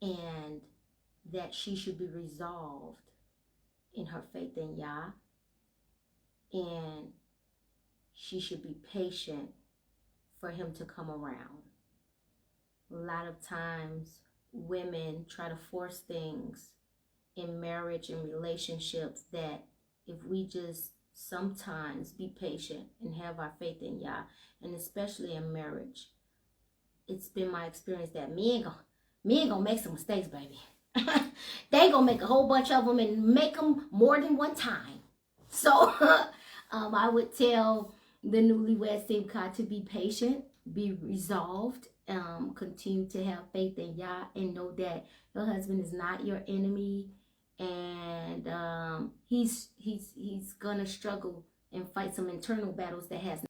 S2: and that she should be resolved in her faith in Yah, and she should be patient for him to come around. A lot of times women try to force things in marriage and relationships that if we just sometimes be patient and have our faith in Yah, and especially in marriage, it's been my experience that men gonna make some mistakes, baby. They gonna make a whole bunch of them and make them more than one time. So I would tell the newlywed Simcha to be patient, be resolved, continue to have faith in Yah, and know that your husband is not your enemy, and he's gonna struggle and fight some internal battles that has